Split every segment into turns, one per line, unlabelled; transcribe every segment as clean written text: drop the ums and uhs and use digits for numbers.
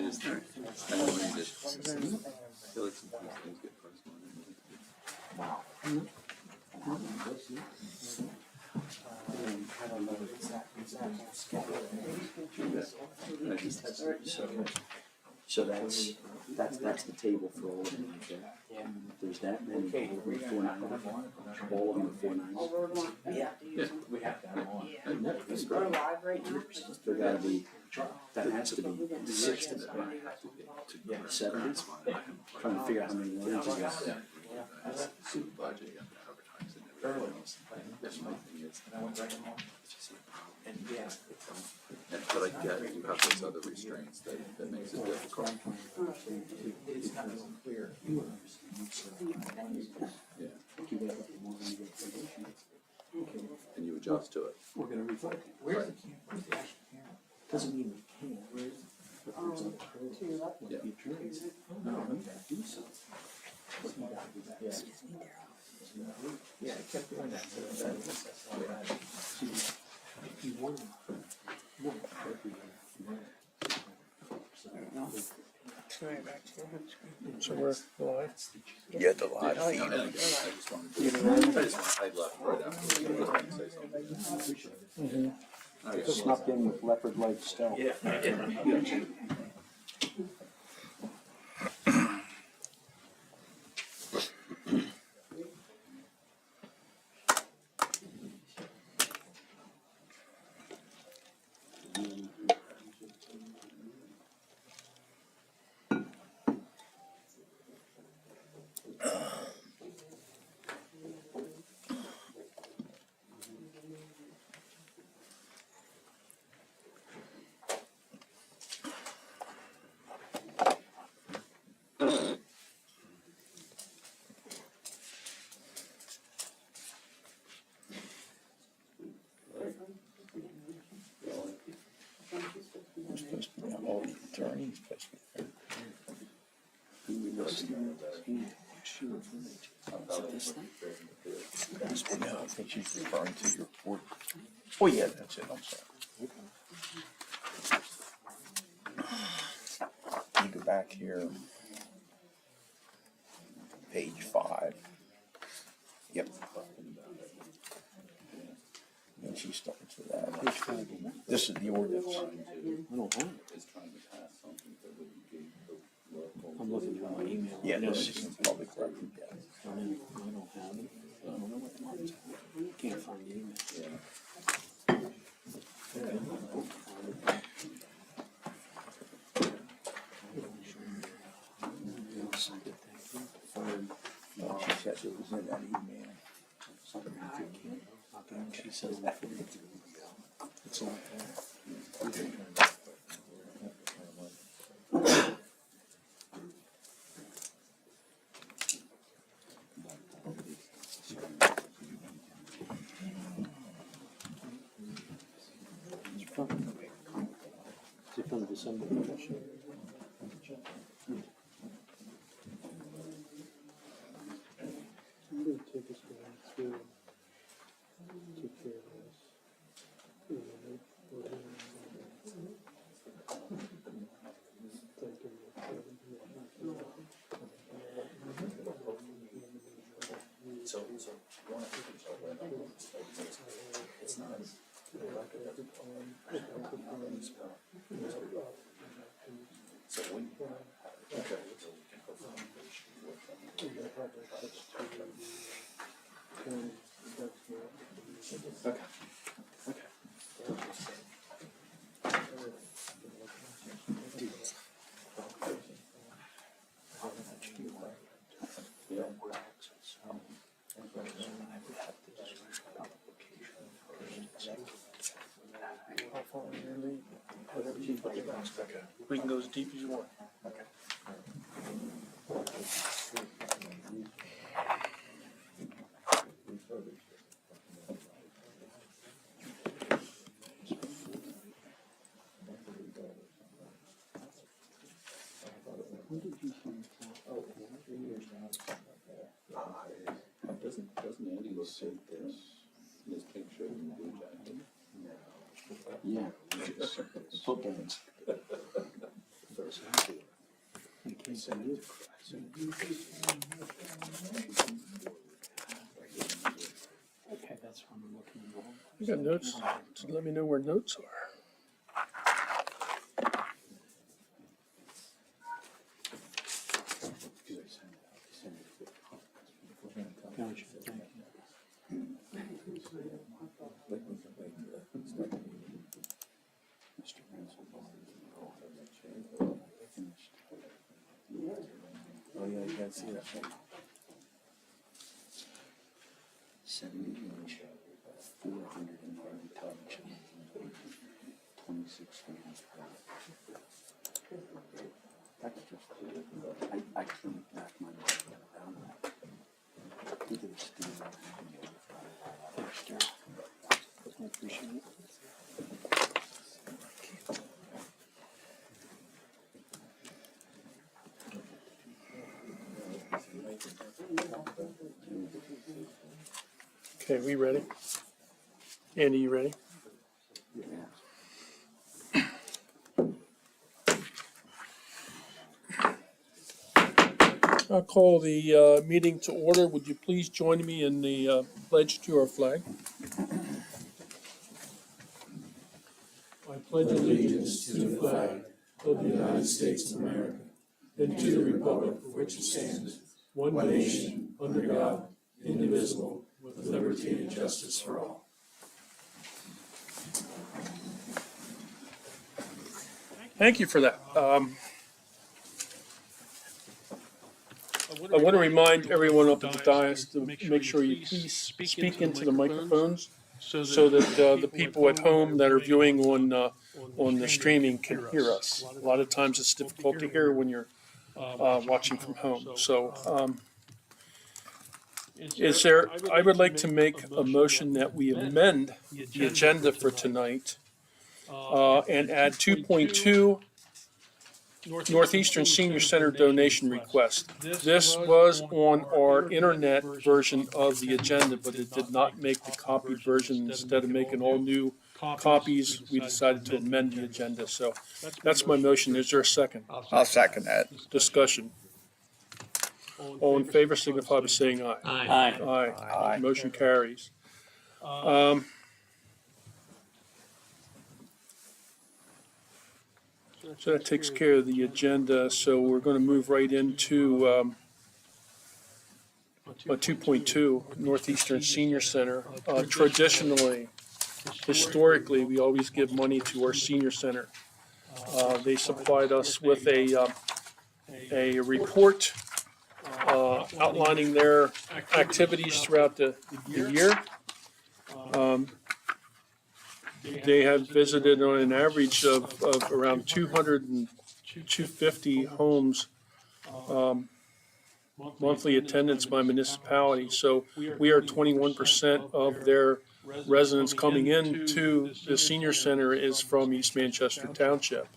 just, I normally just feel like some things get personal.
Wow. So that's the table for all of them right there. There's that many over 490. All of them are 490.
Yeah.
We have to have on.
We're live right now.
There gotta be, that has to be 60.
Yeah.
70. Trying to figure out how many lines you got.
That's super budget, you have to advertise and everything else. That's my thing is,
And I went right along.
it's just like,
And yeah,
but I get you have those other restraints that makes it difficult.
it's not even clear.
Yeah. And you adjust to it.
We're gonna revoke it. Where's the camera? Where's the actual camera? Doesn't mean we can't. Where is it?
Yeah.
No, we gotta do something. We gotta do that. Yeah, I kept doing that. So that's why I, if you want to,
So we're live? Yeah, the live.
I just wanted to hide left right after.
snuck in with leopard-like stealth.
Yeah. Supposed to be all the attorneys supposed to be there. No, I think she's referring to your report. Oh yeah, that's it, I'm sorry. You go back here. Page 5. Yep. And she starts with that. This is the ordinance.
I don't have it. I'm looking at my email.
Yeah, this is public record.
I don't have it. I don't know what the mark's at. Can't find the email.
Well, she says it was in that email.
She says that.
It's on
Is it from December 16? I'm going to take us down through, take care of this.
So, it's not. So when, okay. Okay.
We can go as deep as you want.
Doesn't Andy look at this, this picture in the blue jacket?
Yeah. Footballs. Okay, that's what I'm looking for.
You got notes? So let me know where notes are.
Gotcha.
Oh, yeah, you gotta see that thing.
70-inch, 490 tons, 26 hands. That's just, I can't back my mind down that. Either steel or thanks, Jerry. I appreciate it.
Okay, we ready? Andy, you ready? I'll call the meeting to order. Would you please join me in the pledge to our flag? I pledge allegiance to the flag of the United States of America and to the republic for which it stands, one nation, under God, indivisible, with liberty and justice for all. Thank you for that. I want to remind everyone up at the dais to make sure you please speak into the microphones so that the people at home that are viewing on the streaming can hear us. A lot of times it's difficult to hear when you're watching from home. So I would like to make a motion that we amend the agenda for tonight and add 2.2 Northeastern Senior Center donation request. This was on our internet version of the agenda, but it did not make the copied version. Instead of making all new copies, we decided to amend the agenda. So that's my motion. Is there a second?
I'll second that.
Discussion. All in favor signify by saying aye.
Aye.
Aye. Motion carries. So that takes care of the agenda. So we're going to move right into 2.2 Northeastern Senior Center. Traditionally, historically, we always give money to our senior center. They supplied us with a report outlining their activities throughout the year. They have visited on an average of around 200 and 250 homes monthly attendance by municipality. So we are 21% of their residents coming into the senior center is from East Manchester Township.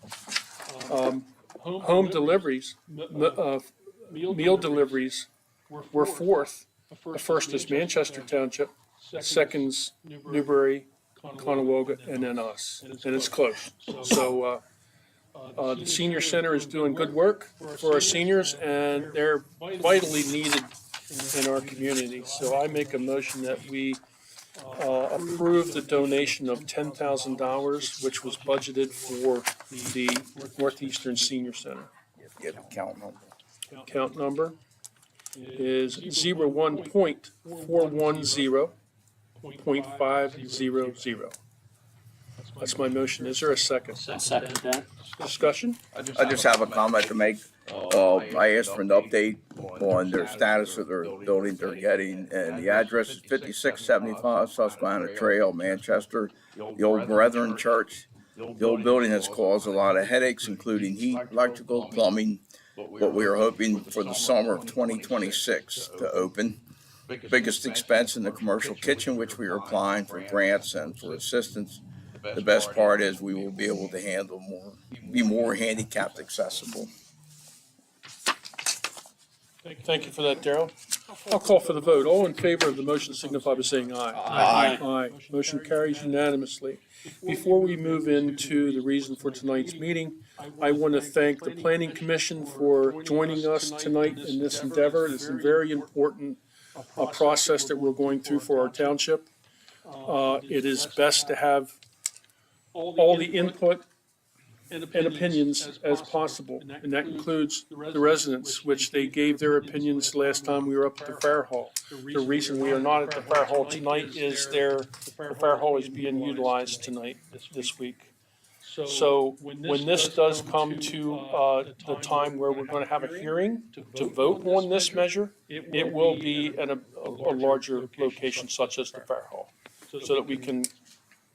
Home deliveries, meal deliveries were fourth. The first is Manchester Township, second's Newbury, Conewago, and then us, and it's close. So the senior center is doing good work for our seniors, and they're vitally needed in our community. So I make a motion that we approve the donation of $10,000, which was budgeted for the Northeastern Senior Center.
Give the count number.
Count number is 01.410.500. That's my motion. Is there a second?
Second that.
Discussion?
I just have a comment to make. I asked for an update on their status of their building they're getting, and the address is 5675 Susquehanna Trail, Manchester, the old Brethren Church. The old building has caused a lot of headaches, including heat, electrical, plumbing, but we are hoping for the summer of 2026 to open. Biggest expense in the commercial kitchen, which we are applying for grants and for assistance. The best part is we will be able to handle be more handicapped accessible.
Thank you for that, Darrell. I'll call for the vote. All in favor of the motion signify by saying aye.
Aye.
Aye. Motion carries unanimously. Before we move into the reason for tonight's meeting, I want to thank the Planning Commission for joining us tonight in this endeavor. It's a very important process that we're going through for our township. It is best to have all the input and opinions as possible, and that includes the residents, which they gave their opinions last time we were up at the fire hall. The reason we are not at the fire hall tonight is the fire hall is being utilized tonight, this week. So when this does come to the time where we're going to have a hearing to vote on this measure, it will be at a larger location such as the fire hall, so that we can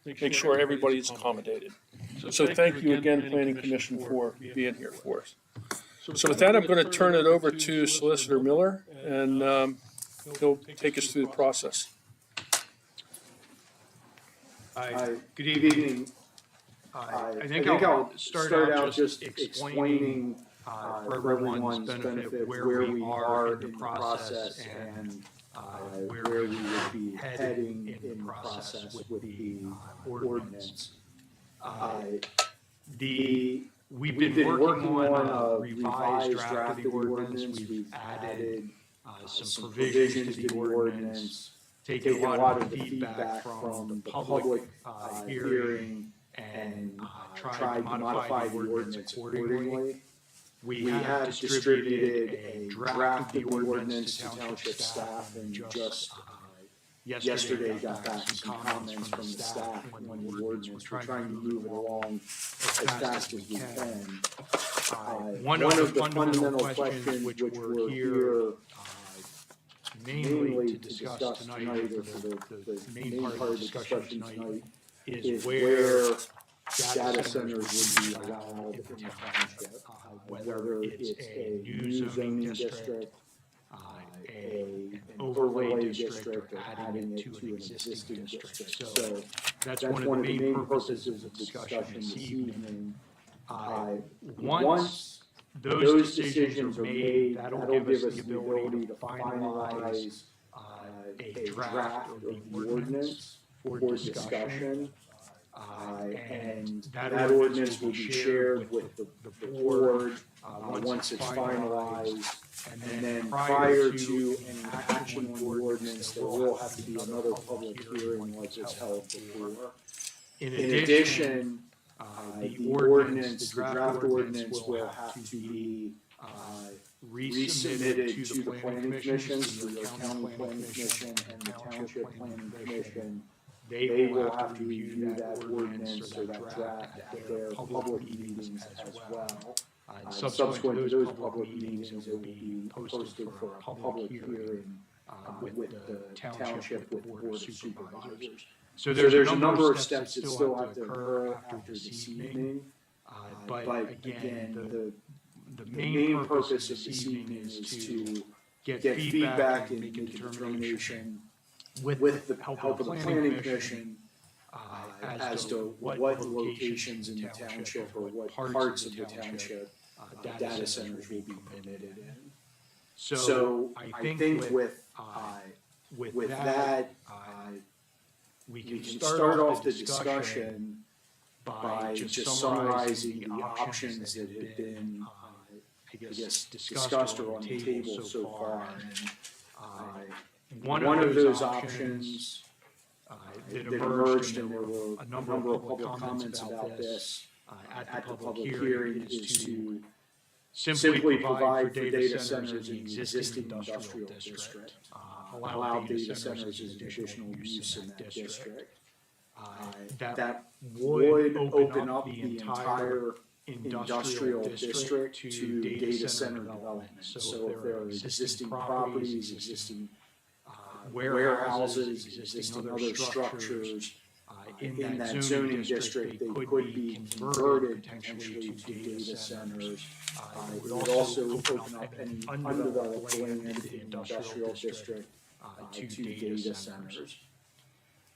make sure everybody is accommodated. So thank you again, Planning Commission, for being here for us. So with that, I'm going to turn it over to Solicitor Miller, and he'll take us through the process.
Hi, good evening. I think I'll start out just explaining for everyone's benefit where we are in the process and where we would be heading in the process with the ordinance. We've been working on a revised draft of the ordinance. We've added some provisions to the ordinance, taken a lot of the feedback from the public hearing, and tried to modify the ordinance accordingly. We have distributed a draft of the ordinance to township staff, and just yesterday got back some comments from the staff on the ordinance. We're trying to move it along as fast as we can. One of the fundamental questions which we're here mainly to discuss tonight, or for the main part of the discussion tonight, is where data centers would be allowed in the township, whether it's a new zoning district, an overlay district, or adding it to an existing district. So that's one of the main purposes of the discussion this evening. Once those decisions are made, that'll give us the ability to finalize a draft of the ordinance for discussion. And that ordinance will be shared with the board once it's finalized. And then prior to any action on the ordinance, there will have to be another public hearing like was held before. In addition, the draft ordinance will have to be resubmitted to the Planning Commission, to the County Planning Commission and the Township Planning Commission. They will have to review that ordinance or that draft at their public meetings as well. Subsequent to those public meetings, it will be posted for a public hearing with the township, with the Board of Supervisors. So there's a number of steps that still have to occur after this evening. But again, the main purpose of this evening is to get feedback and make a determination with the help of the Planning Commission as to what locations in the township or what parts of the township data centers will be permitted in. So I think with that, we can start off the discussion by just summarizing the options that have been, I guess, discussed or on the table so far. And one of those options that emerged, and there were a number of public comments about this at the public hearing, is to simply provide for data centers in the existing industrial district, allow data centers as additional use in that district. That would open up the entire industrial district to data center development. So if there are existing properties, existing warehouses, existing other structures in that zoning district, they could be converted potentially to data centers. It would also open up any undeveloped land in the industrial district to data centers.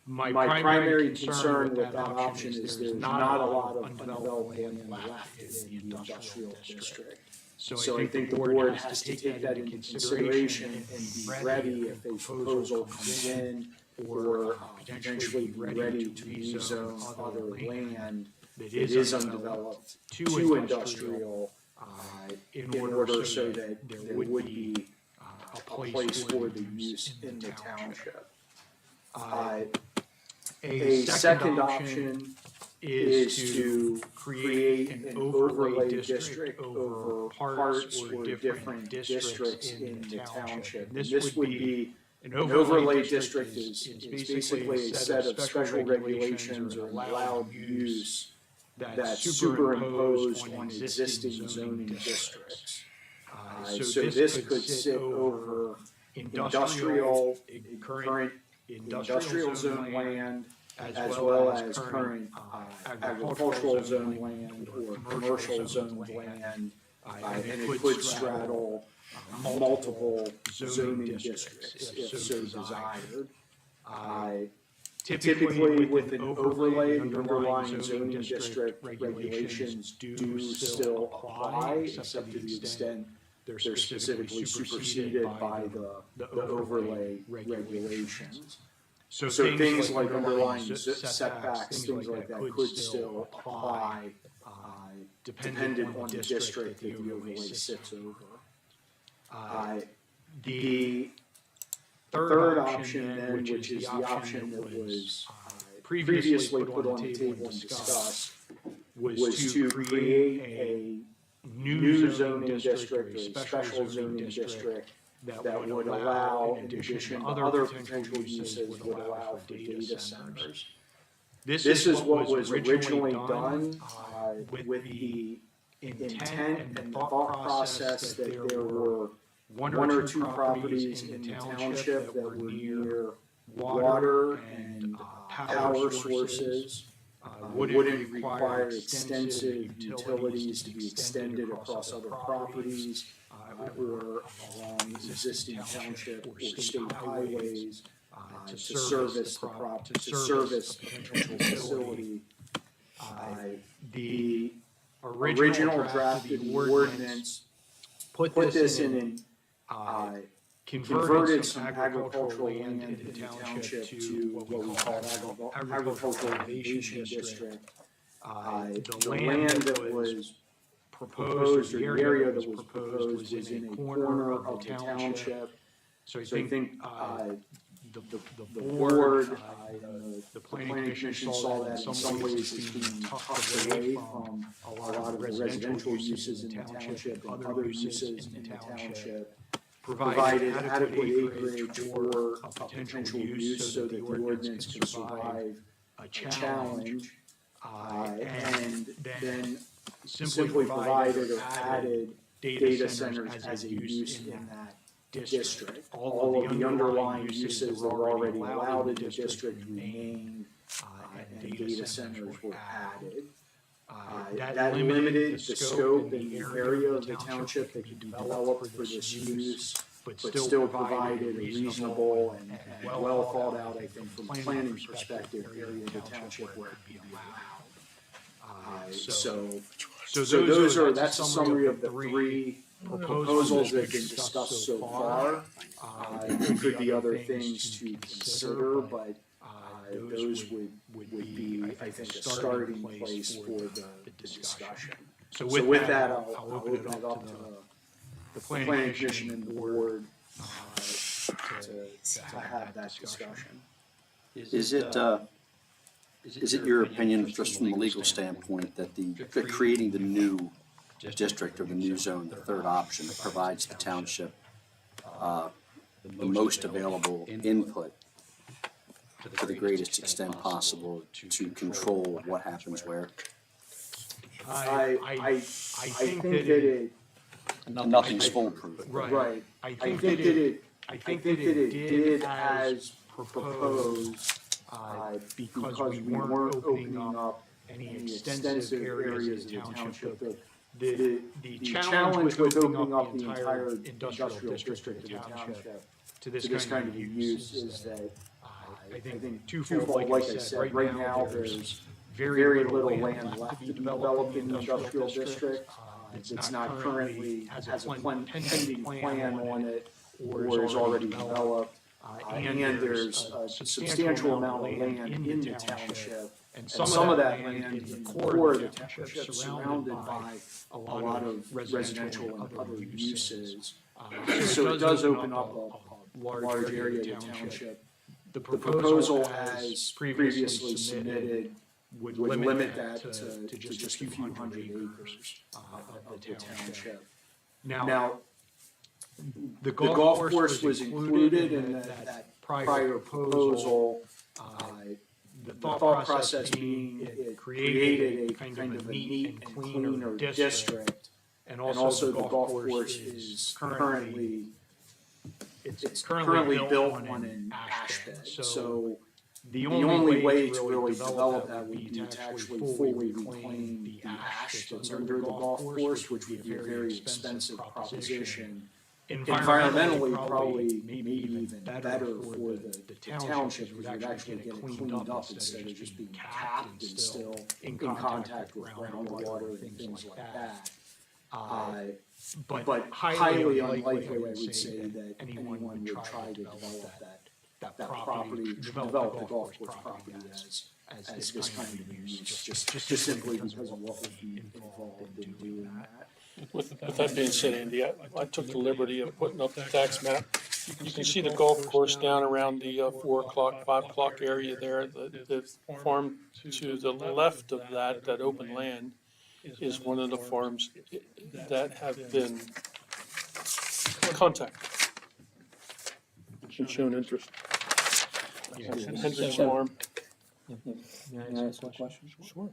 My primary concern with that option is there's not a lot of undeveloped land left in the industrial district. So I think the board has to take that into consideration and be ready if a proposal comes in or potentially be ready to rezone other land that is undeveloped to industrial in order so that there would be a place for the use in the township. A second option is to create an overlay district over parts or different districts in the township. And this would be, an overlay district is basically a set of special regulations or allowed use that's superimposed on existing zoning districts. So this could sit over industrial, current industrial zone land, as well as current agricultural zone land or commercial zone land, and it could straddle multiple zoning districts if so desired. Typically, with an overlay, the underlying zoning district regulations do still apply, except to the extent they're specifically superseded by the overlay regulations. So things like underlying setbacks, things like that could still apply, dependent on the district that the overlay sits over. The third option then, which is the option that was previously put on the table and discussed, was to create a new zoning district or special zoning district that would allow, in addition to other potential uses, would allow for data centers. This is what was originally done with the intent and thought process that there were one or two properties in the township that were near water and power sources, wouldn't require extensive utilities to be extended across other properties, or along existing township or state highways to service the potential facility. The original drafted ordinance put this in an converted some agricultural land in the township to what we call agricultural innovation district. The land that was proposed, or the area that was proposed, was in a corner of the township. So I think the board, the planning commission saw that in some ways as being tucked away from a lot of the residential uses in the township and other uses in the township, provided adequate acreage for a potential use so that the ordinance can survive a challenge, and then simply provided or added data centers as a use in that district. All of the underlying uses that were already allowed in the district remained, and data centers were added. That limited the scope and the area of the township that could be developed for this use, but still provided a reasonable and well thought out, I think, from a planning perspective, area of the township where it could be allowed. So that's a summary of the three proposals that have been discussed so far. There could be other things to consider, but those would be, I think, a starting place for the discussion. So with that, I'll open it up to the planning commission and the board to have that discussion.
Is it your opinion, just from a legal standpoint, that that creating the new district or the new zone, the third option, provides the township the most available input to the greatest extent possible to control what happens where?
I think that it.
Nothing's foolproof.
Right. I think that it did as proposed, because we weren't opening up any extensive areas of the township. The challenge with opening up the entire industrial district of the township to this kind of use is that I think twofold, like I said, right now, there's very little land left to be developed in the industrial district. It's not currently, has a pending plan on it, or is already developed. And there's a substantial amount of land in the township. And some of that land in the core of the township is surrounded by a lot of residential and other uses. So it does open up a large area of the township. The proposal as previously submitted would limit that to just a few hundred acres of the township. Now, the golf course was included in that prior proposal. The thought process being it created a kind of a neat and cleaner district. And also the golf course is currently, it's currently built on an ash bed. So the only way to really develop that would be to actually fully reclaim the ash that's under the golf course, which would be a very expensive proposition. Environmentally, probably maybe even better for the township, because you'd actually get it cleaned up instead of just being capped and still in contact with groundwater and things like that. But highly unlikely, I would say, that anyone would try to develop that property, develop the golf course property as this kind of use, just simply because of what would be involved in doing that.
With that being said, Andy, I took the liberty of putting up the tax map. You can see the golf course down around the 4 o'clock, 5 o'clock area there. The farm to the left of that open land, is one of the farms that have been contacted and shown interest. Hendrick's Farm.
Can I ask a question?
Sure.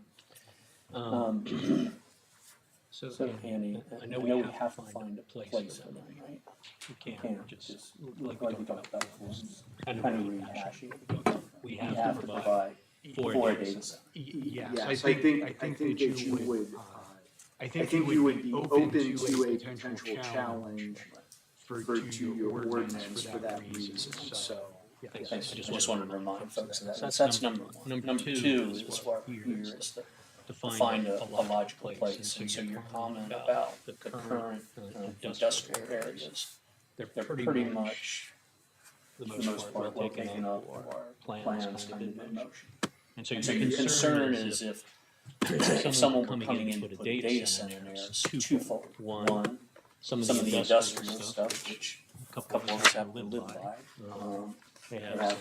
So Andy, I know we have to find a place for them, right? We can't just, like we talked about before, kind of rehash it. We have to provide for a data center.
Yes, I think that you would, I think you would be open to a potential challenge to your ordinance for that reason, so.
Thanks. I just wanted to remind folks of that. That's number one. Number two is where here is to find a logical place. And so your comment about the current industrial areas, they're pretty much, for the most part, well taken up or plans kind of in motion. And so your concern is if someone were coming in to put a data center in there, it's twofold. One, some of the industrial stuff, which a couple of us have lived by, they have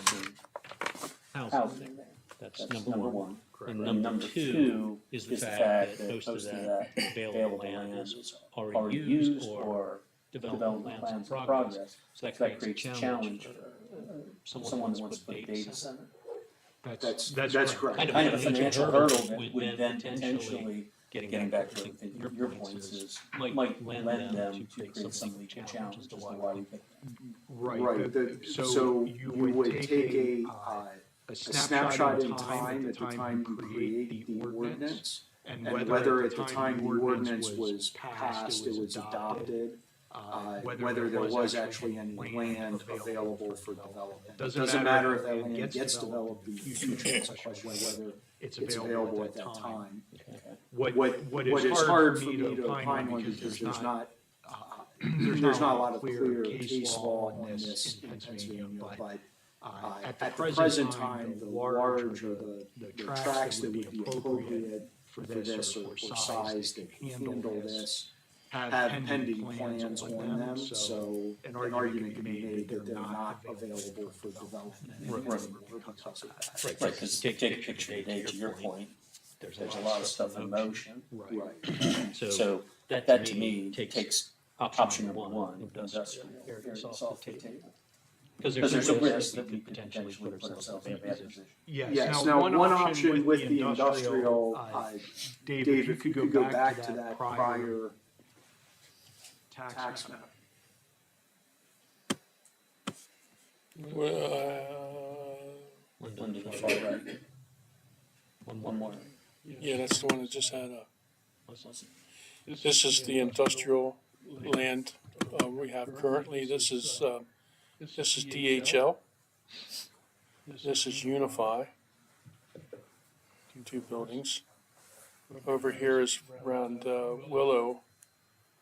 some housing there. That's number one. And number two is the fact that most of that available land is already used or development plans in progress. So that creates a challenge for someone who wants to put a data center.
That's correct.
Kind of a financial hurdle that would then potentially, getting back to your points, is might lend them to create some legal challenges to why we pick them.
Right, so you would take a snapshot in time at the time you create the ordinance, and whether at the time the ordinance was passed, it was adopted, whether there was actually any land available for development. Doesn't matter if that land gets developed in the future, it's a question of whether it's available at that time. What is hard for me to opine on, because there's not a lot of clear case law on this in Pennsylvania, but at the present time, the large or the tracts that would be appropriate for this or size that handle this have pending plans on them, so an argument can be made that they're not available for development.
Right, because take a picture today, to your point, there's a lot of stuff in motion.
Right.
So that to me takes option number one, industrial areas off the table. Because there's a risk that we could potentially put ourselves in a bad position.
Yes, now one option with the industrial, Dave, if you could go back to that prior tax map.
One to the far right. One more.
Yeah, that's the one that just had a, this is the industrial land we have currently. This is DHL. This is Unify. Two buildings. Over here is around Willow.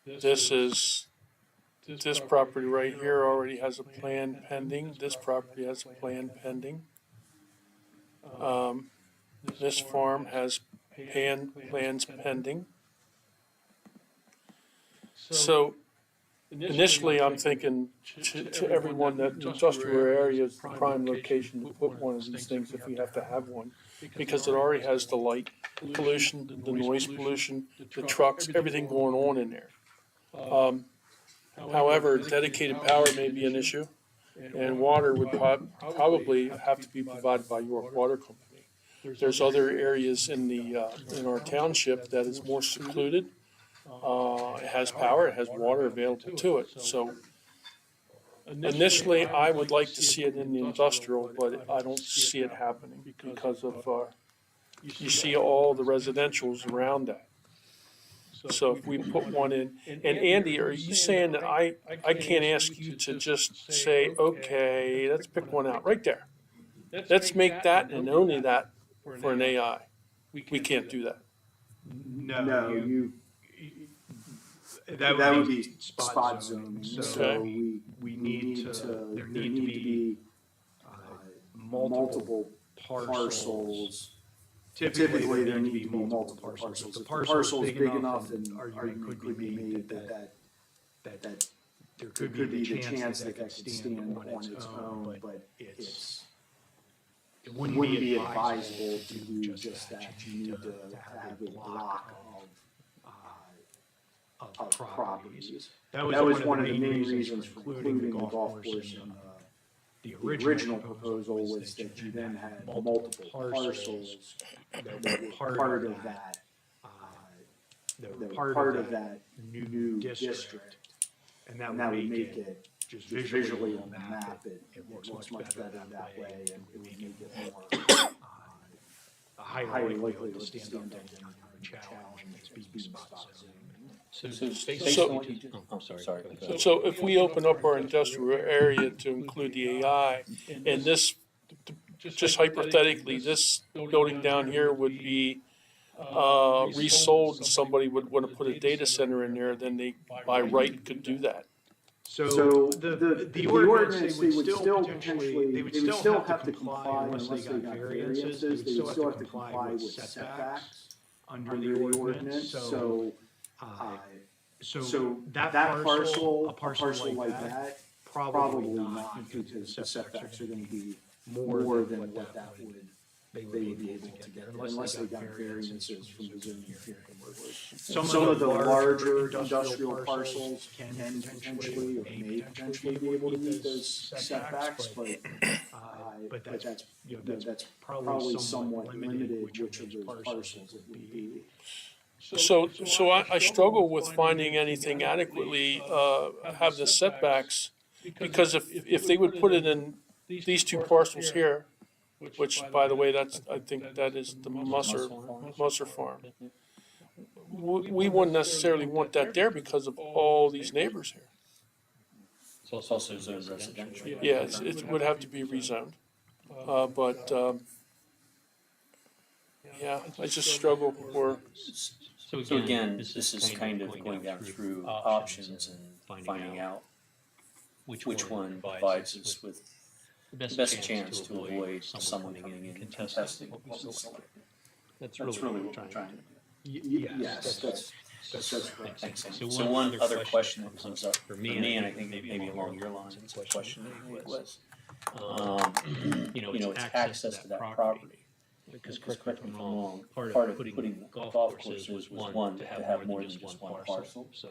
This property right here already has a plan pending. This property has a plan pending. This farm has plans pending. So initially, I'm thinking to everyone that industrial area is the prime location to put one of these things if we have to have one, because it already has the light pollution, the noise pollution, the trucks, everything going on in there. However, dedicated power may be an issue, and water would probably have to be provided by York Water Company. There's other areas in our township that is more secluded. It has power, it has water available to it. So initially, I would like to see it in the industrial, but I don't see it happening because of, you see all the residentials around that. So if we put one in, and Andy, are you saying that I can't ask you to just say, okay, let's pick one out right there. Let's make that and only that for an AI. We can't do that.
No, that would be spot zoning. So we need to, there need to be multiple parcels. Typically, there need to be multiple parcels. If the parcel's big enough, then argument could be made that there could be the chance that that could stand on its own, but it wouldn't be advisable to do just that. You need to have a block of properties. That was one of the main reasons for including the golf course in the original proposal, was that you then had multiple parcels that were part of that, part of that new district. And that would make it just visually on the map, it looks much better that way, and it would make it more a higher likelihood to stand up to a challenge that's being spot zoned.
So if we open up our industrial area to include the AI, and this, just hypothetically, this building down here would be resold, and somebody would want to put a data center in there, then they by right could do that.
So the ordinance, they would still potentially, they would still have to comply unless they got variances, they would still have to comply with setbacks under the ordinance, so that parcel, a parcel like that, probably not, because the setbacks are gonna be more than what that would, they would be able to get, unless they got variances from the zoning hearing board. Some of the larger industrial parcels can potentially, or may potentially be able to meet those setbacks, but that's, that's probably somewhat limited, which of those parcels it would be.
So I struggle with finding anything adequately have the setbacks, because if they would put it in these two parcels here, which, by the way, I think that is the Musser farm. We wouldn't necessarily want that there because of all these neighbors here.
So it's also zoned residential.
Yeah, it would have to be rezoned, but yeah, I just struggle for.
So again, this is kind of going down through options and finding out which one provides us with the best chance to avoid someone coming in and contesting what we select. That's really what we're trying to do.
Yes, that's correct.
Excellent. So one other question that comes up for me, and I think maybe along your lines, it's a question that was, it's access to that property. Because correct me if I'm wrong, part of putting the golf courses was one, to have more than just one parcel, so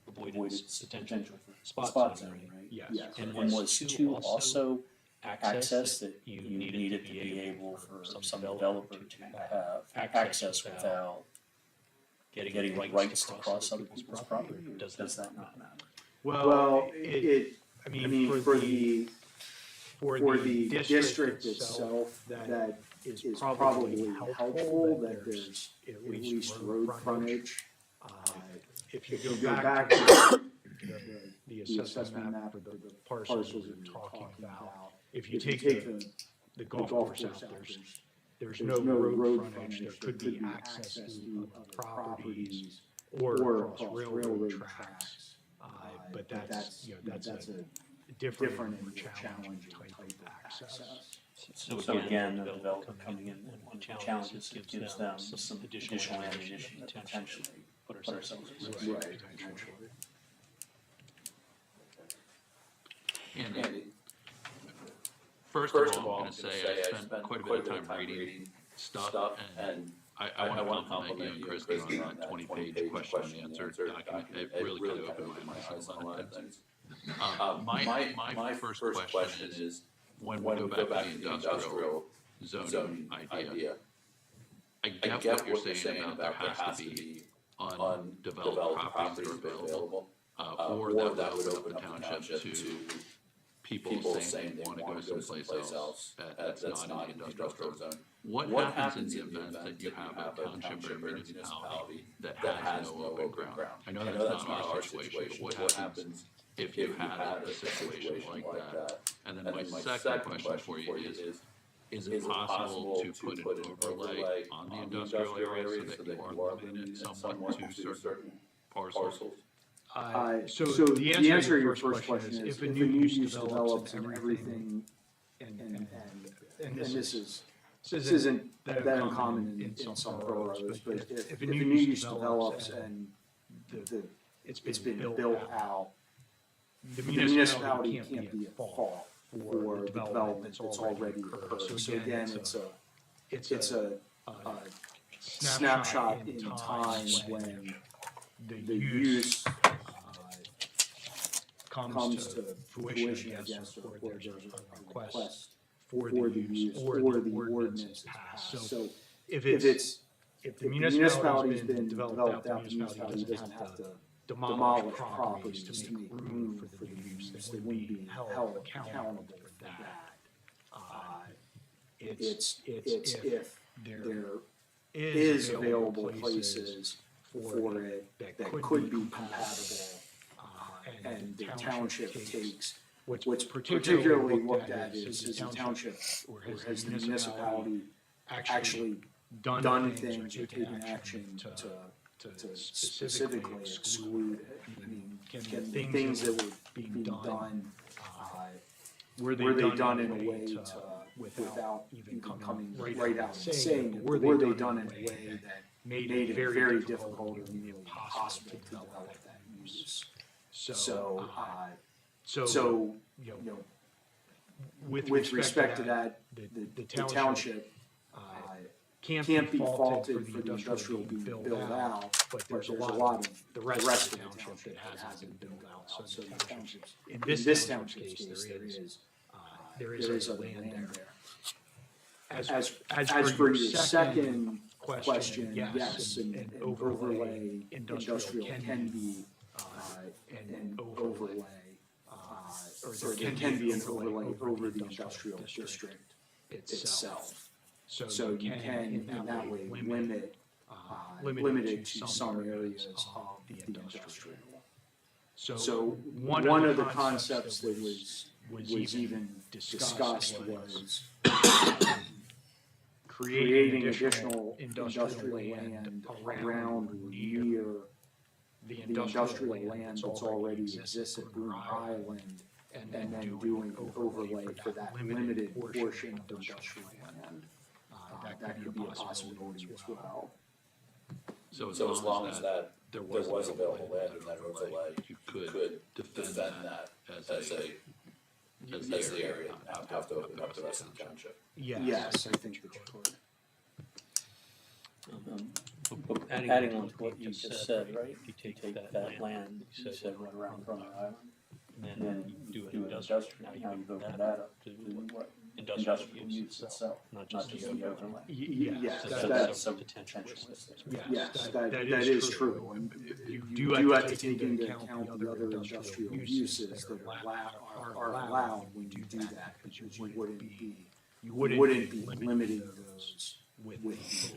avoid potential for spot zoning, right?
Yes.
And was two also access that you needed to be able for some developer to have access without getting rights to cross other people's property? Does that not matter?
Well, I mean, for the district itself, that is probably helpful that there's at least road frontage. If you go back to the assessment map of the parcels that you're talking about, if you take the golf course out, there's no road frontage, there could be access to other properties or across railroad tracks. But that's, that's a different and more challenging type of access.
So again, the developer coming in, and one challenge is it gives them some additional ammunition to potentially put ourselves in.
Right, potentially.
Andy,
First of all, I'm going to say I spent quite a bit of time reading stuff, and I want to compliment you and Kristen on that 20-page question and answer document. It really kind of opened my eyes on a lot of things. My first question is, when we go back to the industrial zoning idea, I get what you're saying about there has to be undeveloped properties that are available, or that would open the township to people saying they want to go someplace else that's not in the industrial zone. What happens in the event that you have a township or a municipality that has no open ground? I know that's not our situation, but what happens if you had a situation like that? And then my second question for you is it possible to put an overlay on the industrial area so that you are limited somewhat to certain parcels?
So the answer to your first question is, if a new use develops and everything, and this isn't that uncommon in some boroughs, but if a new use develops and it's been built out, the municipality can't be at fault for the development that's already occurred. So again, it's a snapshot in time when the use comes to fruition, I guess, or there's a request for the use or the ordinance is passed. So if the municipality's been developed out, the municipality doesn't have to demolish properties to make room for the use. They wouldn't be held accountable for that. It's if there is available places for it that could be compatible, and the township takes, what's particularly looked at is the township, or has the municipality actually done things or taken action to specifically exclude it? I mean, can the things that were being done, were they done in a way to, without even coming right out and saying it, were they done in a way that made it very difficult or nearly impossible to develop that use? So, with respect to that, the township can't be faulted for the industrial being built out, but there's a lot of the rest of the township that hasn't been built out. So the townships, in this township's case, there is other land there. As for your second question, yes, an overlay industrial can be an overlay, or there can be an overlay over the industrial district itself. So you can, in that way, limit it to some areas of the industrial. So one of the concepts that was even discussed was creating additional industrial land around or near the industrial land that's already exists at Bloom Island, and then doing an overlay for that limited portion of industrial land. That could be a possibility as well.
So as long as that there was available land in that overlay, you could defend that as the area, not have to open up the rest of the township.
Yes, I think that's correct.
Adding on to what you just said, right? You take that land, you said right around Cromer Island, and then you do an industrial, now you've opened that up to what? Industrial use itself, not just the overlay.
Yes,
that's some potential listed.
Yes, that is true. And you do have to take into account the other industrial uses that are allowed when you do that, because you wouldn't be limiting those with the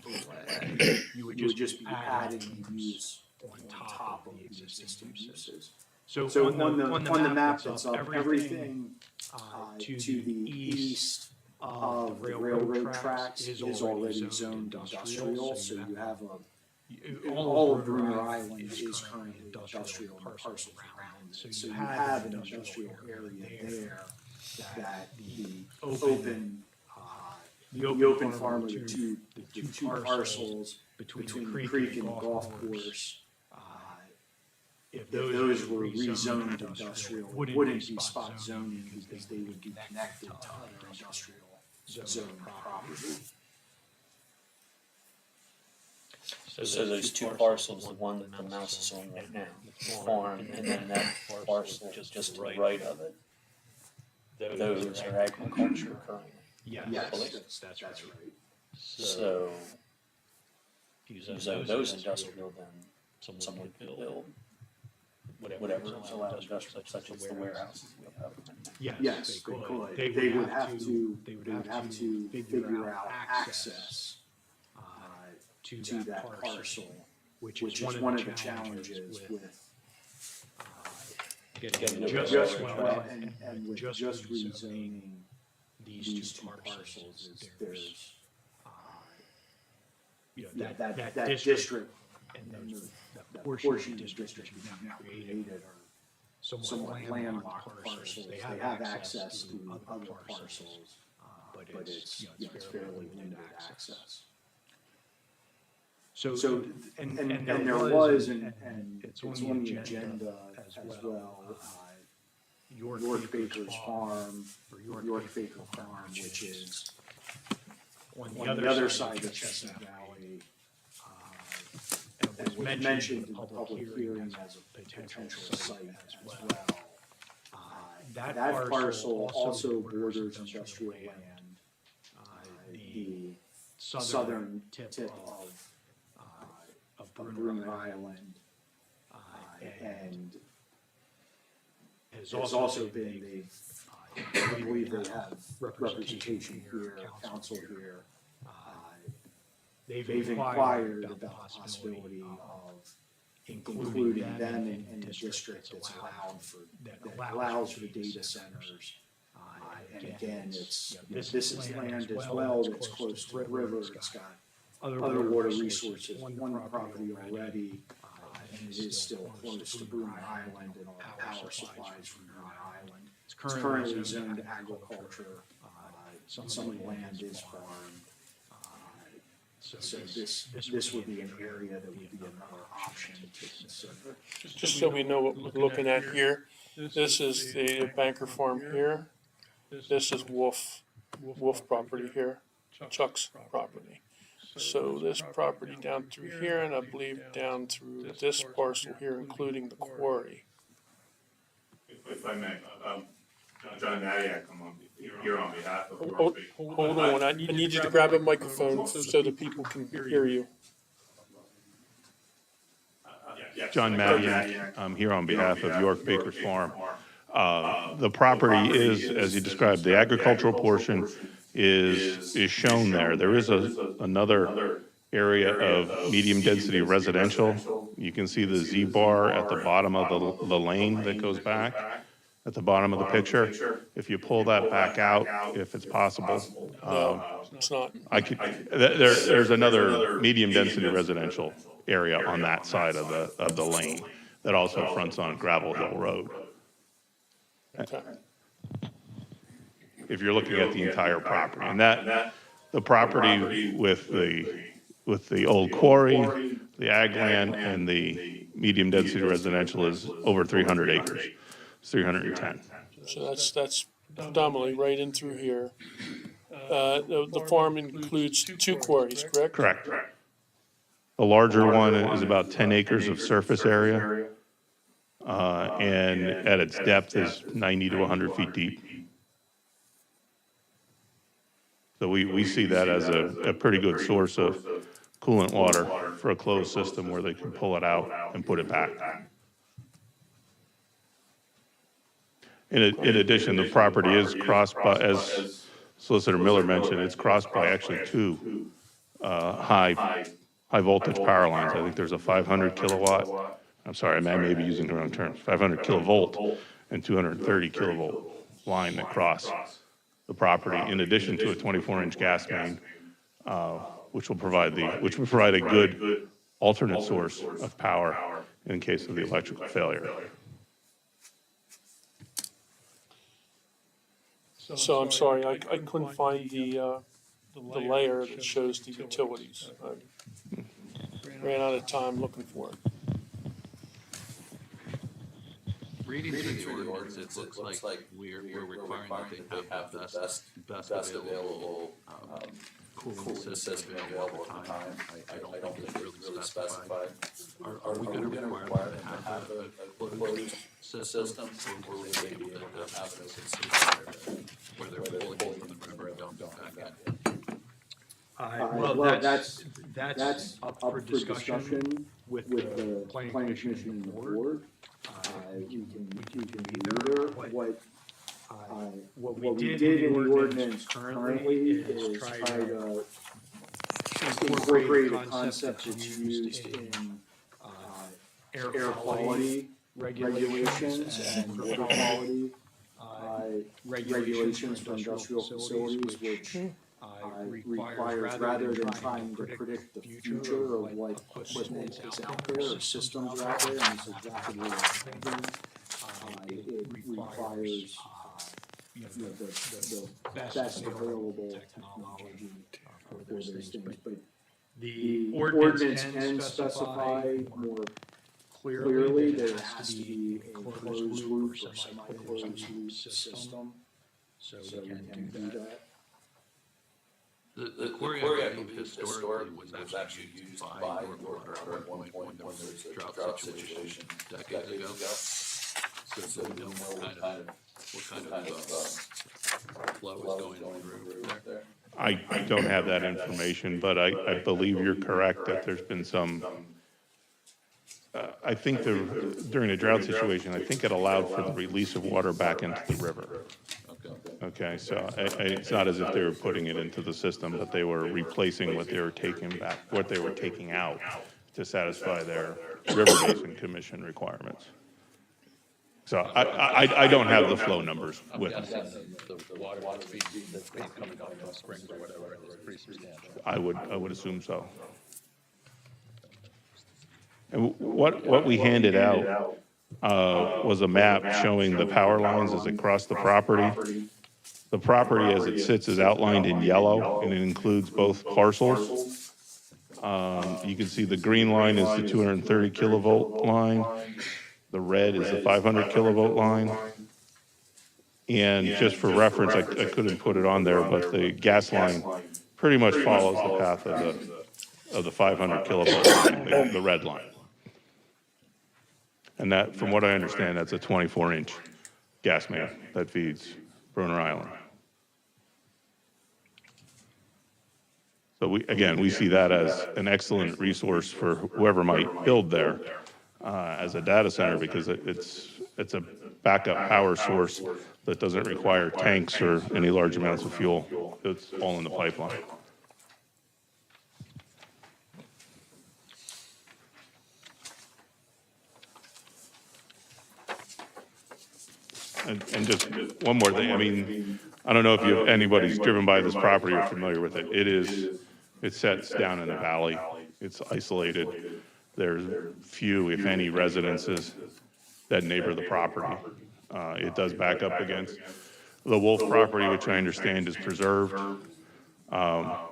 overlay. You would just be adding a use on top of the existing uses. So on the map that's up, everything to the east of the railroad tracks is already zoned industrial, so you have all of Bruner Island is currently industrial parcels around it. So you have an industrial area there that the open farm of the two parcels between the creek and the golf course, if those were rezoned industrial, it wouldn't be spot zoning because they would be connected to other industrial zone property.
So those two parcels, the one that the mouse is on right now, the farm, and then that parcel just to the right of it, those are agriculture currently.
Yes, that's right.
So if you zone those industrial, then someone could build whatever is allowed industrial, such as the warehouses we have.
Yes, they could. They would have to figure out access to that parcel, which is one of the challenges with
Getting
with just rezoning these two parcels is there's that district and the portion of the district we've now created are somewhat landlocked parcels. They have access to other parcels, but it's fairly limited access. So there was, and it's on the agenda as well, York Baker's Farm, or York Baker Farm, which is on the other side of the Chestnut Valley, and was mentioned in the public hearing as a potential site as well. That parcel also borders industrial land, the southern tip of Bruner Island, and has also been, I believe they have representation here, council here. They've inquired about the possibility of including them in the district that's that allows for data centers. And again, this is land as well that's close to the river. It's got other water resources on the property already, and it is still close to Bruner Island and all the power supplies from Bruner Island. It's currently zoned agriculture. Some of the land is farmed. So this would be an area that would be another option to consider.
Just so we know what we're looking at here, this is the Banker Farm here. This is Wolf property here, Chuck's property. So this property down through here, and I believe down through this parcel here, including the quarry.
If I may, John Nadiak, I'm here on behalf of
Hold on, I need you to grab a microphone so that people can hear you.
John Madiak, I'm here on behalf of York Baker's Farm. The property is, as you described, the agricultural portion is shown there. There is another area of medium density residential. You can see the Z bar at the bottom of the lane that goes back at the bottom of the picture. If you pull that back out, if it's possible,
It's not.
there's another medium density residential area on that side of the lane that also fronts on Gravel Hill Road.
Okay.
If you're looking at the entire property, and that the property with the old quarry, the ag land, and the medium density residential is over 300 acres. It's 310.
So that's predominantly right in through here. The farm includes two quarries, correct?
Correct. The larger one is about 10 acres of surface area, and at its depth is 90 to 100 feet deep. So we see that as a pretty good source of coolant water for a closed system where they can pull it out and put it back. In addition, the property is crossed by, as Solicitor Miller mentioned, it's crossed by actually two high voltage power lines. I think there's a 500 kilowatt I'm sorry, I may be using the wrong terms, 500 kilovolt and 230 kilovolt line that cross the property, in addition to a 24-inch gas main, which will provide a good alternate source of power in case of the electrical failure.
So I'm sorry, I couldn't find the layer that shows the utilities. I ran out of time looking for it.
Reading through the ordinance, it looks like we're requiring that they have the best available cooling system available at the time. I don't think it's really specified. Are we gonna require them to have a closed system, or will they be able to have a system where they're pulling from the river and dumping back in?
Well, that's up for discussion with the planning commission and the board. You can do either. What we did in the ordinance currently is try to incorporate a concept that's used in air quality regulations and water quality regulations for industrial facilities, which requires, rather than trying to predict the future of what equipment is out there or systems are out there, and this is exactly what we're thinking, it requires the best available technology for those things. But the ordinance can specify more clearly that it has to be a closed loop or semi-closed loop system, so you can do that.
The quarry, I believe, historically was actually used by North Water at one point when there was a drought situation decades ago. So we know what kind of flow is going through there.
I don't have that information, but I believe you're correct that there's been some, I think during a drought situation, I think it allowed for the release of water back into the river. Okay, so it's not as if they were putting it into the system, but they were replacing what they were taking back, what they were taking out to satisfy their River Basin Commission requirements. So I don't have the flow numbers with me.
The water that's being coming down from springs or whatever is pretty substantial.
I would assume so. And what we handed out was a map showing the power lines as it crossed the property. The property as it sits is outlined in yellow, and it includes both parcels. You can see the green line is the 230 kilovolt line. The red is the 500 kilovolt line. And just for reference, I couldn't put it on there, but the gas line pretty much follows the path of the 500 kilovolt line, the red line. And that, from what I understand, that's a 24-inch gas main that feeds Bruner Island. So we see that as an excellent resource for whoever might build there as a data center, because it's a backup power source that doesn't require tanks or any large amounts of fuel. It's all in the pipeline. And just one more thing. I mean, I don't know if anybody's driven by this property or familiar with it. It sets down in a valley. It's isolated. There's few, if any, residences that neighbor the property. It does back up against the Wolf property, which I understand is preserved. So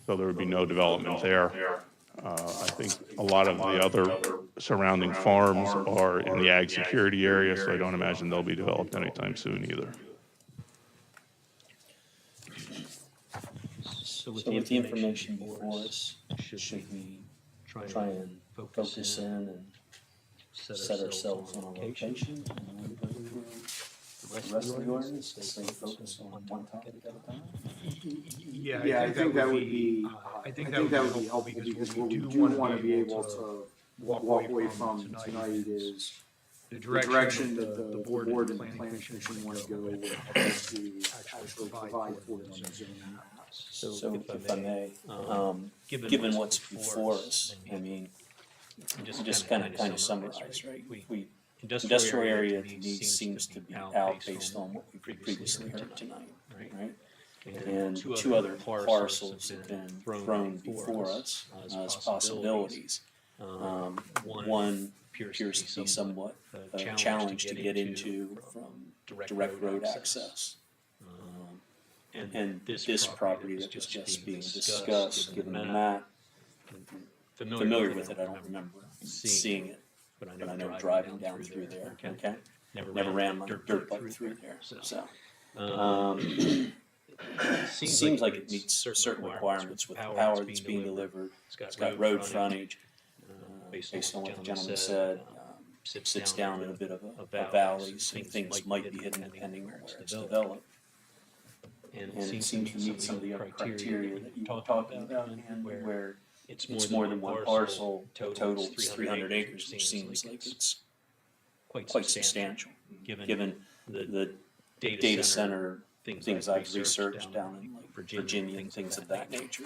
there would be no development there. I think a lot of the other surrounding farms are in the ag security area, so I don't imagine they'll be developed anytime soon either.
So with the information before us, should we try and focus in and set ourselves on a location? And then the rest of the ordinance, stay focused on one topic at a time?
Yeah, I think that would be, I think that would be helpful, because what we do want to be able to walk away from tonight is the direction that the board and the planning commission want to go with us to actually provide for them in zoning maps.
So if I may, given what's before us, I mean, just kind of summarize, right? Industrial area to me seems to be out based on what we previously heard tonight, right? And two other parcels have been thrown before us as possibilities. One appears to be somewhat a challenge to get into from direct road access. And this property that was just being discussed, given that, familiar with it, I don't remember seeing it, but I know driving down through there, okay? Never ran my dirt bike through there, so. Seems like it meets certain requirements with the power that's being delivered. It's got road frontage, based on what the gentleman said. Sits down in a bit of a valley, so things might be hidden depending on where it's developed. And it seems to meet some of the other criteria that you were talking about, and where it's more than one parcel, total it's 300 acres, which seems like it's quite substantial, given the data center things I've researched down in like Virginia and things of that nature.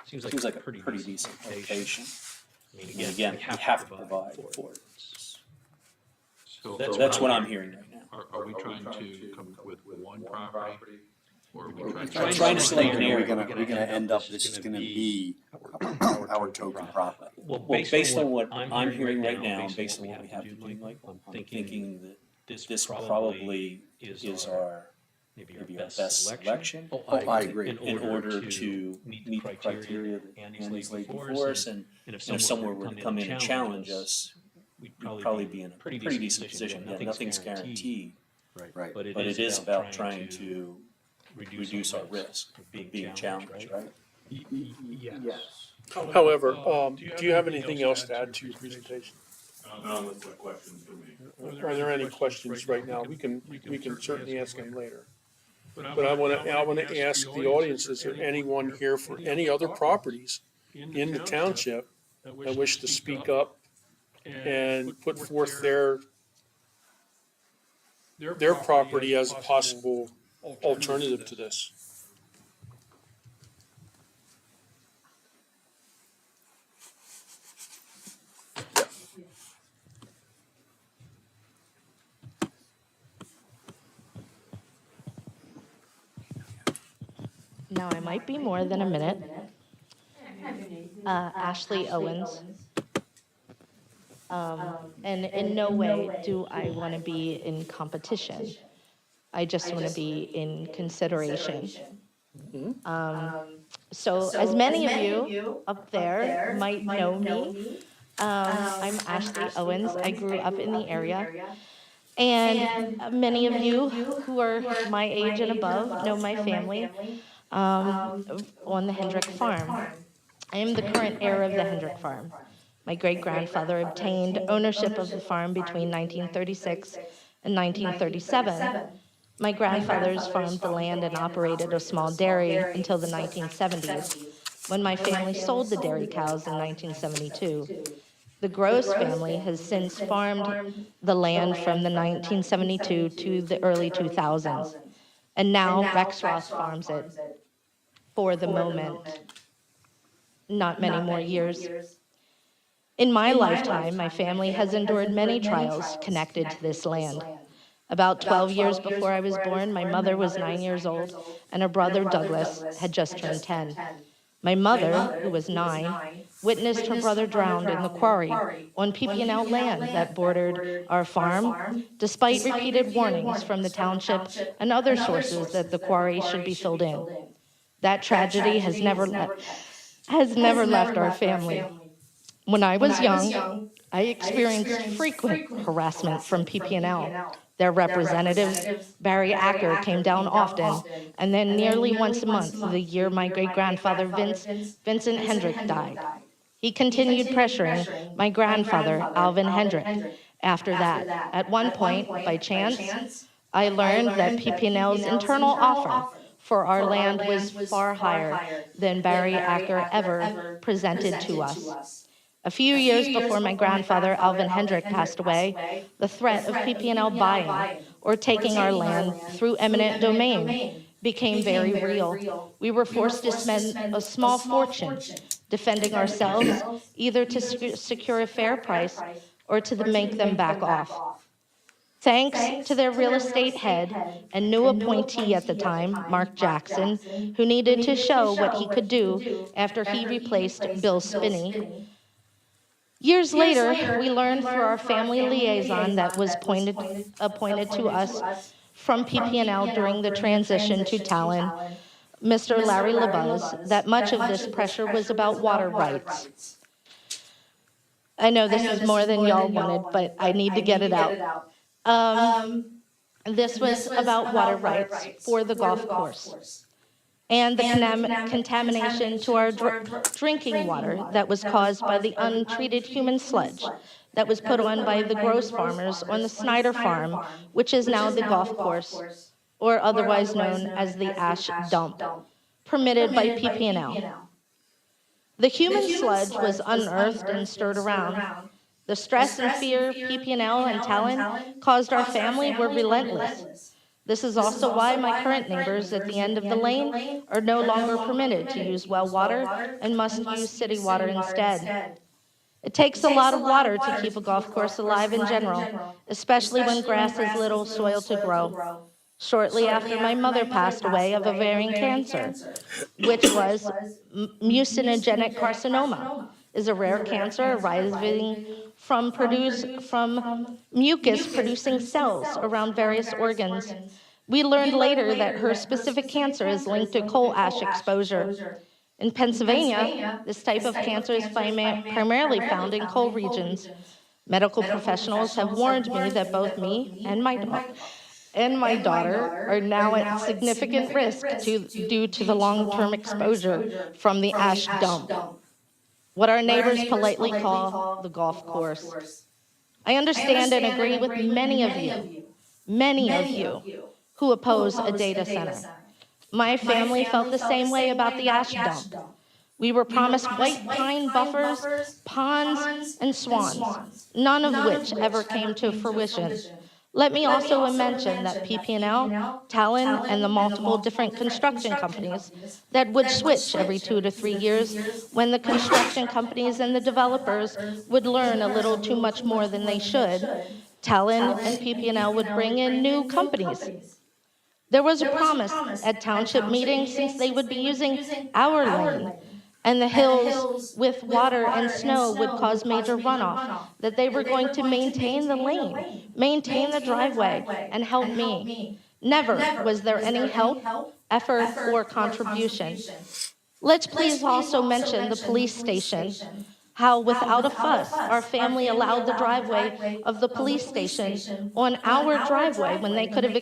Seems like a pretty decent location. Again, we have to provide for it.
So
That's what I'm hearing right now.
Are we trying to come up with one property? Or are we
I'm
trying
trying to select an
We're
area.
gonna end up, this is gonna be our token property.
Well, based on what I'm hearing right now, and based on what we have to do, Michael, I'm thinking that this probably is our, maybe our best selection.
Oh, I agree.
In order to meet the criteria that Andy's laid before us, and if someone were to come in and challenge us, we'd probably be in a pretty decent position. Yeah, nothing's guaranteed,
Right.
but it is about trying to reduce our risk of being challenged, right?
Yes.
However, do you have anything else to add to your presentation?
No, that's my questions for me.
Are there any questions right now? We can certainly ask them later. But I want to ask the audience, is there anyone here for any other properties in the township that wish to speak up and put forth their property as a possible alternative to this?
Now, I might be more than a minute. Ashley Owens. And in no way do I want to be in competition. I just want to be in consideration. So as many of you up there might know me, I'm Ashley Owens. I grew up in the area. And many of you who are my age and above know my family on the Hendrick farm. I am the current heir of the Hendrick farm. My great-grandfather obtained ownership of the farm between 1936 and 1937. My grandfathers farmed the land and operated a small dairy until the 1970s, when my family sold the dairy cows in 1972. The Gross family has since farmed the land from the 1972 to the early 2000s, and now Rexroth farms it for the moment, not many more years. In my lifetime, my family has endured many trials connected to this land. About 12 years before I was born, my mother was 9 years old, and her brother Douglas had just turned 10. My mother, who was 9, witnessed her brother drowned in the quarry on PP&L land that bordered our farm, despite repeated warnings from the township and other sources that the quarry should be filled in. That tragedy has never left our family. When I was young, I experienced frequent harassment from PP&L. Their representatives, Barry Acker, came down often, and then nearly once a month the year my great-grandfather Vincent Hendrick died. He continued pressuring my grandfather, Alvin Hendrick. After that, at one point, by chance, I learned that PP&L's internal offer for our land was far higher than Barry Acker ever presented to us. A few years before my grandfather, Alvin Hendrick, passed away, the threat of PP&L buying or taking our land through eminent domain became very real. We were forced to spend a small fortune defending ourselves, either to secure a fair price or to make them back off. Thanks to their real estate head and new appointee at the time, Mark Jackson, who needed to show what he could do after he replaced Bill Spinney. Years later, we learned through our family liaison that was appointed to us from PP&L during the transition to Talon, Mr. Larry LeBuzz, that much of this pressure was about water rights. I know this is more than y'all wanted, but I need to get it out. This was about water rights for the golf course and the contamination to our drinking water that was caused by the untreated human sludge that was put on by the gross farmers on the Snyder Farm, which is now the golf course, or otherwise known as the ash dump, permitted by PP&L. The human sludge was unearthed and stirred around. The stress and fear PP&L and Talon caused our family were relentless. This is also why my current neighbors at the end of the lane are no longer permitted to use well water and must use city water instead. It takes a lot of water to keep a golf course alive in general, especially when grass has little soil to grow. Shortly after my mother passed away of ovarian cancer, which was mucinogenic carcinoma, is a rare cancer arising from mucus-producing cells around various organs. We learned later that her specific cancer is linked to coal ash exposure. In Pennsylvania, this type of cancer is primarily found in coal regions. Medical professionals have warned me that both me and my daughter are now at significant risk due to the long-term exposure from the ash dump, what our neighbors politely call the golf course. I understand and agree with many of you who oppose a data center. My family felt the same way about the ash dump. We were promised white pine buffers, ponds, and swans, none of which ever came to fruition. Let me also mention that PP&L, Talon, and the multiple different construction companies that would switch every 2 to 3 years when the construction companies and the developers would learn a little too much more than they should, Talon and PP&L would bring in new companies. There was a promise at township meetings since they would be using our lane, and the hills with water and snow would cause major runoff, that they were going to maintain the lane, maintain the driveway, and help me. Never was there any help, effort, or contribution. Let's please also mention the police station, how without a fuss, our family allowed the driveway of the police station on our driveway when they could have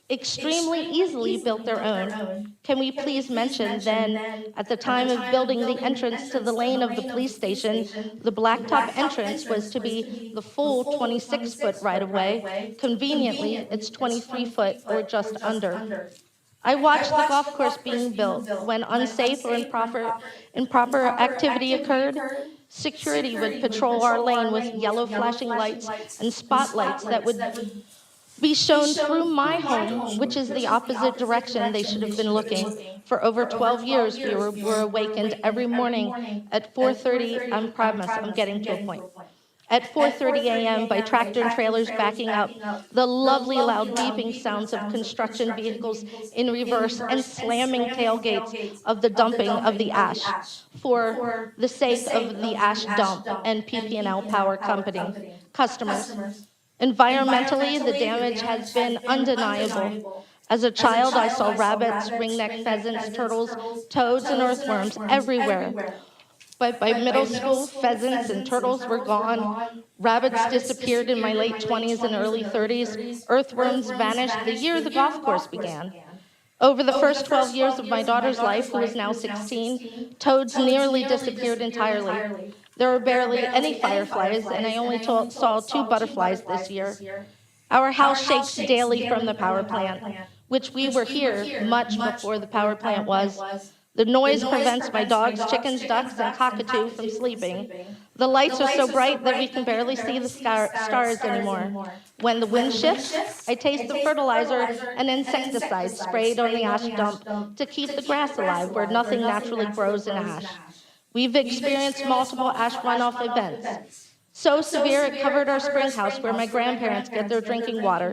extremely easily built their own. Can we please mention then, at the time of building the entrance to the lane of the police station, the blacktop entrance was to be the full 26-foot right-of-way. Conveniently, it's 23-foot or just under. I watched the golf course being built. When unsafe or improper activity occurred, security would patrol our lane with yellow flashing lights and spotlights that would be shown through my home, which is the opposite direction they should have been looking. For over 12 years, we were awakened every morning at 4:30, I promise, I'm getting to a point. At 4:30 a.m. by tractor and trailers backing up, the lovely loud beeping sounds of construction vehicles in reverse and slamming tailgates of the dumping of the ash for the sake of the ash dump and PP&L Power Company customers. Environmentally, the damage has been undeniable. As a child, I saw rabbits, ringneck pheasants, turtles, toads, and earthworms everywhere. But by middle school, pheasants and turtles were gone. Rabbits disappeared in my late 20s and early 30s. Earthworms vanished the year the golf course began. Over the first 12 years of my daughter's life, who is now 16, toads nearly disappeared entirely. There were barely any fireflies, and I only saw 2 butterflies this year. Our house shakes daily from the power plant, which we were here much before the power plant was. The noise prevents my dogs, chickens, ducks, and cockatoo from sleeping. The lights are so bright that we can barely see the stars anymore. When the wind shifts, I taste the fertilizer and insecticide sprayed on the ash dump to keep the grass alive where nothing naturally grows in ash. We've experienced multiple ash runoff events. So severe it covered our spring house where my grandparents get their drinking water.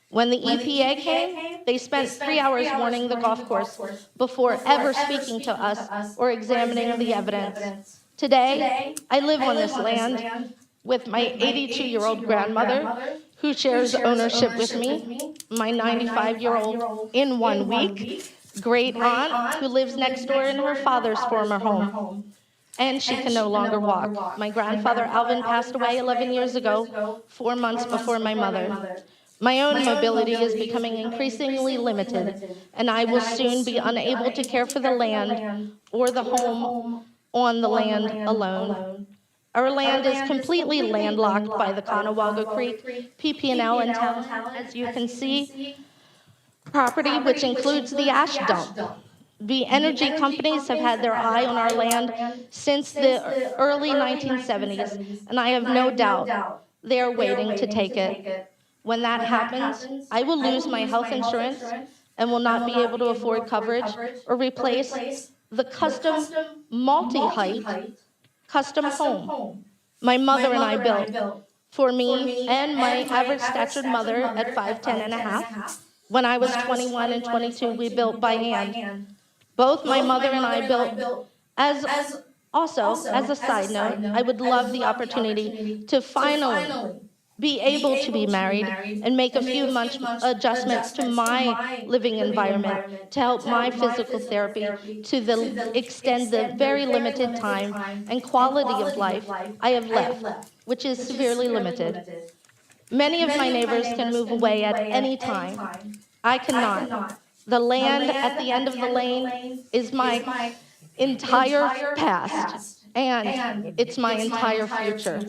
When the EPA came, they spent 3 hours warning the golf course before ever speaking to us or examining the evidence. Today, I live on this land with my 82-year-old grandmother, who shares ownership with me, my 95-year-old in 1 week, great aunt who lives next door in her father's former home, and she can no longer walk. My grandfather Alvin passed away 11 years ago, 4 months before my mother. My own mobility is becoming increasingly limited, and I will soon be unable to care for the land or the home on the land alone. Our land is completely landlocked by the Conewago Creek, PP&L, and town, as you can see, property which includes the ash dump. The energy companies have had their eye on our land since the early 1970s, and I have no doubt they are waiting to take it. When that happens, I will lose my health insurance and will not be able to afford coverage or replace the custom multi-height custom home my mother and I built for me and my average statured mother at 5'10" and a half. When I was 21 and 22, we built by hand. Both my mother and I built as a side note, I would love the opportunity to finally be able to be married and make a few adjustments to my living environment to help my physical therapy to extend the very limited time and quality of life I have left, which is severely limited. Many of my neighbors can move away at any time. I cannot. The land at the end of the lane is my entire past, and it's my entire future.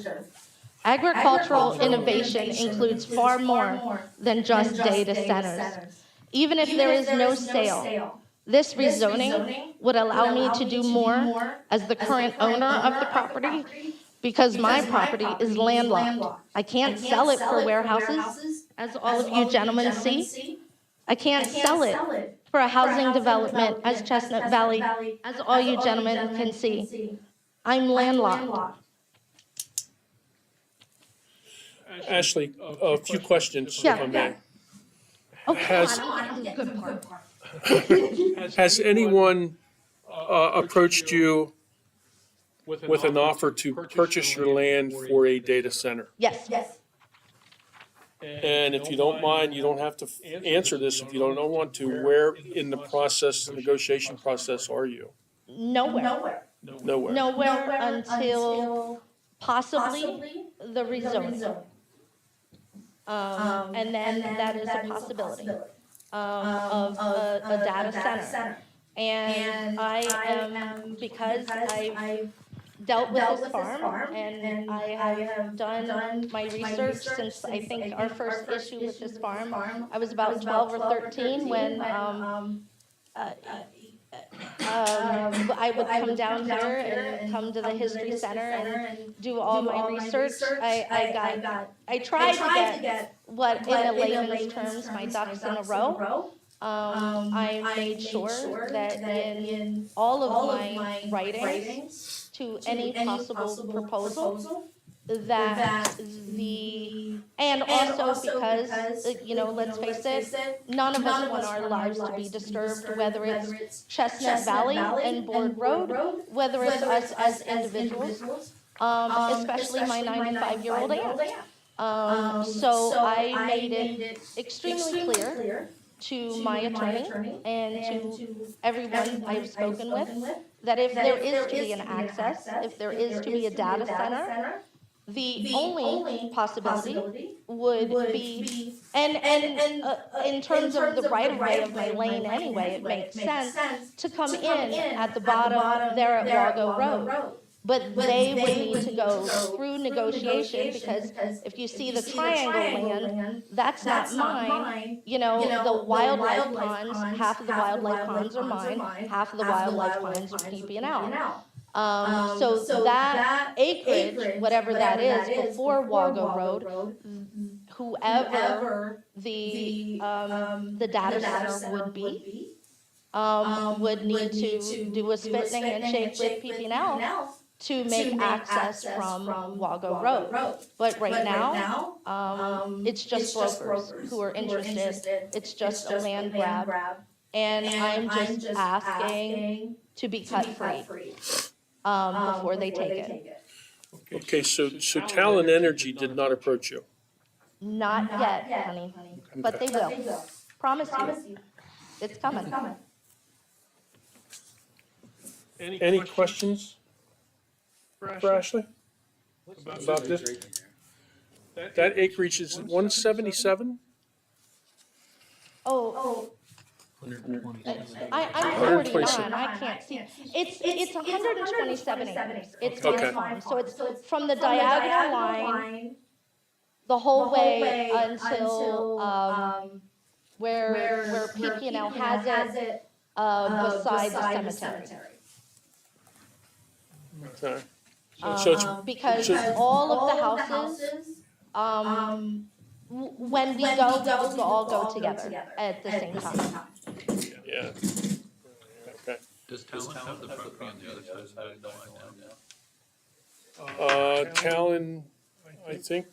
Agricultural innovation includes far more than just data centers. Even if there is no sale, this rezoning would allow me to do more as the current owner of the property because my property is landlocked. I can't sell it for warehouses, as all of you gentlemen see. I can't sell it for a housing development as Chestnut Valley, as all you gentlemen can see. I'm landlocked.
Ashley, a few questions,
Yeah.
if I may.
Oh,
Has-
come on, I'm getting to the good part.
Has anyone approached you with an offer to purchase your land for a data center?
Yes.
And if you don't mind, you don't have to answer this if you don't want to. Where in the negotiation process are you?
Nowhere.
Nowhere.
Nowhere until possibly the rezoning. And then that is a possibility of a data center. And I am, because I've dealt with this farm and I have done my research since I think our first issue with this farm, I was about 12 or 13 when I would come down here and come to the History Center and do all my research. I tried to get what in a layman's terms, my ducks in a row. I made sure that in all of my writings to any possible proposal, that and also because, let's face it, none of us want our lives to be disturbed, whether it's Chestnut Valley and Board Road, whether it's us as individuals, especially my 95-year-old aunt. So I made it extremely clear to my attorney and to everyone I've spoken with that if there is to be an access, if there is to be a data center, the only possibility would be, and in terms of the right-of-way of my lane anyway, it makes sense to come in at the bottom there at Wago Road. But they would need to go through negotiation because if you see the triangle land, that's not mine. The wildlife ponds, half of the wildlife ponds are mine, half of the wildlife ponds are PP&L. So that acreage, whatever that is, before Wago Road, whoever the data center would be, would need to do a spit and a handshake with PP&L to make access from Wago Road. But right now, it's just brokers who are interested. It's just a land grab. And I'm just asking to be cut free before they take it.
Okay, so Talon Energy did not approach you.
Not yet, honey, but they will. Promise you. It's coming.
Any questions for Ashley about this? That acreage is 177?
Oh, I'm
127.
49, I can't see. It's 127 acres. It's my
Okay.
farm, so it's from the diagonal line the whole way until, where PP&L has it, beside the cemetery.
Okay. So it's,
Because
so-
all of the houses, when we go, we would all go together at the same time.
yeah. Okay.
Does Talon have the property on the other side of the line now?
Talon, I think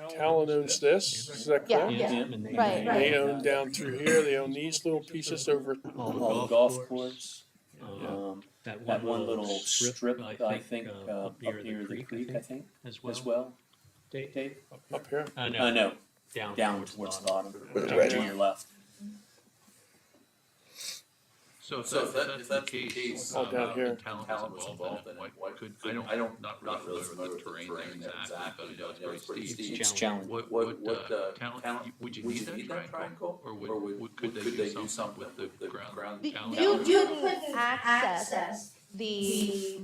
Talon owns this, is that
Yeah,
correct?
yeah, right.
They own down through here, they own these little pieces over,
All the golf course, that one little strip, I think, up near the creek, I think, as well. Dave?
up here.
No, down towards the bottom,
the
to your left.
So if that's the case,
All down here.
and Talon was involved in it, why could, not really familiar with the terrain there exactly, but I know it's pretty steep.
It's challenging.
What Talon, would you need that triangle, or could they do something with the ground? Talon?
You couldn't access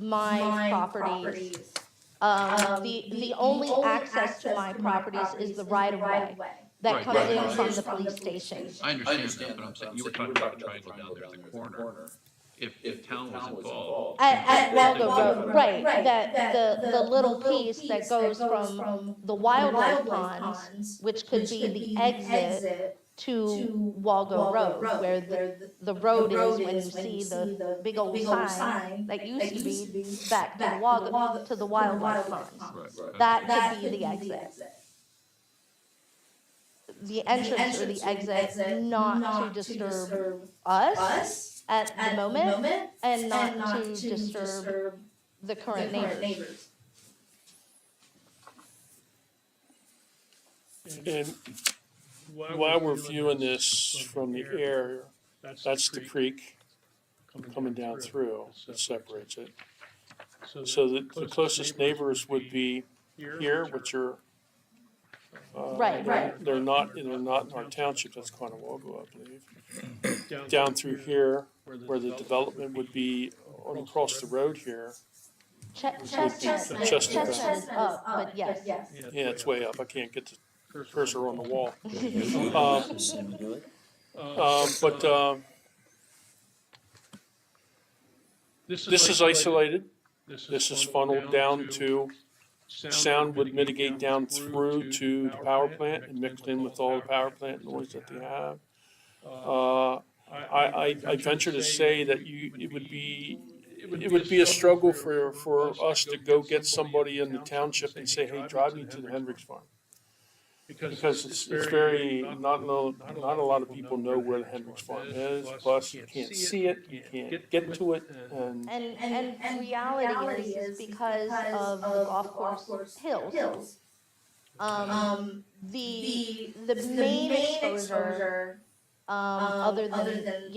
my properties. The only access to my properties is the right-of-way that comes in from the police station.
I understand that, but I'm saying, you were talking about the triangle down there in the corner. If Talon was involved.
At Waldo Road, right, that the little piece that goes from the wildlife ponds, which could be the exit to Waldo Road, where the road is when you see the big old sign that used to be back to the wildlife ponds. That could be the exit. The entrance or the exit, not to disturb us at the moment, and not to disturb the current neighbors.
And while we're viewing this from the air, that's the creek coming down through that separates it. So the closest neighbors would be here, which are,
Right.
they're not in our township, that's Conewago, I believe. Down through here, where the development would be on across the road here.
Chestnut
Chestnut.
is up, but yes.
Yeah, it's way up, I can't get the cursor on the wall. But this is isolated. This is funneled down to, sound would mitigate down through to the power plant and mixed in with all the power plant noise that they have. I venture to say that it would be a struggle for us to go get somebody in the township and say, hey, drive me to the Hendricks farm. Because it's very, not a lot of people know where the Hendricks farm is, plus you can't see it, you can't get to it, and.
And reality is because of the golf course hills. The main exposure, other than,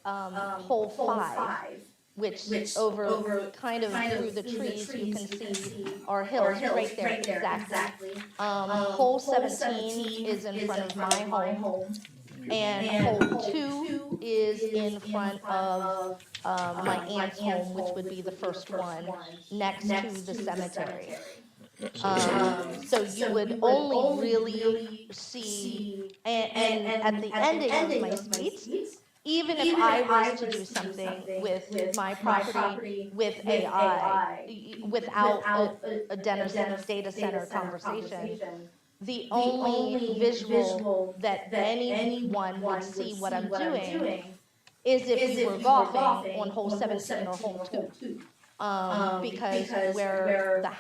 hole 5, which over kind of through the trees, you can see our hills right there, exactly. Hole 17 is in front of my home, and hole 2 is in front of my aunt's home, which would be the first one, next to the cemetery. So you would only really see, and at the ending of my streets, even if I was to do something with my property with AI, without a data center conversation, the only visual that anyone would see what I'm doing is if you were golfing on hole 17 or hole 2. Because where the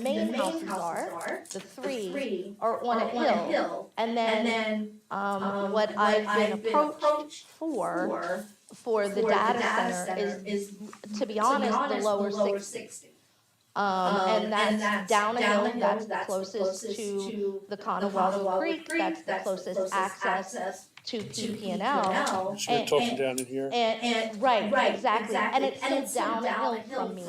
main houses are, the 3 are on a hill, and then what I've been approached for the data center is, to be honest, the lower 60. And that's down a hill, that's the closest to the Conewago Creek, that's the closest access to PP&L.
So you're talking down in here?
And right, exactly, and it's still downhill from me,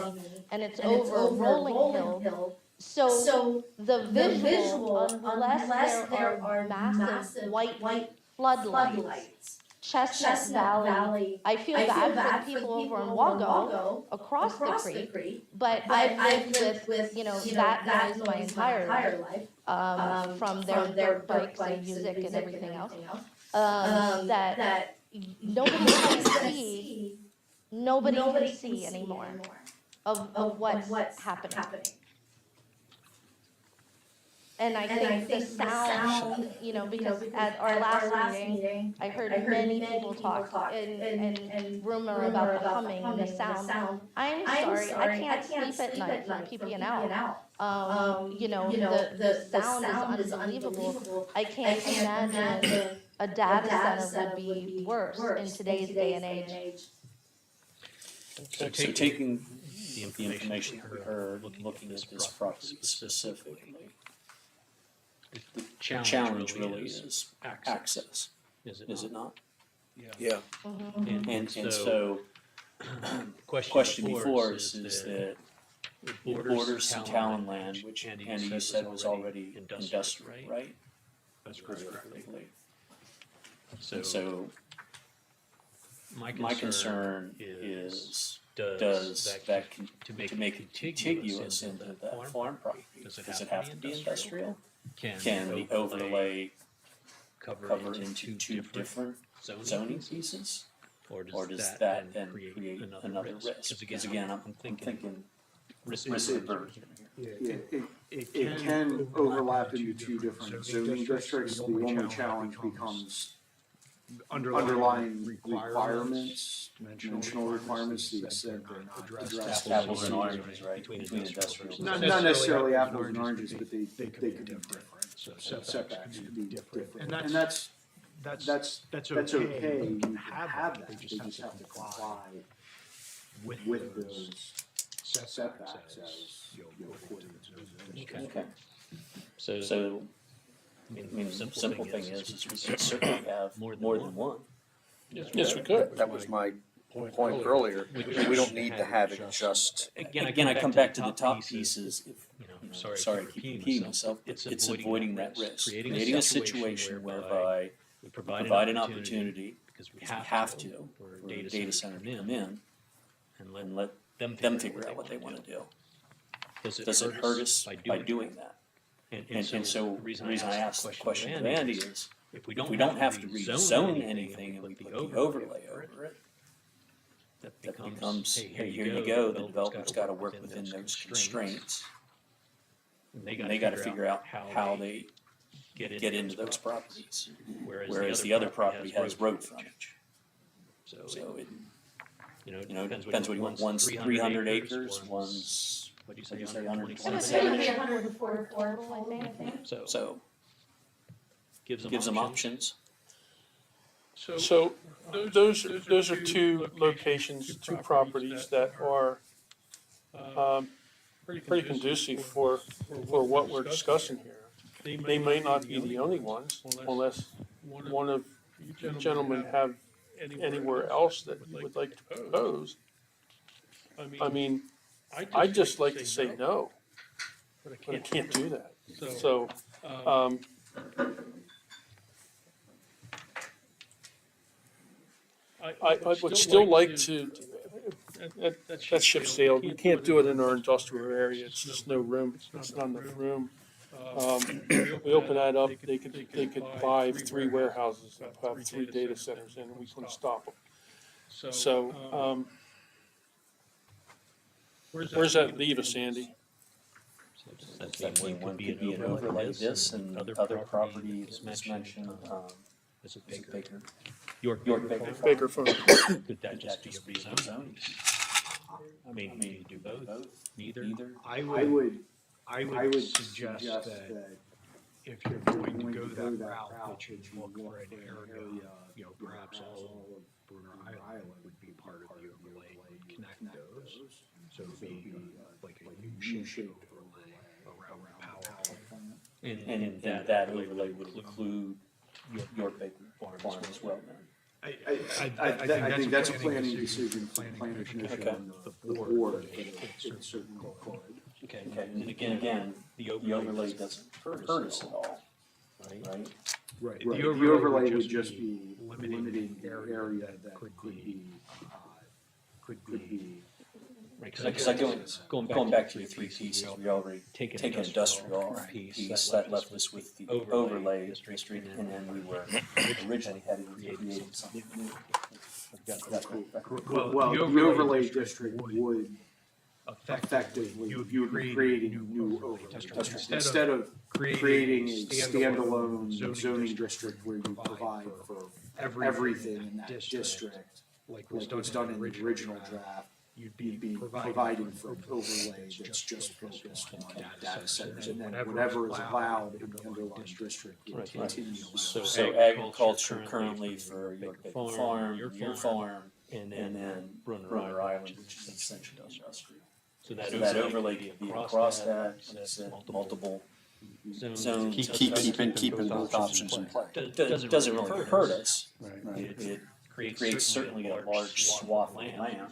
and it's over a rolling hill. So the visual, unless there are massive white floodlights, Chestnut Valley, I feel bad for the people over in Wago across the creek, but I've lived with, that noise my entire life, from their dirt bikes and music and everything else, that nobody can see anymore of what's happening. And I think the sound, because at our last meeting, I heard many people talk and rumor about the humming and the sound. I'm sorry, I can't sleep at night from PP&L. The sound is unbelievable. I can't imagine a data center would be worse in today's day and age.
So taking the information that we heard, looking at this property specifically, the challenge really is access, is it not?
Yeah.
And so, question before us is that it borders some town land, which Andy, you said was already industrial, right?
That's correct.
So my concern is, does that to make it contiguous into that farm property, does it have to be industrial? Can the overlay cover into two different zoning pieces? Or does that then create another risk? Because again, I'm thinking risk aversion here.
It can overlap into two different zoning districts. The only challenge becomes underlying requirements, dimensional requirements, to the extent they're not addressed.
Apples and oranges, right, between industrial.
Not necessarily apples and oranges, but they could be different. So setbacks could be different. And that's okay. You can have that. They just have to comply with those setbacks as according to those.
Okay. So I mean, simple thing is we could certainly have more than one.
Yes, we could.
That was my point earlier. We don't need to have it just.
Again, I come back to the top pieces. Sorry, I keep repeating myself. It's avoiding that risk, creating a situation whereby we provide an opportunity, because we have to, for a data center to come in and let them figure out what they want to do. Does it hurt us by doing that? And so the reason I asked the question to Andy is, if we don't have to rezone anything and we put the overlay over it, that becomes, hey, here you go, the developer's got to work within those constraints. And they got to figure out how they get into those properties, whereas the other property has road frontage. So it depends what you want. One's 300 acres, one's, what did you say, 127 acres?
144, I think.
So gives them options.
So those are two locations, two properties that are pretty conducive for what we're discussing here. They may not be the only ones, unless one of you gentlemen have anywhere else that you would like to propose. I mean, I'd just like to say no, but I can't do that. So, I would still like to, that ship sailed. You can't do it in our industrial area. It's just no room. It's not enough room. We open that up, they could buy 3 warehouses and have 3 data centers in, and we couldn't stop them. So, where's that leave us, Andy?
That mean one could be an overlay this, and other property is mentioned, Is it Baker?
York Baker.
Baker Farm.
Could that just be a rezone? I mean, do you do both? Neither?
I would suggest that if you're going to go that route, that you look for an area, you know, perhaps all of Bruner Island would be part of the overlay, would connect those. So it would be like a U-shaped overlay around the power plant.
And that overlay would include York Baker Farm as well then?
I think that's a planning decision for the planning commission and the board, but it certainly could.
Okay, and again, the overlay doesn't hurt us at all, right?
Right, the overlay would just be limiting the area that could be,
Right, because going back to the three pieces, we already take an industrial piece, that left us with the overlay district, and then we were originally heading to creating something new.
well, the overlay district would effectively, you would be creating a new overlay district. Instead of creating a standalone zoning district where you provide for everything in that district, like was done in the original draft, you'd be providing for an overlay that's just focused on data centers, and then whatever is allowed in the underlying district would continue.
So agriculture currently for York Baker Farm, your farm, and then Bruner Island, which is essentially industrial. So that overlay could be across that, like I said, multiple zones.
Keeping both options in play.
Doesn't really hurt us. It creates certainly a large swath of land.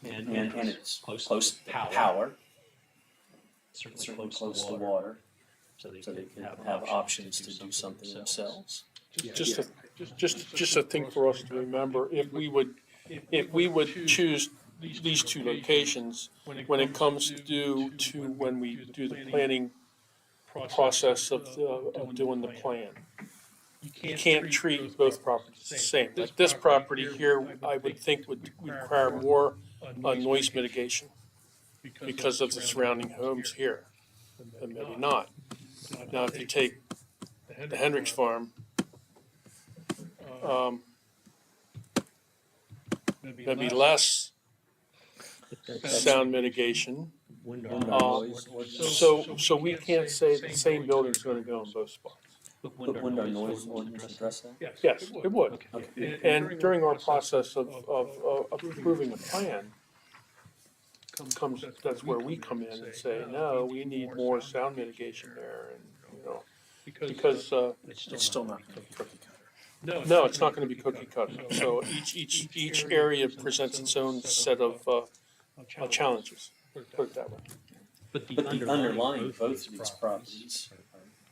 And it's close to power, certainly close to water, so they can have options to do something themselves.
Just a thing for us to remember, if we would choose these two locations, when it comes to when we do the planning process of doing the plan, you can't treat both properties the same. Like this property here, I would think would require more noise mitigation because of the surrounding homes here, and maybe not. Now, if you take the Hendricks farm, maybe less sound mitigation. So we can't say the same building's gonna go in both spots.
But wouldn't our noise ordinance address that?
Yes, it would. And during our process of approving a plan, that's where we come in and say, no, we need more sound mitigation there, and, you know, because,
It's still not going to be cookie cutter.
no, it's not gonna be cookie cutter. So each area presents its own set of, challenges, put it that way.
But the underlying both of these properties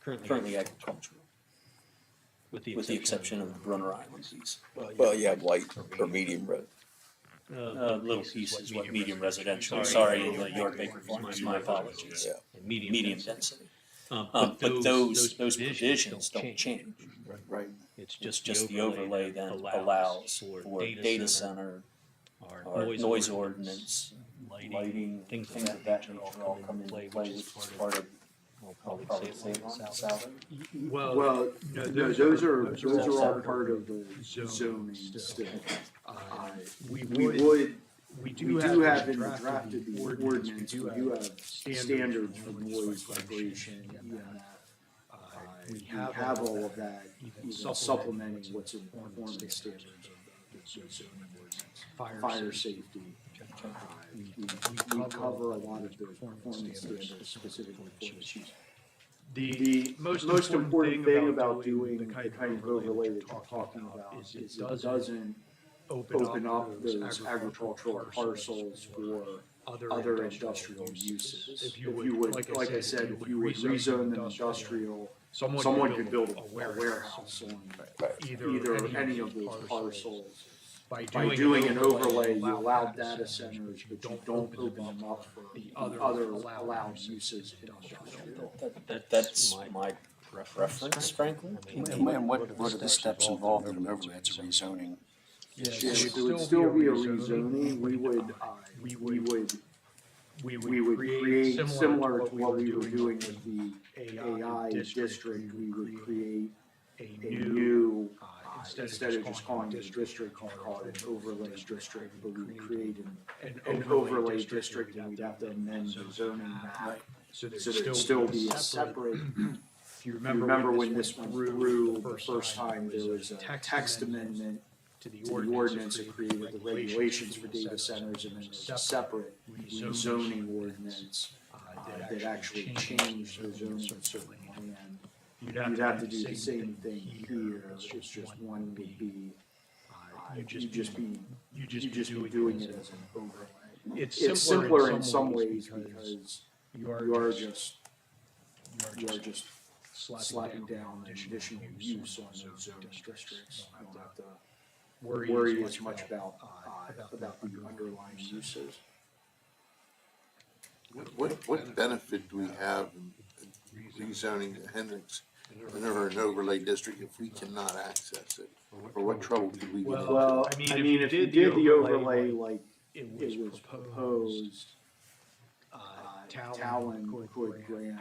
are currently agricultural, with the exception of the Bruner Island piece.
Well, you have light or medium
Little piece is what medium residential, sorry, York Baker Farm, my apologies. Medium density. But those provisions don't change.
Right.
It's just the overlay then allows for data center, our noise ordinance, lighting, things of that nature all come into play, which is part of, I'll probably say it on salary.
Well, no, those are all part of the zoning still. We do have in the draft of the ordinance, we do have standards for noise, vibration, EMF. We have all of that, even supplementing what's in the performance standards of the zoning ordinance. Fire safety. We cover a lot of those performance standards specifically for this use. The most important thing about doing the kind of overlay that you're talking about is it doesn't open up those agricultural parcels for other industrial uses. If you would, like I said, if you would rezone them industrial, someone could build a warehouse on either any of those parcels. By doing an overlay, you allow data centers, but you don't open them up for the other allowed uses in industrial.
That's my preference, frankly.
And what are the steps involved in an overlay? It's a rezoning.
There would still be a rezoning. We would create, similar to what we were doing with the AI district, we would create new, instead of just calling it a district, you call it an overlay district, but we create an overlay district, and we'd have to amend the zoning map so there'd still be a separate. If you remember when this went through the first time, there was a text amendment to the ordinance that created the regulations for data centers, and then there's a separate zoning ordinance that actually changed the zoning of certain land. You'd have to do the same thing here, it's just one would be, you'd just be doing it as an overlay. It's simpler in some ways because you are just slapping down an additional use on those zoning districts. You don't have to worry as much about the underlying uses.
What benefit do we have in rezoning Hendricks or an overlay district if we cannot access it? Or what trouble could we get into?
Well, I mean, if you did the overlay like it was proposed, Talon could grant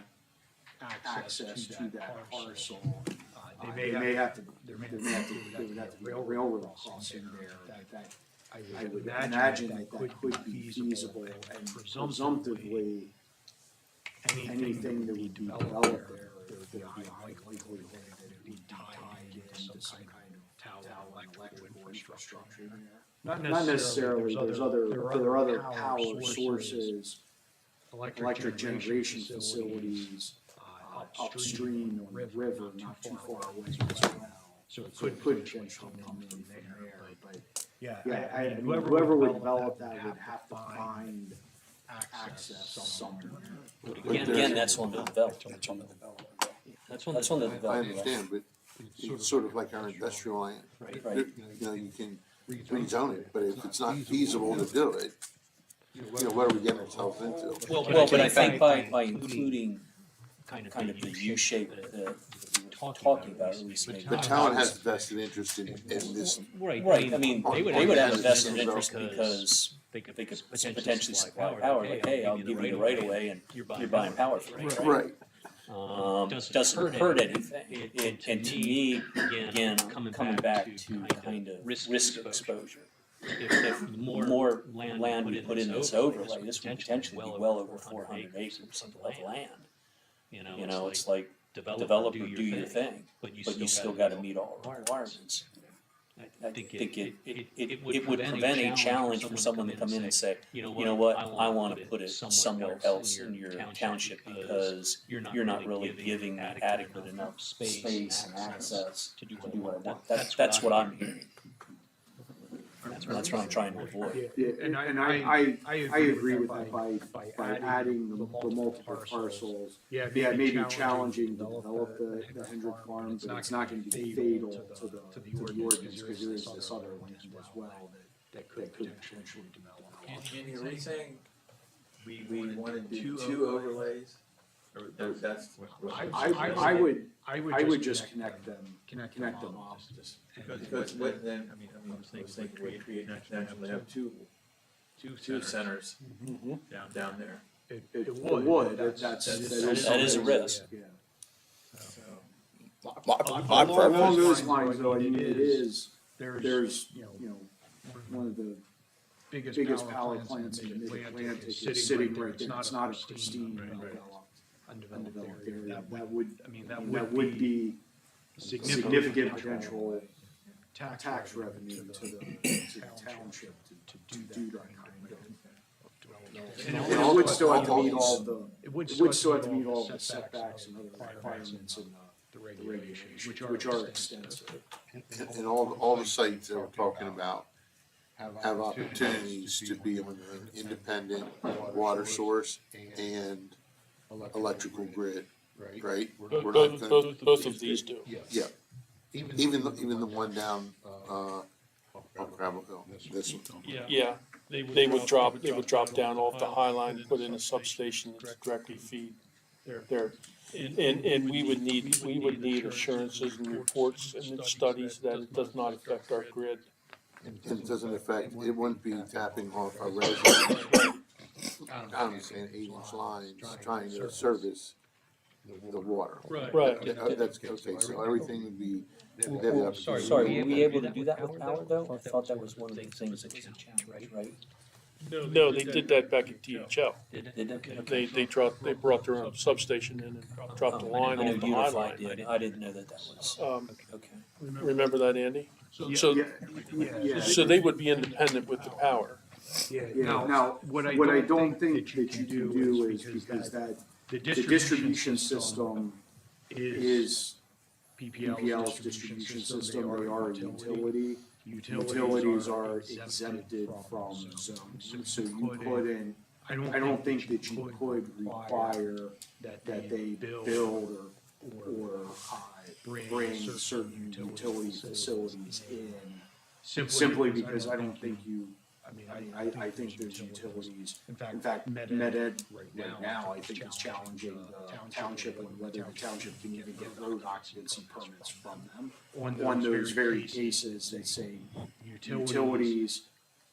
access to that parcel. They would have to be a railroad crossing there. I would imagine that could be feasible, and presumptively, anything that would be developed there, there'd be a high likelihood that it would be tied into some kind of Talon electrical infrastructure there. Not necessarily, there are other power sources, electric generation facilities upstream on the river, not too far away as well. So it could potentially come in from there, but yeah, whoever would develop that would have to find access somewhere.
Again, that's on the developer. That's on the developer.
I understand, but it's sort of like our industrial land.
Right.
You know, you can rezone it, but if it's not feasible to do it, you know, what are we getting ourselves into?
Well, but I think by including kind of the U shape that we were talking about, at least maybe.
The town has a vested interest in this.
Right, I mean, they would have a vested interest because they could potentially supply power, like, hey, I'll give you the right of way and you're buying power from me, right? Doesn't hurt anything. And to me, again, coming back to kind of risk exposure. If more land we put in this overlay, this would potentially be well over 400 acres of land. You know, it's like, developer, do your thing, but you still gotta meet all the requirements. I think it would prevent a challenge for someone to come in and say, you know what, I wanna put it somewhere else in your township because you're not really giving me adequate enough space and access to do what I want. That's what I'm hearing. That's what I'm trying to avoid.
Yeah, and I agree with that by adding the multiple parcels. Yeah, it may be challenging to develop the Hendrick farm, but it's not gonna be fatal to the ordinance, because there is this other land as well that could potentially develop.
And you're really saying we wanna do two overlays? Or that's.
I would just connect them off.
Because what then, I mean, I was thinking we create, naturally have two centers down there.
It would,
that is a risk.
Yeah.
My
Along
preference,
those lines, though, I mean, there's, you know, one of the biggest power plants in the Mid-Atlantic is sitting right there. It's not a pristine, undeveloped area. That would be significant potential tax revenue to the township to do that kind of. And it would still have to meet all the setbacks and other requirements in the regulations, which are extensive.
And all the sites that we're talking about have opportunities to be on an independent water source and electrical grid, right? We're not gonna,
Both of these do.
yeah. Even the one down, on Gravel Hill, this one.
Yeah, they would drop down off the High Line, put in a substation that directly feed there. And we would need assurances and reports and studies that it does not affect our grid.
And it doesn't affect, it wouldn't be tapping off our residents. I'm saying 8-inch lines trying to service the water.
Right.
That's, okay, so everything would be, they have the opportunity.
Sorry, were we able to do that with power though? I thought that was one of the things that changed, right?
No, they did that back at DHL.
Did it?
They brought their own substation in and dropped the line
I know
on the high
Unified
line.
did. I didn't know that was, okay.
Remember that, Andy? So,
Yeah.
so they would be independent with the power.
Yeah, now, what I don't think that you can do is because that, the distribution system is PPL's distribution system, they are a utility. Utilities are exempted from zones, so you couldn't, I don't think that you could require that they build or bring certain utility facilities in, simply because I don't think you, I think there's utilities, in fact, Med-Ed right now, I think is challenging the township on whether the township can even get road occupancy permits from them. On those very cases, they say utilities,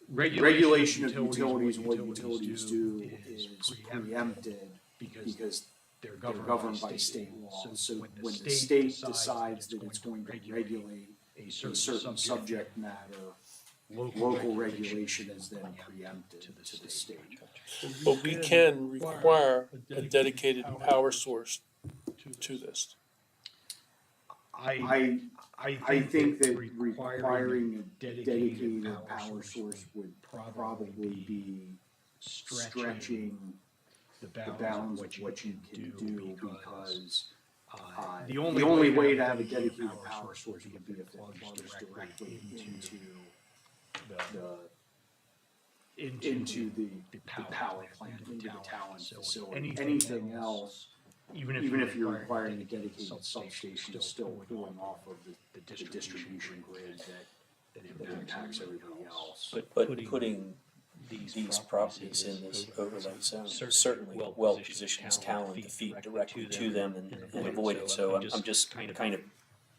regulation of utilities and what utilities do is preempted because they're governed by state law. So when the state decides that it's going to regulate a certain subject matter, local regulation is then preempted to the state.
But we can require a dedicated power source to this.
I think that requiring a dedicated power source would probably be stretching the bounds of what you can do because the only way to have a dedicated power source would be if it plugs directly into the power plant, into the talent facility. Anything else, even if you're requiring a dedicated substation, is still pulling off of the distribution grid that impacts everybody else.
But putting these properties in this overlay zone certainly well positions talent to feed directly to them and avoid it. So I'm just kind of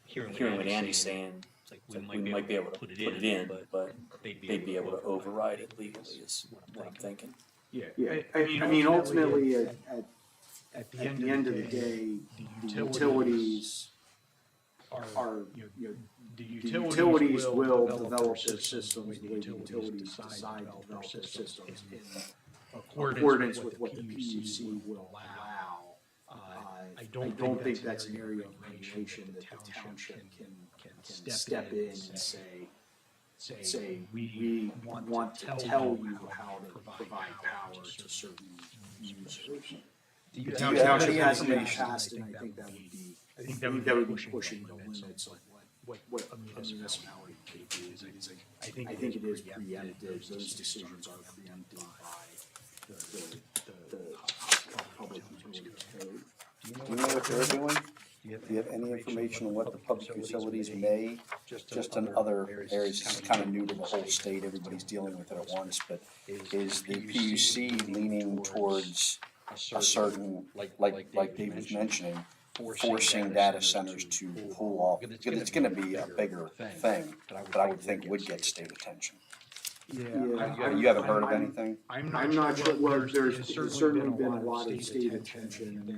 hearing what Andy's saying. Like we might be able to put it in, but they'd be able to override it legally is what I'm thinking.
Yeah. I mean, ultimately, at the end of the day, the utilities are, the utilities will develop their systems the way the utilities decide to develop their systems in accordance with what the PUC will allow. I don't think that's an area of regulation that the township can step in and say, we want to tell you how to provide power to certain users. The township has in the past, and I think that would be pushing the limits of what a municipality could do. I think it is preempted. Those decisions are preempted by the public utilities code.
Do you know what they're doing? Do you have any information on what the public utilities may, just in other areas, it's kind of new to the whole state, everybody's dealing with it at once, but is the PUC leaning towards a certain, like Dave was mentioning, forcing data centers to pull off? Because it's going to be a bigger thing, but I would think would get state attention.
Yeah,
You haven't heard of anything?
I'm not sure. Well, there's certainly been a lot of state attention, and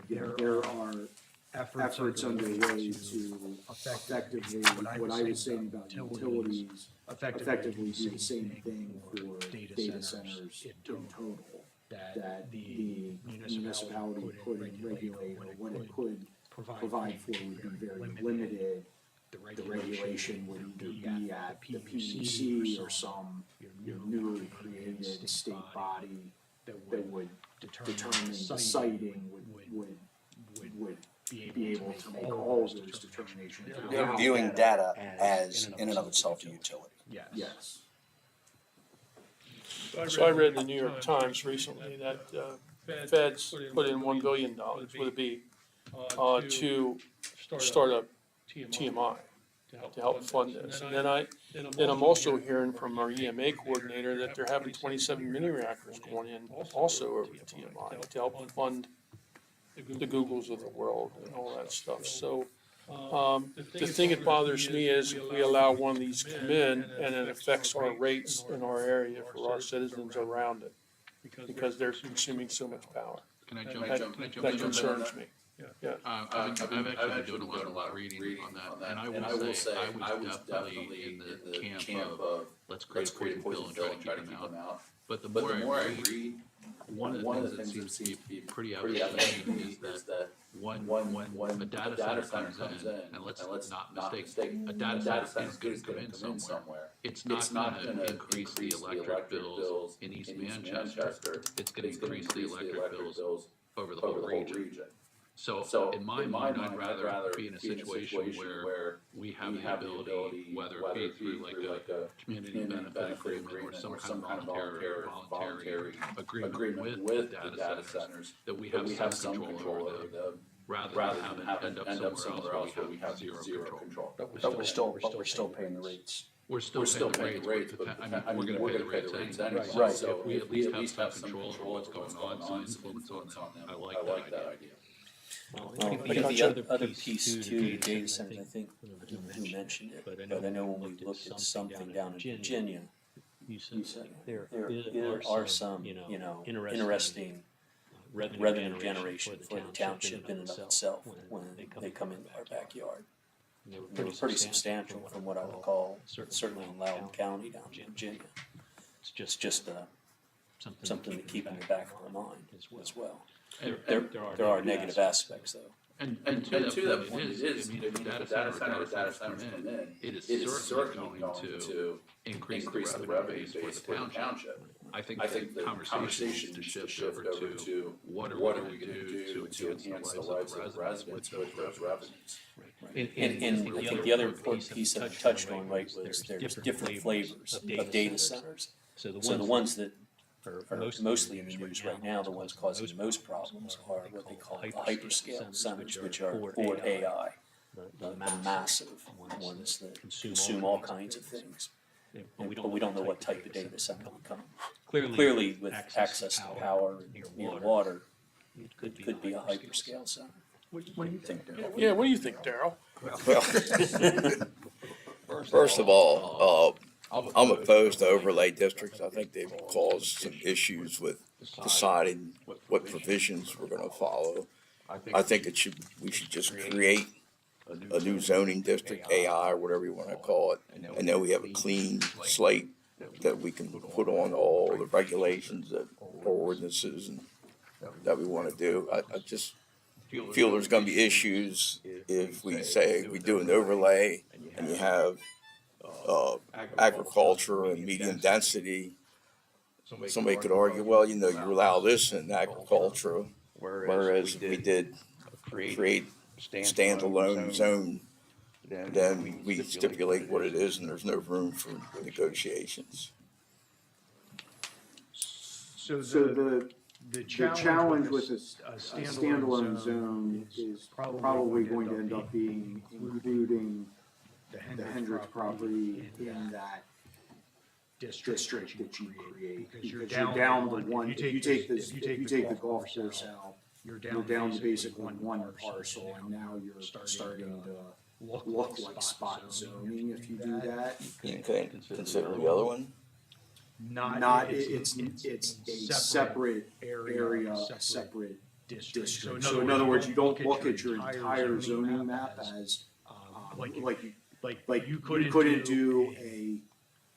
there are efforts underway to effectively, what I was saying about utilities, effectively do the same thing for data centers in total. That the municipality couldn't regulate, or what it could provide for would be very limited. The regulation would either be at the PUC or some newly created state body that would determine the siting would be able to make all of those determinations.
They're viewing data as in and of itself a utility.
Yes.
So I read in the New York Times recently that Feds put in $1 billion, would it be, to start up TMI, to help fund this. And then I'm also hearing from our EMA coordinator that they're having 27 mini reactors going in also over TMI to help fund the Googles of the world and all that stuff. So the thing that bothers me is if we allow one of these come in and it affects our rates in our area for our citizens around it because they're consuming so much power.
Can I jump
That
in?
concerns me. Yeah.
I've actually been doing a lot of reading on that, and I will say, I was definitely in the camp of, let's create a poison pill and try to keep them out. But the more I read, one of the things that seems to be pretty evident to me is that when a data center comes in, and let's not mistake, a data center is going to come in somewhere. It's not going to increase the electric bills in East Manchester. It's going to increase the electric bills over the whole region. So in my mind, I'd rather be in a situation where we have the ability, whether it be through like a community benefit agreement or some kind of voluntary agreement with the data centers, that we have some control over them, rather than have it end up somewhere else where we have zero control.
But we're still paying the rates.
We're still paying the rates, but we're gonna pay the rates anyway.
Right.
So if we at least have some control over what's going on, some influence on them, I like that idea.
Well, I think the other piece too, the data centers, I think, who mentioned it, but I know when we looked at something down in Virginia, you said there are some, interesting revenue generation for the township in and of itself when they come into our backyard. They were pretty substantial from what I recall, certainly in Loudoun County down in Virginia. It's just something to keep in the back of our mind as well. There are negative aspects though.
And to that point, it is, I mean, if data centers come in, it is certainly going to increase the revenue base for the township. I think the conversation needs to shift over to what are we going to do to enhance the lives of the residents with those revenues.
And I think the other important piece that I touched on, right, was there's different flavors of data centers. So the ones that are mostly in the news right now, the ones causing the most problems are what they call the hyperscale centers, which are for AI, the massive ones that consume all kinds of things. But we don't know what type of data center will come. Clearly, with access to power and near water, it could be a hyperscale center.
What do you think, Darryl? Yeah, what do you think, Darryl?
Well, first of all, I'm opposed to overlay districts. I think they've caused some issues with deciding what provisions we're gonna follow. I think we should just create a new zoning district, AI, or whatever you wanna call it, and then we have a clean slate that we can put on all the regulations or ordinances and that we wanna do. I just feel there's gonna be issues if we say we do an overlay and you have agriculture and medium density. Somebody could argue, well, you allow this in agriculture, whereas if we did create standalone zone, then we stipulate what it is and there's no room for negotiations.
So the challenge with a standalone zone is probably going to end up being including the Hendricks property in that district that you create, because you're down the one, if you take the golf course out, you're down to basically one parcel, and now you're starting to look like spot zoning if you do that.
You couldn't consider the other one?
It's a separate area, a separate district. So in other words, you don't look at your entire zoning map as, like you couldn't do a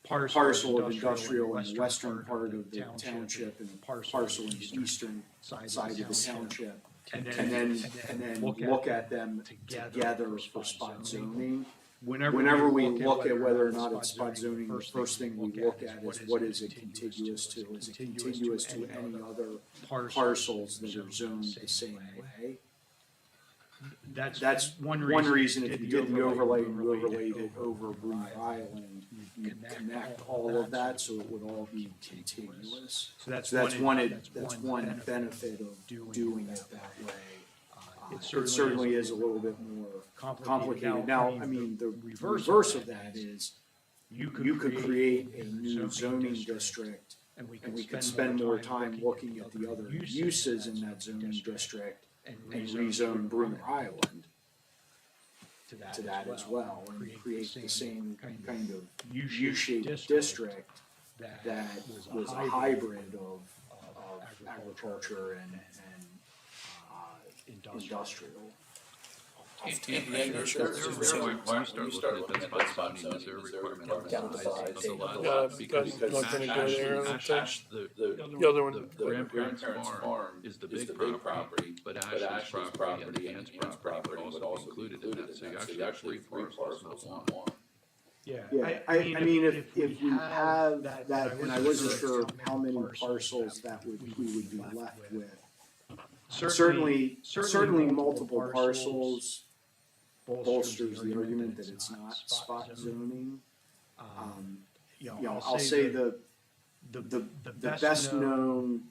parcel of industrial in the western part of the township and a parcel in the eastern side of the township, and then look at them together for spot zoning. Whenever we look at whether or not it's spot zoning, the first thing we look at is what is it contiguous to? Is it contiguous to any other parcels that are zoned the same way? That's one reason if you did the overlay and you overlaid it over Breathe Island, you connect all of that so it would all be contiguous. So that's one benefit of doing it that way. It certainly is a little bit more complicated. Now, I mean, the reverse of that is you could create a new zoning district and we could spend more time looking at the other uses in that zoning district and rezone Bruner Island to that as well, and create the same kind of U-shaped district that was a hybrid of agriculture industrial.
When you start looking at that spot zoning, is there a requirement on the size of the lot? Because
not gonna go there, I don't think.
the
other one.
the grandparents' farm is the big property, but Ashley's property and Ann's property would also be included in that, so you actually have three parcels, not one.
Yeah, I mean, if we have that, and I wasn't sure how many parcels that we would be left with. Certainly multiple parcels bolsters the argument that it's not spot zoning. I'll say the best known,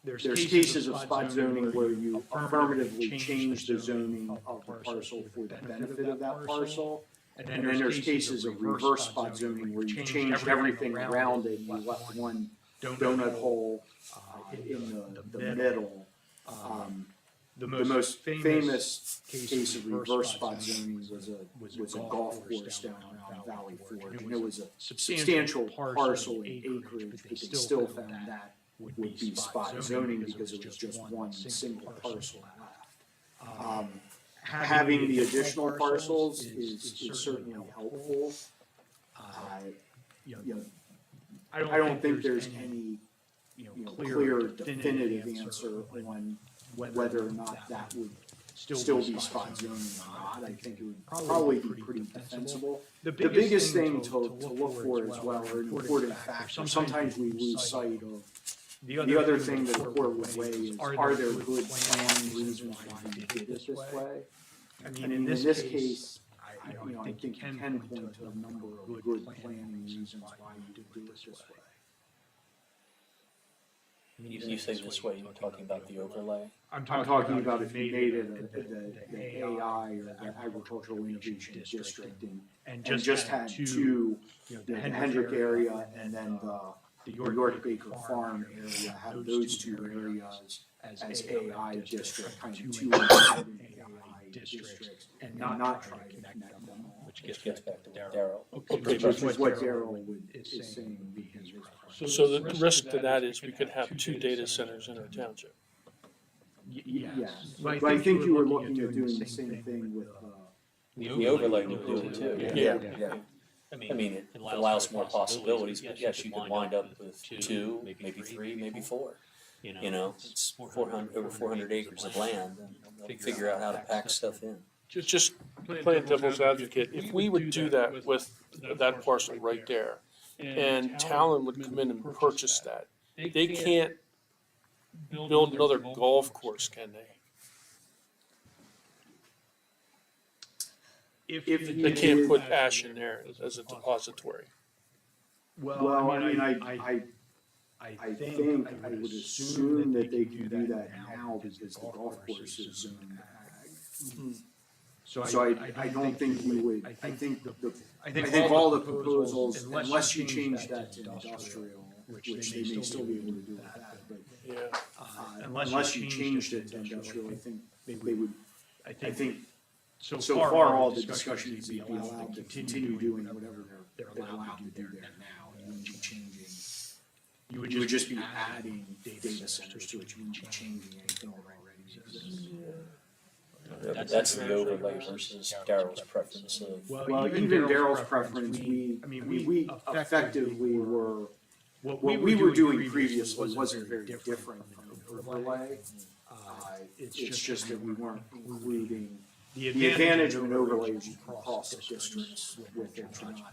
there's cases of spot zoning where you affirmatively change the zoning of the parcel for the benefit of that parcel. And then there's cases of reverse spot zoning where you changed everything around it and you left one donut hole in the middle. The most famous case of reverse spot zoning was a golf course down around Valley Forge. And it was a substantial parcel in acreage, but they still found that would be spot zoning because it was just one single parcel left. Having the additional parcels is certainly helpful. I don't think there's any clear definitive answer on whether or not that would still be spot zoning or not. I think it would probably be pretty defensible. The biggest thing to look for as well, or an important factor, sometimes we lose sight of the other thing that the court would weigh is, are there good planning reasons why you did it this way? I mean, in this case, I think you can point to a number of good planning reasons why you did it this way.
You say this way, you're talking about the overlay?
I'm talking about if you made it the AI or the Agricultural Innovation District and just had two, the Hendrick area and then the York Baker Farm area, have those two areas as AI district, kind of two independent AI districts, and not try to connect them all.
Which gets back to Darrell.
Which is what Darrell is saying would be his preference.
So the risk to that is we could have two data centers in our township.
Yes, but I think you were looking at doing the same thing with
The overlay would do it too.
Yeah.
I mean, it allows more possibilities, but yes, you could wind up with two, maybe three, maybe four. You know, it's over 400 acres of land, and figure out how to pack stuff in.
Just playing devil's advocate, if we would do that with that parcel right there, and Talon would come in and purchase that, they can't build another golf course, can they? They can't put ash in there as a depository.
Well, I mean, I think, I would assume that they can do that now because the golf course is zoned ag. So I don't think we would, I think all the proposals, unless you change that to industrial, which they may still be able to do with that, but unless you changed it to industrial, I think they would, I think so far all the discussions would be allowed to continue doing whatever they're allowed to do there now. You wouldn't be changing, you would just be adding data centers to it, you wouldn't be changing anything that already exists.
That's the overlay versus Darrell's preference of.
Well, even Darrell's preference, we effectively were, what we were doing previously wasn't very different from the overlay. It's just that we weren't including, the advantage of an overlay is you can cross districts with it, you're not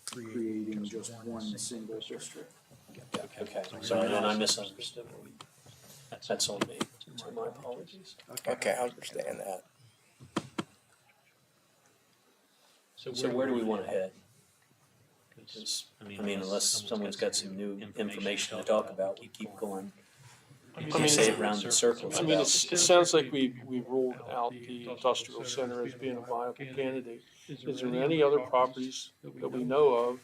creating just one single district.
Okay, sorry, then I misunderstood. That's on me, so my apologies.
Okay, I understand that.
So where do we want to head? Because, I mean, unless someone's got some new information to talk about, we keep going. You say it round in circles.
I mean, it sounds like we ruled out the industrial center as being a viable candidate. Is there any other properties that we know of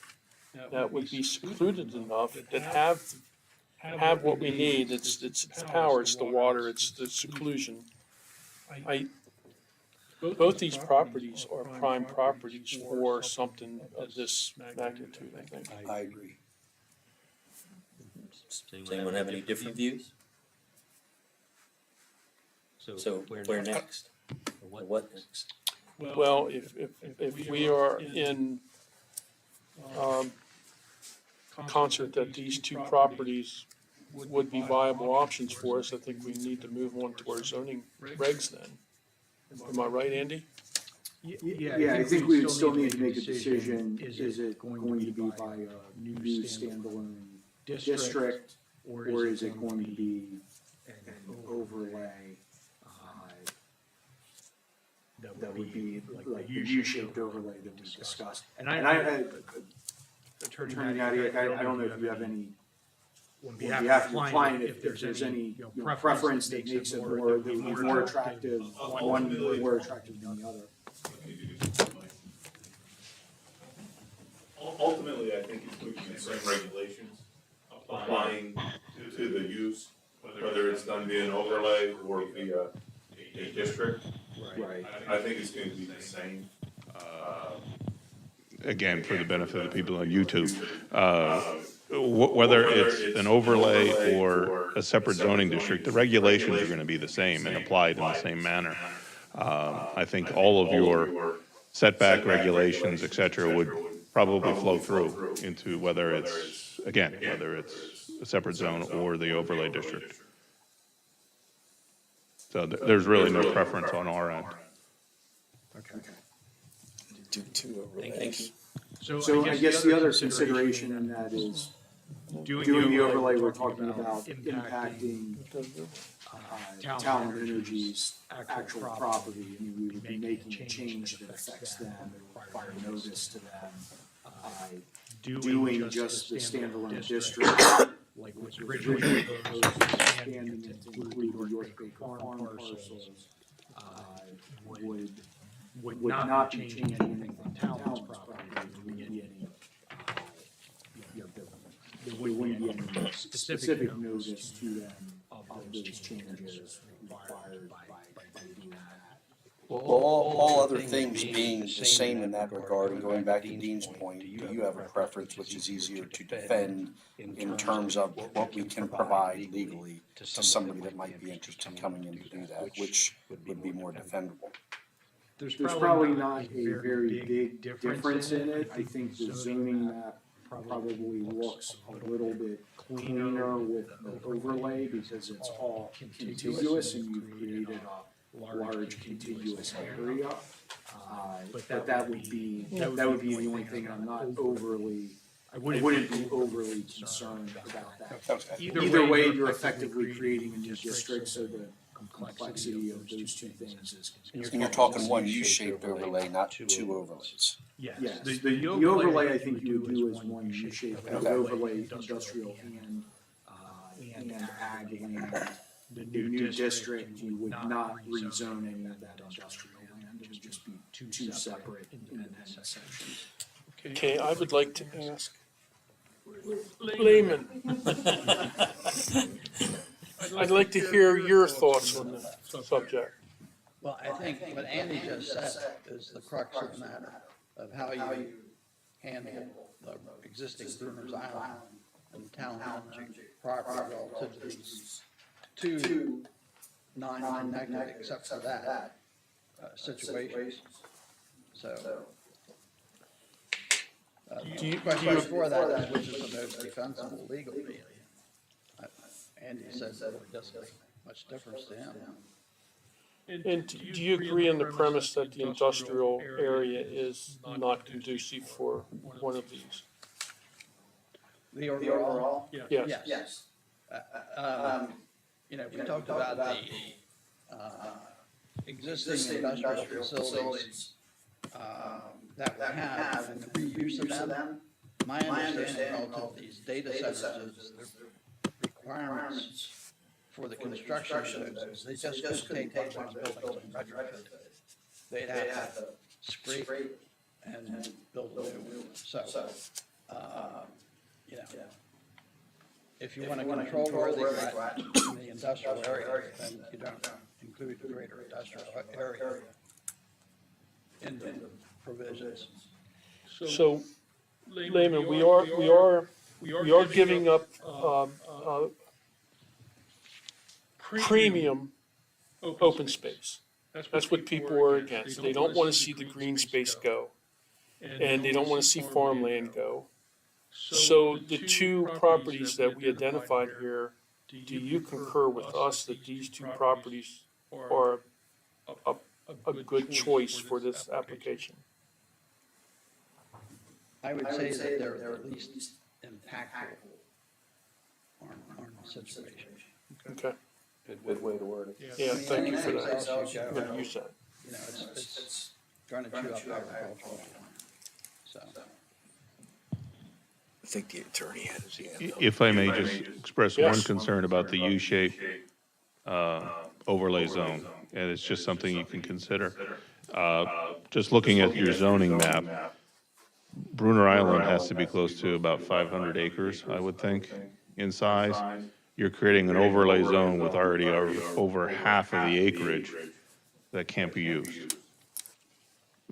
that would be secluded enough that have what we need? It's power, it's the water, it's the seclusion. Both these properties are prime properties for something of this magnitude, I think.
I agree. Does anyone have any different views? So where next? Or what next?
Well, if we are in concert that these two properties would be viable options for us, I think we need to move on to our zoning regs then. Am I right, Andy?
Yeah, I think we would still need to make a decision, is it going to be by a new standalone district, or is it going to be an overlay, that would be like the U-shaped overlay that we discussed? And Attorney Nadia, I don't know if you have any, on behalf of your client, if there's any preference that makes it more, that would be more attractive, one more attractive than the other.
Ultimately, I think it's looking at certain regulations applying to the use, whether it's done via an overlay or via a district.
Right.
I think it's going to be the same.
Again, for the benefit of the people on YouTube, whether it's an overlay or a separate zoning district, the regulations are going to be the same and applied in the same manner. I think all of your setback regulations, et cetera, would probably flow through into whether it's, again, whether it's a separate zone or the overlay district. So there's really no preference on our end.
Okay.
Do two overlays.
So I guess the other consideration in that is doing the overlay, we're talking about impacting Talent Energy's actual property. I mean, we would be making a change that affects them, it would require notice to them. Doing just the standalone district, like what's originally proposed, expanding it to include the York Baker Farm parcels, would not be changing anything on Talent's property. There wouldn't be any specific notice to them of those changes required by doing that.
Well, all other things being the same in that regard, and going back to Dean's point, do you have a preference which is easier to defend in terms of what we can provide legally to somebody that might be interested in coming in to do that, which would be more defendable?
There's probably not a very big difference in it. I think the zoning map probably looks a little bit cleaner with the overlay because it's all contiguous and you've created a large contiguous area. But that would be the only thing I'm not overly, I wouldn't be overly concerned about that. Either way, you're effectively creating a new district, so the complexity of those two things is.
And you're talking one U-shaped overlay, not two overlays.
Yes, the overlay I think you would do is one U-shaped, overlay industrial and ag land. The new district, you would not rezone any of that industrial land, it would just be two separate independent sections.
Okay, I would like to ask Lehman. I'd like to hear your thoughts on the subject.
Well, I think what Andy just said is the crux of the matter of how you handle the existing Boomer's Island and Talent Energy property relative to these two non-negative, except for that, situations. So, the question before that is which is the most defensible legally. Andy says that it doesn't make much difference to him.
And do you agree on the premise that the industrial area is not conducive for one of these?
The overall?
Yes.
Yes. You know, we talked about the existing industrial facilities that we have and the reuse of them. My understanding relative to these data centers is the requirements for the construction of those, they just couldn't take those buildings and retrofit it. They'd have to scrape and build a new one. So, you know, if you want to control where they go in the industrial area, then you don't include the greater industrial area in the provisions.
So, Lehman, we are giving up premium open space. That's what people are against. They don't want to see the green space go, and they don't want to see farmland go. So the two properties that we identified here, do you concur with us that these two properties are a good choice for this application?
I would say that they're at least impactful on the situation.
Okay.
Good way to word it.
Yeah, thank you for that.
that.
I'm gonna use that.
You know, it's going to chew up agricultural land, so.
I think the attorney had his hand up.
If I may just express one
Yes.
concern about the U-shaped overlay zone, and it's just something you can consider. Just looking at your zoning map, Bruner Island has to be close to about 500 acres, I would think, in size. You're creating an overlay zone with already over half of the acreage that can't be used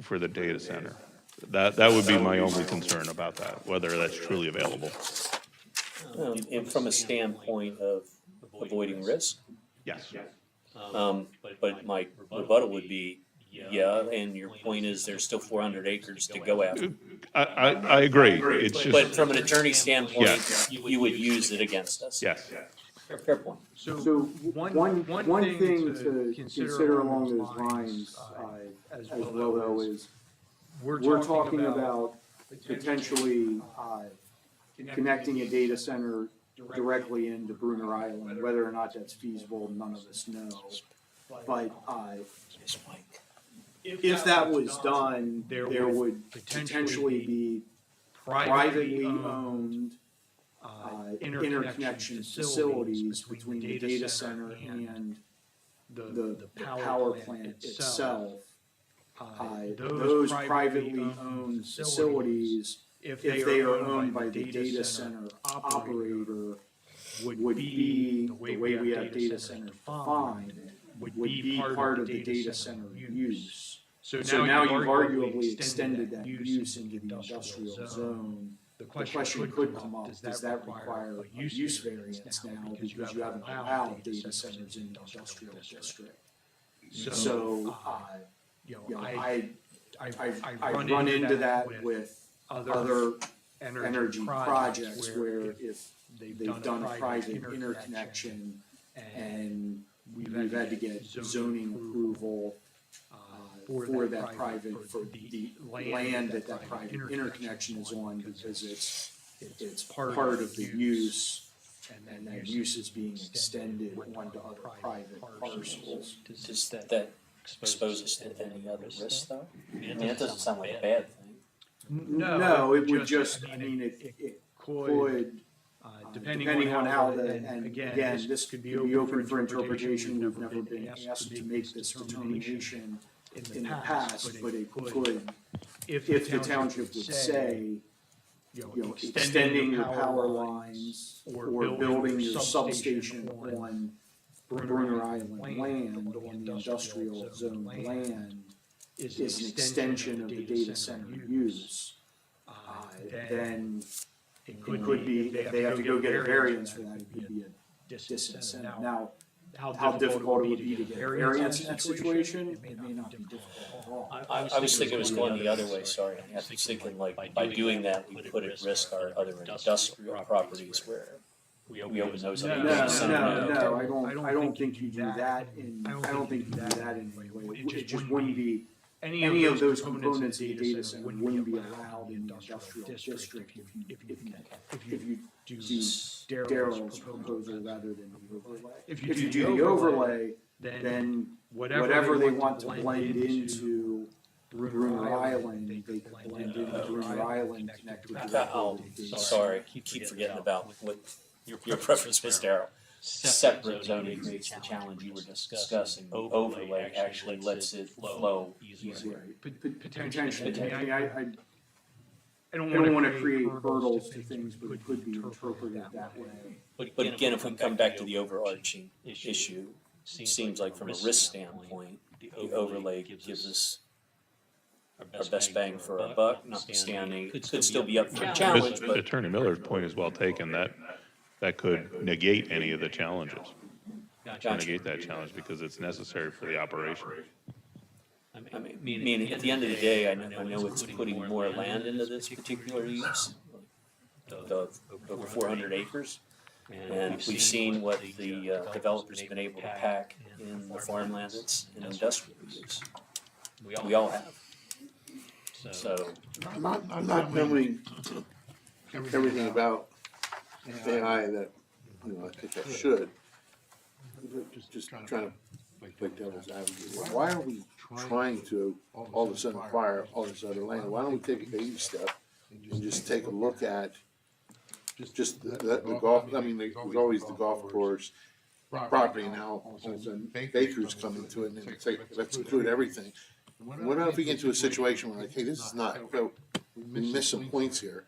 for the data center. That would be my only concern about that, whether that's truly available.
And from a standpoint of avoiding risk,
Yes.
but my rebuttal would be, yeah, and your point is there's still 400 acres to go after.
I agree. It's
But
just,
from an attorney standpoint,
Yes.
you would use it against us.
yes.
Fair point.
So one thing to consider along those lines, as well though, is we're talking about potentially, connecting a data center directly into Bruner Island. Whether or not that's feasible, none of us know. But, if that was done, there would potentially be privately owned interconnection facilities between the data center and the power plant itself. Those privately owned facilities, if they are owned by the data center operator, would be, the way we have data center defined, would be part of the data center use. So now you've arguably extended that use into the industrial zone. The question could come up, does that require a use variance now because you haven't allowed data centers in the industrial district? So, I've run into that with other energy projects where if they've done private interconnection and we've had to get zoning approval for that private, for the land that private interconnection is on, because it's part of the use, and that use is being extended onto other private parcels.
Does that expose us to any other risks though? I mean, that doesn't sound like a bad thing.
No, it would just, I mean, it could, depending on how and again, this could be open for interpretation. We've never been asked to make this determination in the past, but it could, if the township would say, extending your power lines or building your substation on Bruner Island land, on the industrial zone land, is an extension of the data center use, then it could be, if they have to go get a variance for that, it could be a disincentive. Now, how difficult it would be to get a variance in that situation, it may not be difficult at all.
I was thinking it was going the other way, sorry. I was thinking like, by doing that, we put at risk our other industrial properties where we open those up.
No, I don't think you do that in, I don't think you do that in any way. It just wouldn't be, any of those components of the data center wouldn't be allowed in the industrial district if you do Daryl's proposal rather than the overlay. If you do the overlay, then whatever they want to blend into Bruner Island, they could blend into Bruner Island connected to the
Oh, sorry, keep forgetting about what your preference was, Daryl. Separate zoning creates the challenge you were discussing. Overlay actually lets it flow easier.
Potentially, I mean, I don't want to create hurdles to things, but it could be interpreted that way.
But again, if we come back to the overarching issue, it seems like from a risk standpoint, the overlay gives us our best bang for our buck, notwithstanding it could still be up for a challenge. But
Attorney Miller's point is well taken, that could negate any of the challenges. mitigate that challenge because it's necessary for the operation.
I mean, at the end of the day, I know it's putting more land into this particular use, the over 400 acres. And we've seen what the developers have been able to pack in the farmland that's in industrial use. We all have. So,
I'm not knowing everything about AI that, I think I should. Just trying to play devil's advocate. Why are we trying to all of a sudden acquire all this other land? Why don't we take a baby step and just take a look at just the golf, I mean, there's always the golf course property now, all of a sudden Baker's come into it and it's like, let's include everything. And what if we get into a situation where like, hey, this is not, we missed some points here.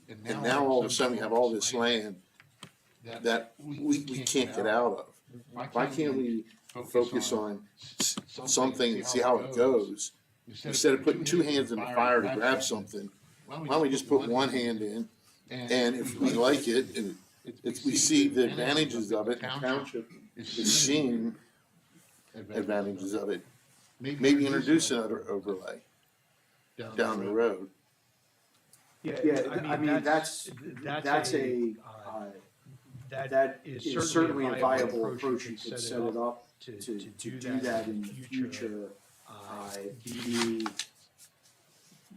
And now all of a sudden we have all this land that we can't get out of. Why can't we focus on something and see how it goes? Instead of putting two hands in the fire to grab something, why don't we just put one hand in? And if we like it, and we see the advantages of it, the township is seeing advantages of it, maybe introduce another overlay down the road.
Yeah, I mean, that's that is certainly a viable approach. You could set it up to do that in the future.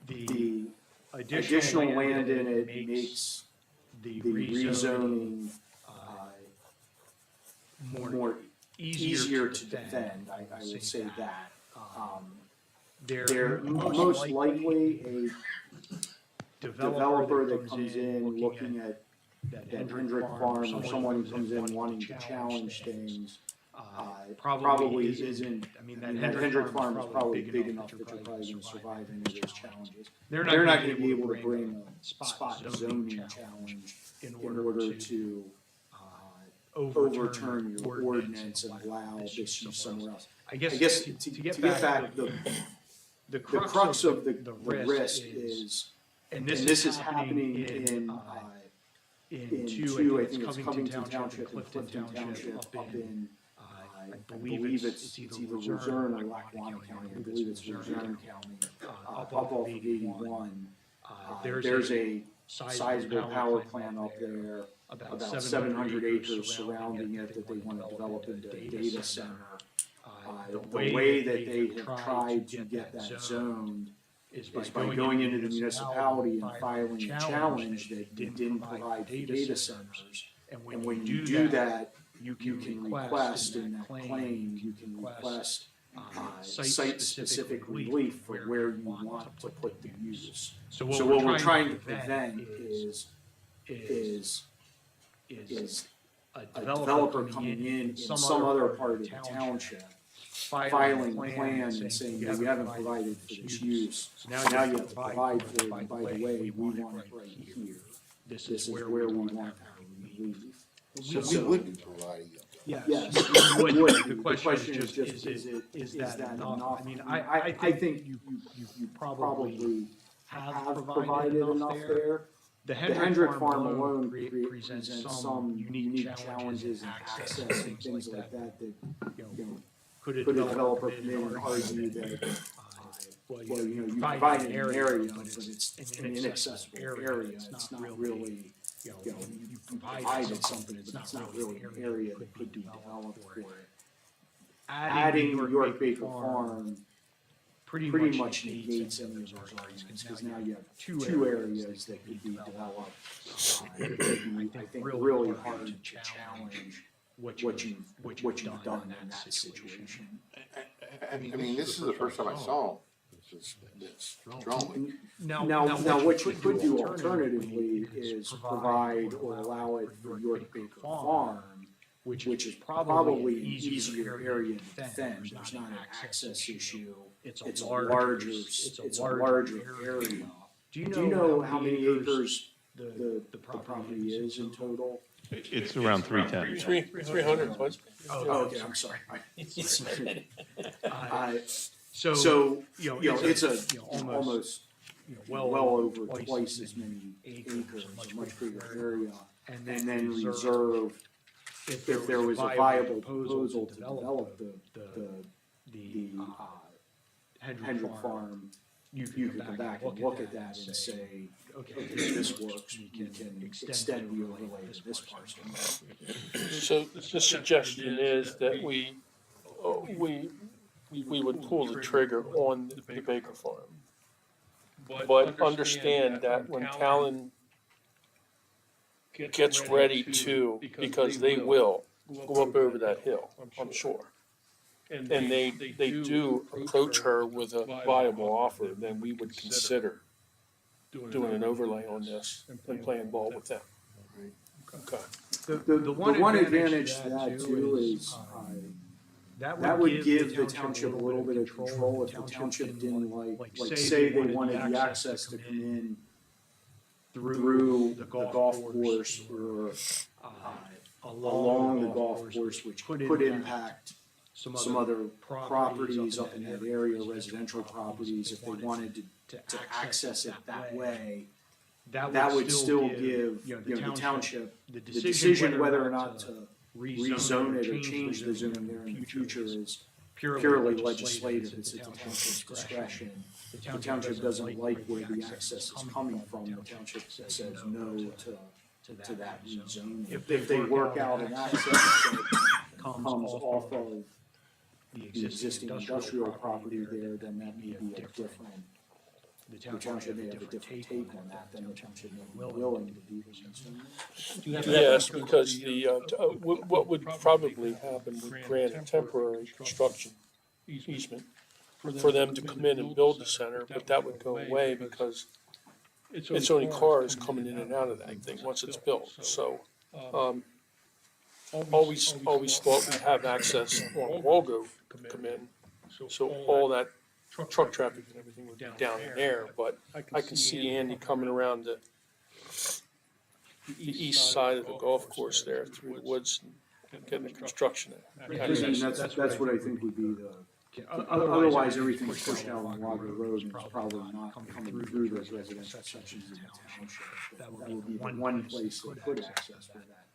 The additional land in it makes the rezoning more easier to defend. I would say that. They're most likely a developer that comes in looking at that Hendrick farm, or someone who comes in wanting to challenge things, probably isn't, I mean, that Hendrick farm is probably big enough that they're probably gonna survive any of those challenges. They're not gonna be able to bring a spot zoning challenge in order to overturn your ordinance and allow this use somewhere else. I guess to get back, the crux of the risk is, and this is happening in two, I think it's Covington Township and Clifton Township up in, I believe it's either Luzerne or Lackawanna County. I believe it's Luzerne County, up off of 81. There's a sizable power plant up there, about 700 acres surrounding it that they want to develop into a data center. The way that they have tried to get that zoned is by going into the municipality and filing a challenge that didn't provide data centers. And when you do that, you can request in that claim, you can request site-specific relief for where you want to put the use. So what we're trying to prevent is a developer coming in some other part of the township, filing a plan and saying, yeah, we haven't provided for this use, so now you have to provide for it, and by the way, we want it right here. This is where we want our relief.
So we would be providing it.
Yes, you would. The question is just, is that enough? I mean, I think you probably have provided enough there. The Hendrick farm alone presents some unique challenges and access and things like that could a developer come in and argue that, well, you provide an area, but it's an inaccessible area. It's not really, you provided something, but it's not really an area that could be developed for it. Adding York Baker Farm pretty much negates any of those arguments, because now you have two areas that could be developed. I think really hard to challenge what you've done in that situation.
I mean, this is the first time I saw this drawing.
Now, what you could do alternatively is provide or allow it for York Baker Farm, which is probably an easier area to defend. There's not an access issue. It's a larger area. Do you know how many acres the property is in total?
It's around 310.
300, what?
Oh, okay, I'm sorry. So it's a almost well over twice as many acres, a much bigger area, and then reserved if there was a viable proposal to develop the Hendrick Farm, you could come back and look at that and say, okay, this works, we can extend the overlay to this parcel.
So the suggestion is that we would pull the trigger on the Baker Farm. But understand that when Talon gets ready to, because they will go up over that hill, I'm sure. And they do approach her with a viable offer, then we would consider doing an overlay on this and playing ball with them. Okay.
The one advantage to that too is, that would give the township a little bit of control if the township didn't like say they wanted the access to come in through the golf course or along the golf course, which could impact some other properties up in that area, residential properties. If they wanted to access it that way, that would still give, the township the decision whether or not to rezone it or change the zoning there in the future is purely legislative. It's at the township's discretion. The township doesn't like where the access is coming from. The township says no to that rezoning. If they work out an access that comes off of the existing industrial property there, then that may be a different, the township may have a different take on that, then the township may be willing to do this.
Yes, because what would probably happen would grant a temporary construction easement for them to come in and build the center, but that would go away because it's only cars coming in and out of that thing once it's built. So, always thought we'd have access on Walgo to come in, so all that truck traffic and everything would be down in there, but I can see Andy coming around the east side of the golf course there through the woods and getting the construction in.
That's what I think would be otherwise everything's pushed out on Walgo Road and it's probably not coming through those residential sections in the township. That would be the one place they could access for that.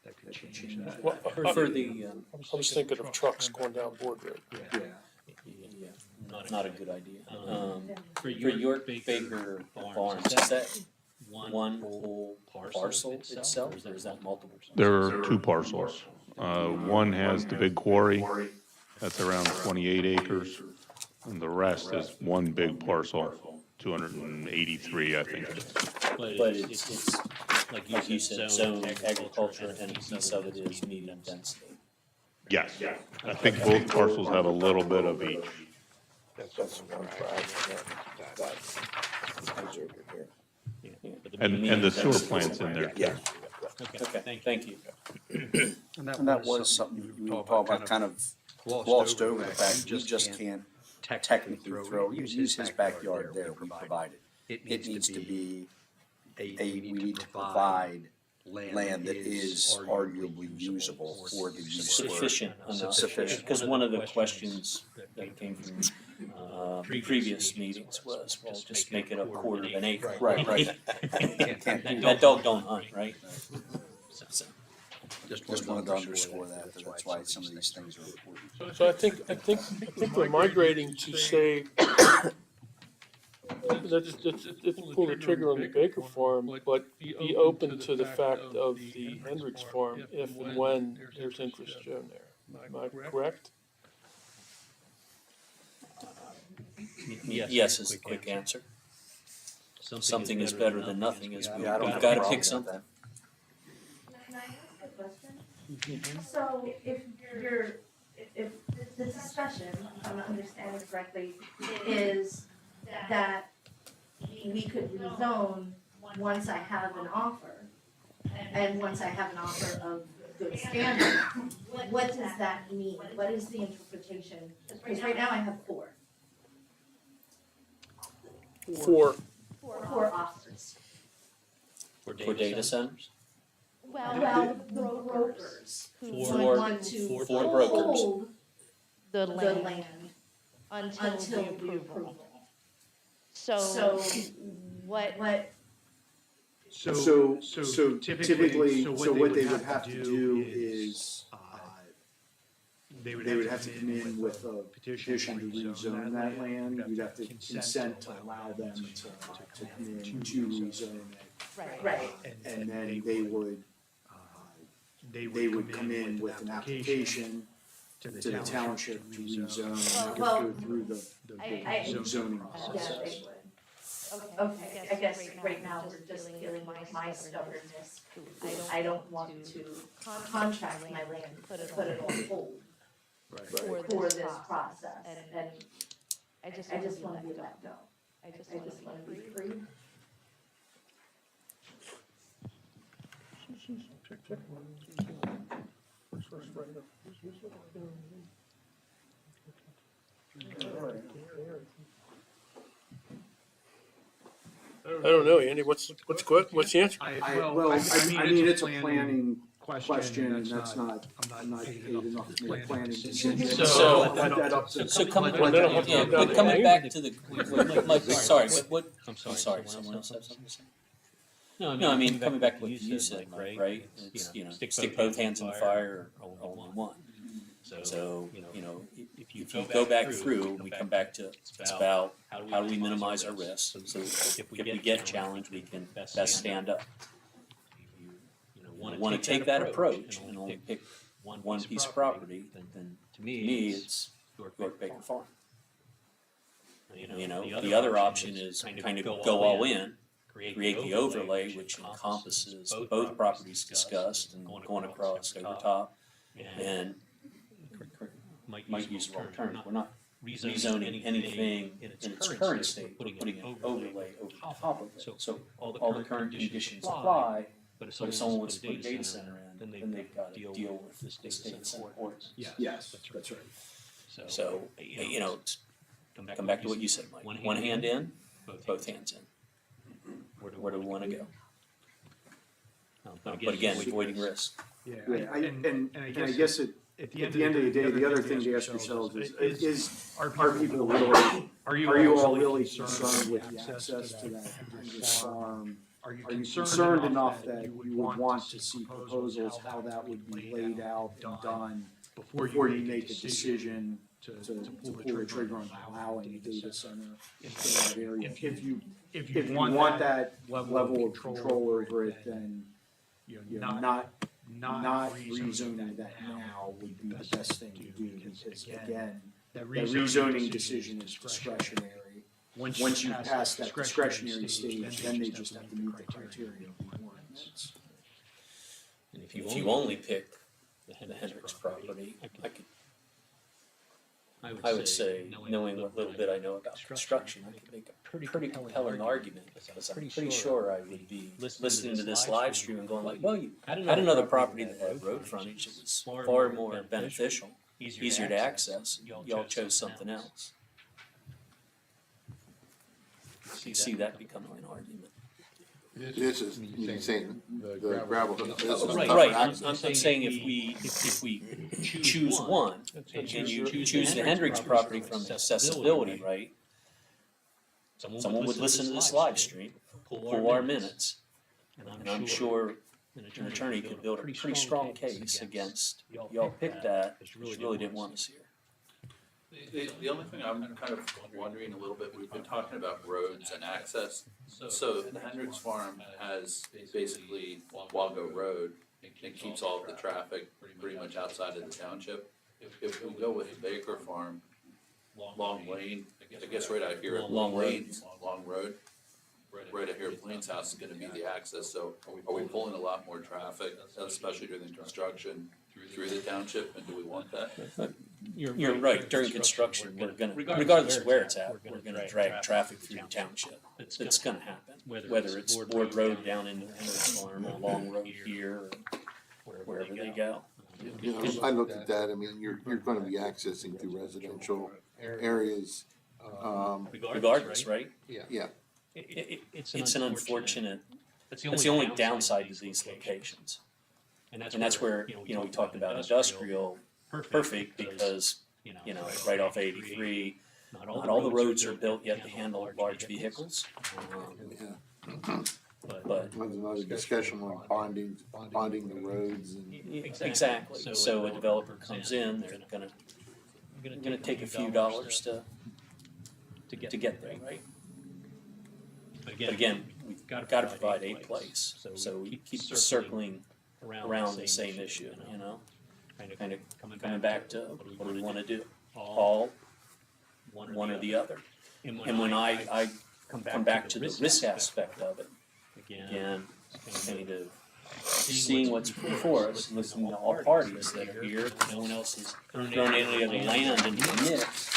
That could change that.
Well,
For the,
I was thinking of trucks going down Board Road.
not a good idea. For York Baker Farms, is that one whole parcel itself, or is that multiple?
There are two parcels. One has the big quarry, that's around 28 acres, and the rest is one big parcel, 283, I think.
But it's like you said, zone agriculture, and a piece of it is medium density.
Yes, I think both parcels have a little bit of each. And the sewer plant's in there too.
Okay, thank you.
And that was something we were talking about, kind of glossed over the fact you just can't technically throw, use his backyard there, we provided. It needs to be we need to provide land that is arguably usable for the use.
Sufficient enough. Sufficient. Because one of the questions that came from previous meetings was, well, just make it a quarter of an acre.
Right.
That dog don't hunt, right? So.
Just wanted to underscore that, that's why some of these things are important.
So I think we're migrating to say, let's pull the trigger on the Baker Farm, but be open to the fact of the Hendricks Farm if and when there's interest shown there. Am I correct?
Yes is the quick answer. Something is better than nothing, is we've got to pick something.
Can I ask a question? So if the discussion, if I'm understanding correctly, is that we could rezone once I have an offer, and once I have an offer of good standing, what does that mean? What is the interpretation? Because right now I have four offers.
For data centers?
Well, brokers who
Four-
want to
four brokers.
hold the land until the approval. So what
So typically, so what they would have to do is, they would have to come in with a petition to rezone that land. You'd have to consent to allow them to come in to rezone it.
Right.
And then they would come in with an application to the township to rezone, and they
Well,
would go through the zoning
Yeah,
process.
they would. Okay, I guess right now we're just dealing with my stubbornness. I don't want to contract my land, put it on hold for this process. And I just want to be let go. I just want to be free.
I don't know, Andy, what's the answer?
Well, I mean, it's a planning question, and that's not, I'm not paid enough to make a planning decision.
So-
I'll let that up to.
So coming,
Well, then I'll have to
yeah,
go down
but
to
coming
Andy.
back to the, Mike, sorry, what, I'm sorry, someone else have something to say? No, I mean, coming back to what you said, Mike, right? It's, stick both hands in the fire or only one. So, if you go back through, we come back to, it's about how do we minimize our risks? So if we get challenged, we can best stand up. Want to take that approach and only pick one piece of property, then to me, it's York Baker Farm. The other option is kind of go all in, create the overlay, which encompasses both properties discussed and going across over top. And Mike used the wrong term, we're not rezoning anything in its current state, we're putting an overlay over top of it. So all the current conditions apply, but if someone wants to put a data center in, then they've got to deal with this data center ordinance.
Yes, that's right.
So, come back to what you said, Mike. One hand in, both hands in. Where do we want to go? But again, avoiding risk.
Yeah, and I guess at the end of the day, the other thing to ask yourselves is are people really, are you all really concerned with the access to that farm? Are you concerned enough that you would want to see proposals, how that would be laid out and done before you make a decision to pull the trigger on allowing a data center in that area? If you want that level of control over it, then not rezoning that now would be the best thing to do, because again, that rezoning decision is discretionary. Once you pass that discretionary stage, then they just have to meet the criteria of the ordinance.
And if you only pick the Hendricks property, I would say, knowing what little bit I know about construction, I could make a pretty compelling argument, because I'm pretty sure I would be listening to this live stream and going like, well, you had another property that had road frontage that was far more beneficial, easier to access, y'all chose something else. You see that becoming an argument.
This is, you're saying, the gravel.
Right, I'm saying if we choose one, and you choose the Hendricks property from accessibility, right? Someone would listen to this live stream, pull our minutes, and I'm sure an attorney could build a pretty strong case against y'all picked that, but you really didn't want us here.
The only thing I'm kind of wondering a little bit, we've been talking about roads and access. So the Hendricks Farm has basically Wago Road and keeps all of the traffic pretty much outside of the township. If we go with the Baker Farm, Long Lane, I guess right out here at Long Road, right out here at Blaine's house is gonna be the access. So are we pulling a lot more traffic, especially during the construction, through the township, and do we want that?
You're right, during construction, we're gonna, regardless of where it's at, we're gonna drag traffic through the township. It's gonna happen, whether it's Ward Road down into Hendricks Farm or Long Road here, or wherever they go.
I looked at that, I mean, you're gonna be accessing through residential areas.
Regardless, right?
Yeah.
It's an unfortunate, that's the only downside to these locations. And that's where, we talked about industrial, perfect, because, right off 83, not all the roads are built yet to handle large vehicles. but
There's another discussion on bonding the roads and.
exactly. So a developer comes in, they're gonna take a few dollars to get there, right? But again, we've got to provide a place, so we keep circling around the same issue, you know? Kind of coming back to what do we want to do? All, one or the other. And when I come back to the risk aspect of it, again, kind of seeing what's before us, listening to all parties that are here, no one else has thrown any other land into the mix.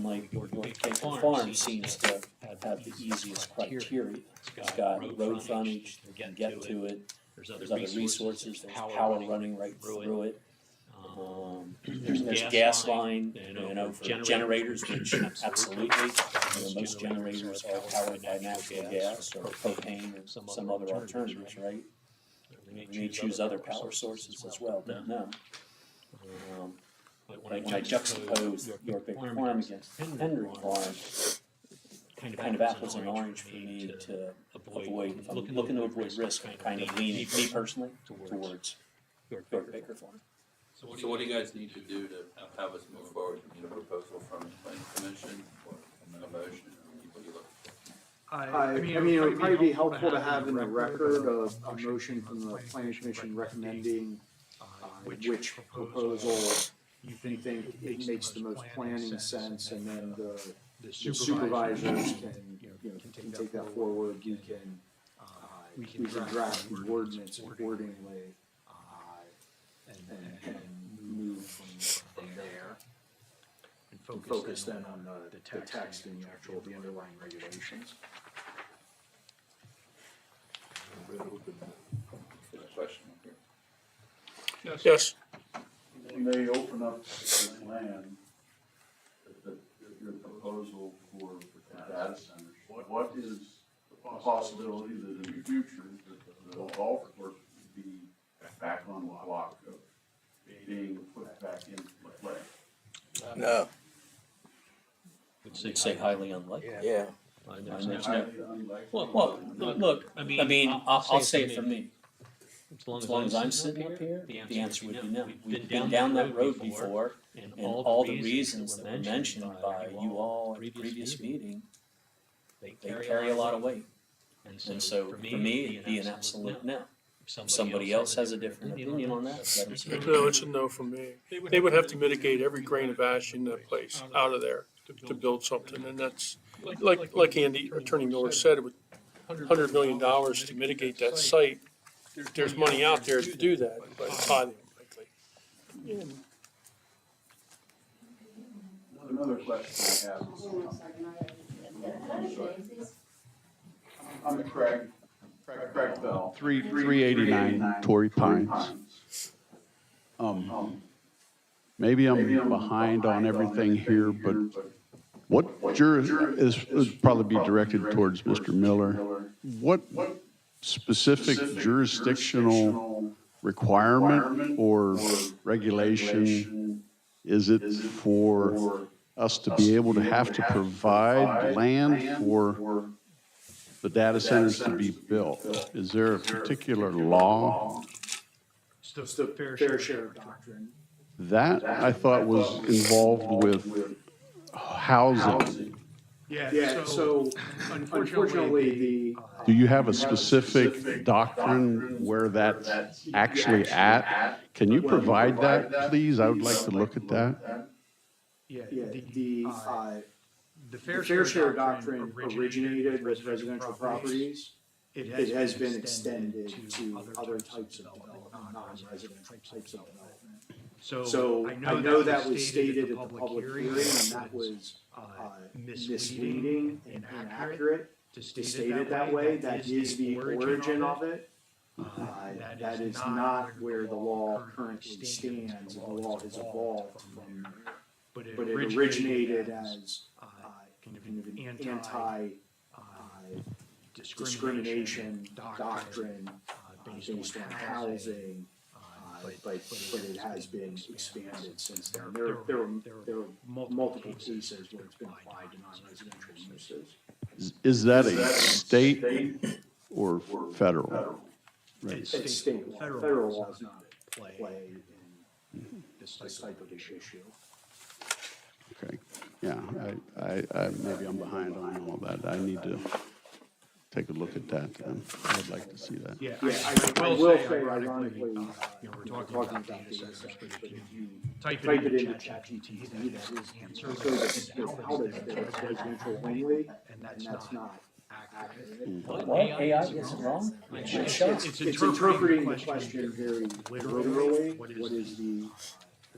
Like York Baker Farm seems to have the easiest criteria. It's got road frontage, they can get to it, there's other resources, there's power running right through it. There's gas line, you know, for generators, which absolutely, you know, most generators are powered by natural gas or propane or some other alternatives, right? They may choose other power sources as well, don't know. But when I juxtapose York Baker Farm against Henry Farm, kind of apples and orange for me to avoid. If I'm looking to avoid risk, I'm kind of leaning, me personally, towards York Baker Farm.
So what do you guys need to do to have us move forward? You need a proposal from the planning commission or a motion? What do you look for?
I mean, it would probably be helpful to have in the record a motion from the planning commission recommending which proposal you think it makes the most planning sense, and then the supervisors can take that forward. We can draft the ordinance accordingly, and move from there, and focus then on the text and the underlying regulations.
Question here.
Yes.
When they open up the land, your proposal for data centers, what is the possibility that in the future that the golf course would be back on the block of being put back into play?
No.
Would say highly unlikely.
Yeah.
Well, look, I mean, I'll say it for me. As long as I'm sitting up here, the answer would be no. We've been down that road before, and all the reasons that were mentioned by you all at the previous meeting, they carry a lot of weight. And so, for me, it'd be an absolute no. If somebody else has a different opinion on that, let them speak.
No, it's a no from me. They would have to mitigate every grain of ash in that place out of there to build something, and that's, like Attorney Miller said, with $100 million to mitigate that site, there's money out there to do that, but it's highly unlikely.
Another question I have is, I'm Craig Bell.
389 Torrey Pines. Maybe I'm behind on everything here, but what would probably be directed towards Mr. Miller. What specific jurisdictional requirement or regulation is it for us to be able to have to provide land for the data centers to be built? Is there a particular law?
It's the fair share doctrine.
That I thought was involved with housing.
Yeah, so unfortunately,
Do you have a specific doctrine where that's actually at? Can you provide that, please? I would like to look at that.
the fair share doctrine originated with residential properties. It has been extended to other types of development, non-residential types of development. So I know that was stated at the public hearing, and that was misleading and inaccurate to state it that way. That is the origin of it. That is not where the law currently stands. The law has evolved from there. But it originated as kind of an anti-discrimination doctrine based on housing, but it has been expanded since then. There are multiple cases where it's been applied to non-residential uses.
Is that a state or federal? Right.
It's state law. Federal law is not at play in this type of issue.
Okay, yeah, I maybe I'm behind on all that. I need to take a look at that. I'd like to see that.
Yeah, I will say ironically, we're talking about data centers, but if you type it into ChatGPT, that is answered out of there, it's residential only, and that's not accurate.
What, AI gets it wrong?
It's interpreting the question very literally. What is the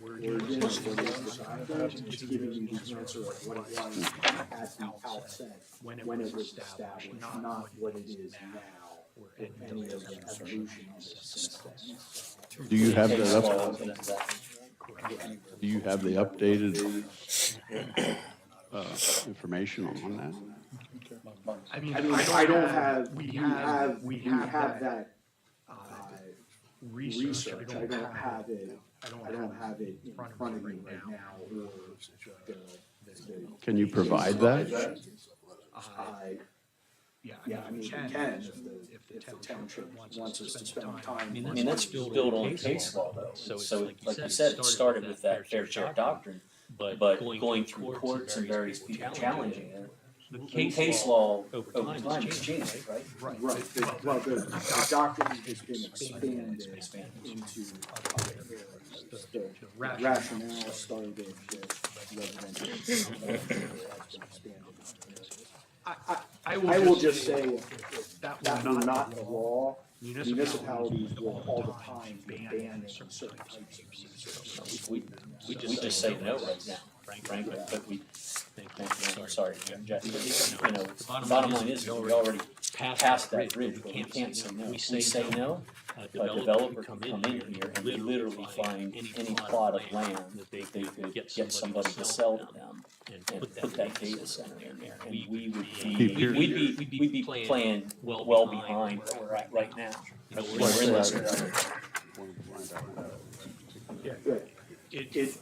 origin, what is the content? It's giving you the answer of what it was at the outset, when it was established, not what it is now, or any of the evolution of it since then.
Do you have that up? Do you have the updated information on that?
I mean, I don't have, we have that research. I don't have it. I don't have it in front of me right now. Or
Can you provide that?
Yeah, I mean, we can if the township wants us to spend time.
I mean, that's built on case law though. So like you said, it started with that fair share doctrine, but going through courts and various people challenging it. The case law over time has changed, right?
Right. Well, the doctrine has been expanded into other areas. The rationale started with residential. I will just say, if that were not the law, municipalities will all the time ban certain types of uses.
We just say no right now, frankly, but we. Sorry, Jeff, you know, the bottom line is, we already passed that bridge, but we can't say no. We say no, a developer can come in here and literally find any plot of land that they could get somebody to sell to them and put that data center in there. And we'd be playing well behind where we're at right now. We're in this.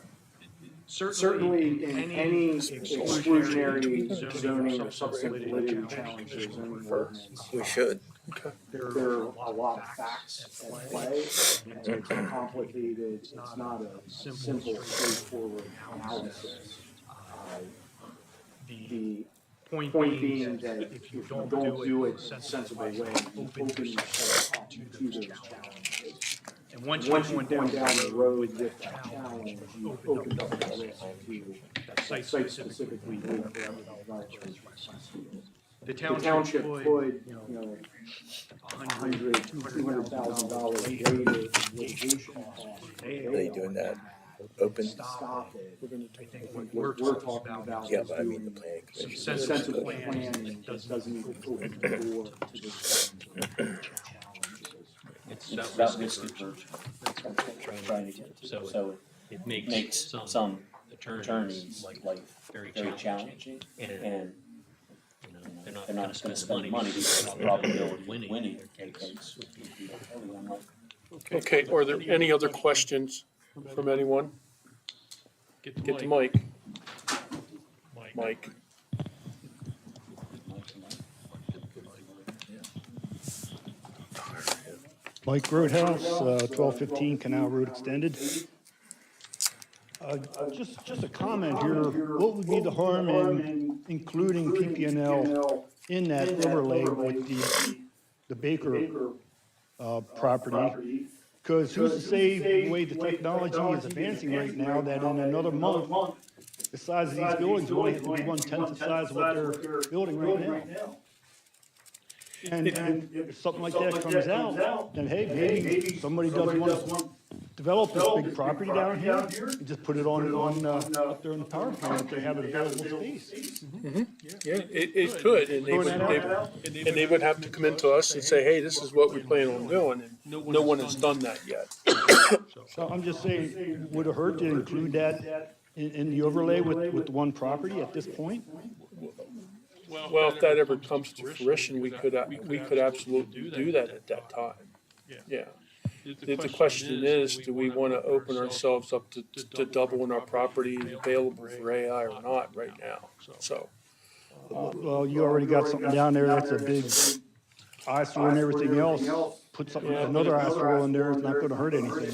Certainly, in any exclusionary zoning or substantive validity challenges in the ordinance,
We should.
there are a lot of facts at play, and it's complicated. It's not a simple, straightforward analysis. The point being that if you don't do it in a sensible way, you open yourself up to those challenges. And once you went down the road with that challenge, you opened up the risk to that site-specifically live for other developers. The township could, $100,000, $200,000 weighted litigation costs.
Are they doing that open?
Stop it. I think what we're talking about is doing some sensible planning that doesn't even open the door to this challenges.
It's about risk aversion. That's what we're trying to get to. So it makes some attorneys' life very challenging, and they're not going to spend money because the probability of winning their case would be heavy on life.
Okay, are there any other questions from anyone? Get to Mike. Mike.
Mike Roadhouse, 1215 Canal Road Extended. Just a comment here. What would be the harm in including PPNL in that overlay with the Baker property? Because who's to say the way the technology is advancing right now that in another month, the size of these buildings will only have to be 1/10 the size of what they're building right now. And if something like that comes out, then hey, maybe somebody doesn't want to develop this big property down here and just put it on up there in the power plant if they have an available space.
Mm-hmm. Yeah, it could, and they would have to come into us and say, hey, this is what we plan on doing, and no one has done that yet.
So I'm just saying, would it hurt to include that in the overlay with the one property at this point?
Well, if that ever comes to fruition, we could absolutely do that at that time. Yeah. The question is, do we want to open ourselves up to doubling our property available for AI or not right now? So,
Well, you already got something down there that's a big eyesore and everything else. Put something, another eyesore in there, it's not gonna hurt anything.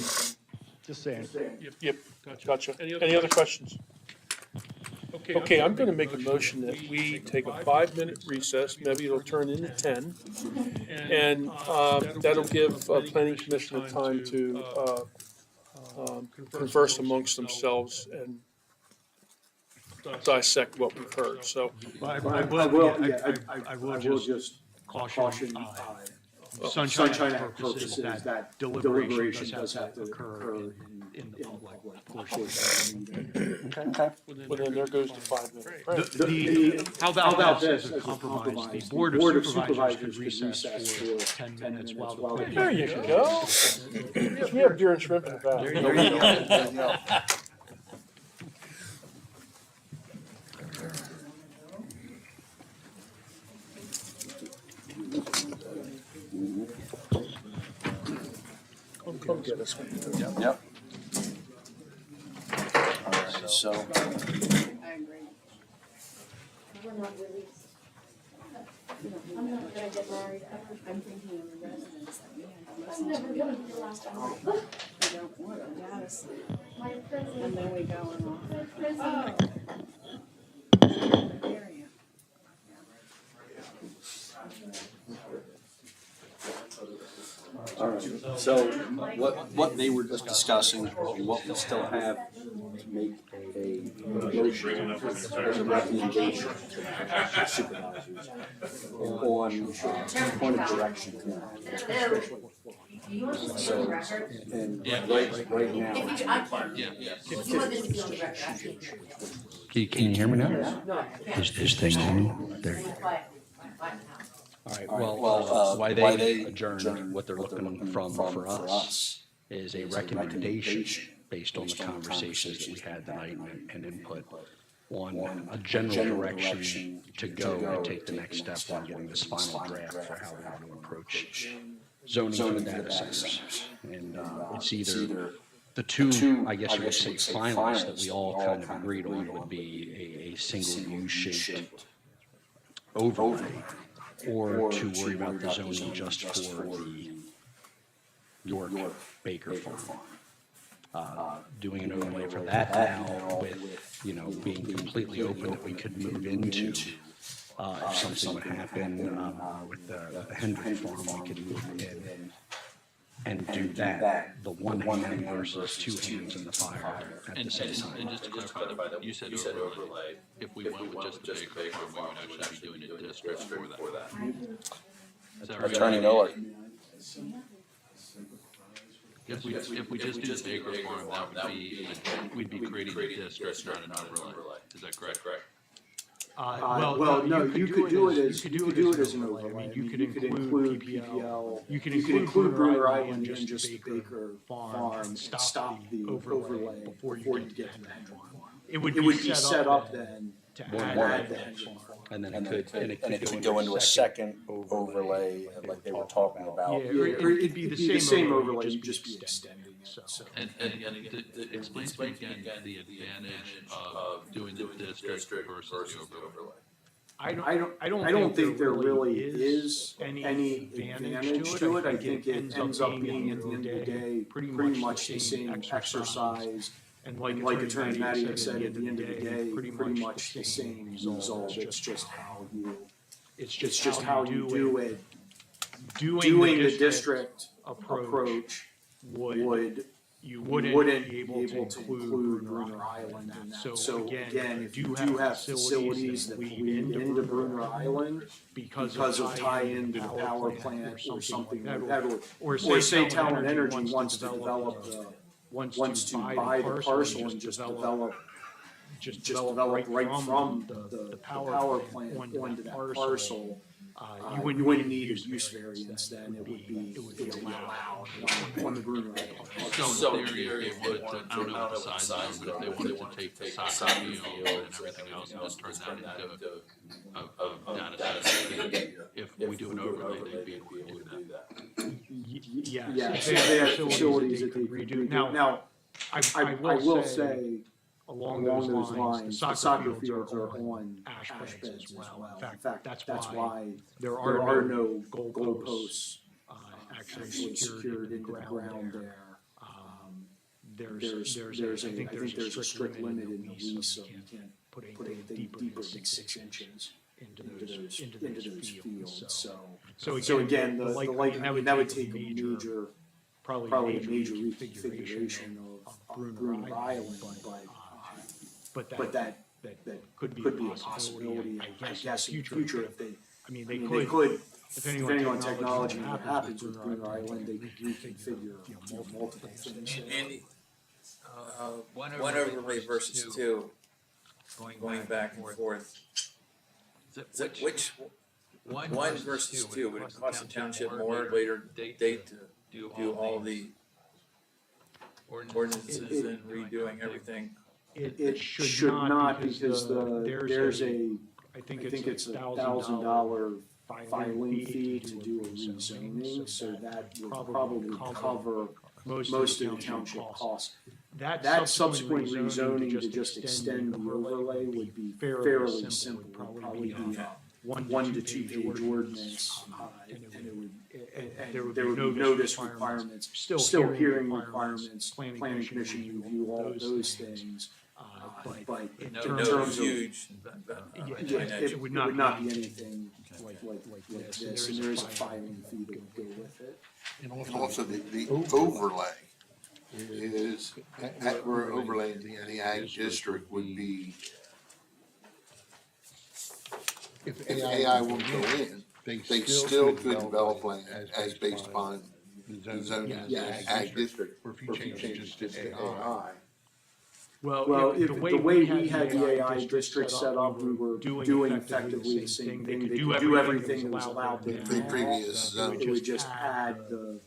Just saying.
yep, gotcha. Any other questions? Okay, I'm gonna make a motion that we take a 5-minute recess, maybe it'll turn into 10. And that'll give planning commissioner time to converse amongst themselves and dissect what we've heard, so.
I will just caution, sunshine act purposes, that deliberation does have to occur in the public portion of the meeting.
Okay.
Well, then there goes the 5 minute break.
How about this as a compromise? The Board of Supervisors could recess for 10 minutes while the planning.
There you go. We have beer and shrimp in the back.
There you go.
Come get us one.
Yep. All right, so.
We're not really. I'm not gonna get married ever. I'm thinking of the residents that we have. I'm never gonna be the last one. We don't want them data center. My prison. And then we go on. My prison. Area.
All right, so what they were just discussing, and what we still have to make a motion as a recommendation to supervisors on point of direction. So, and right now.
Can you hear me now? Is thing on? There you go. All right, well, why they adjourned, what they're looking from for us is a recommendation based on the conversations that we had tonight and input on a general direction to go and take the next step on getting this final draft for how we want to approach zoning for the data centers. And it's either the two, I guess you would say, finalists that we all kind of agreed on would be a single U-shaped overlay, or to worry about the zoning just for the York Baker Farm. Doing an overlay for that now with, being completely open that we could move into, if something would happen with the Hendrick Farm, we could move in and do that, the one hand versus two hands in the fire at the same time.
And just to clarify that, you said overlay. If we went with just the Baker Farm, we would actually be doing a district for that. Is that right?
Attorney Miller.
If we just do the Baker Farm, that would be, we'd be creating a district, not an overlay. Is that correct?
Well, no, you could do it as an overlay. I mean, you could include PPL, you could include Bruner Island and just Baker Farm and stop the overlay before you get to the Hendrick Farm. It would be set up then to add the Hendrick Farm.
And then it could go into a second overlay like they were talking about.
Yeah, or it'd be the same overlay, you'd just be extending it, so.
And explain to me again the advantage of doing the district versus the overlay.
I don't think there really is any advantage to it. I think it ends up being, at the end of the day, pretty much the same exercise. And like Attorney Mattiak said, at the end of the day, pretty much the same result. It's just how you do it. Doing the district approach you wouldn't be able to include Bruner Island in that. So again, if you do have facilities that lead into Bruner Island because of tie-in to the power plant or something like that, or say Talon Energy wants to develop wants to buy the parcel and just develop right from the power plant onto that parcel, you wouldn't need a use variance, then it would be allowed on the Bruner Island.
So in theory, if they wanted to, I don't know what the size are, but if they wanted to take the soccer field and everything else and just turn that into a data center, if we do an overlay, they'd be able to do that.
Yes, if they have facilities that they could redo. Now, I will say, along those lines, the soccer fields are on ash beds as well. In fact, that's why there are no goalposts actually secured into the ground there. I think there's a strict limit in the lease, so you can't put anything deeper than 6 inches into those fields. So again, the likelihood, that would take a major, probably a major reconfiguration of Bruner Island, but that could be a possibility. I guess in the future, if they could, depending on technology and what happens with Bruner Island, they could reconfigure multiple things.
Andy, one overlay versus two, going back and forth. Which one versus two, would it cost the township more at a later date to do all the ordinances and redoing everything?
It should not, because there's I think it's $1,000 filing fee to do a rezoning, so that would probably cover most of the township costs. That subsequent rezoning to just extend the overlay would be fairly simple. It would probably be a 1 to 2 page ordinance, and there would be no notice requirements, still hearing requirements, planning commission review, all those things. But in terms of huge, it would not be anything like this, and there is a filing fee that would go with it.
And also the overlay is, we're overlaying the ag district would be, if AI won't go in, they still could develop land as based upon the zoning of the ag district for future changes to AI.
Well, the way we had the AI district set up, we were doing effectively the same thing. They could do everything that was allowed in
the previous zone.
It would just add the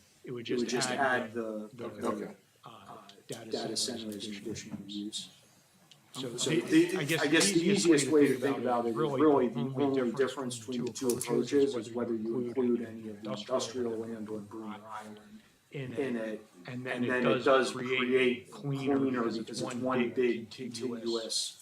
data centers and additional use. So I guess the easiest way to think about it is really the only difference between the two approaches is whether you include any of the industrial land or Bruner Island in it. And then it does create cleaner because it's one big contiguous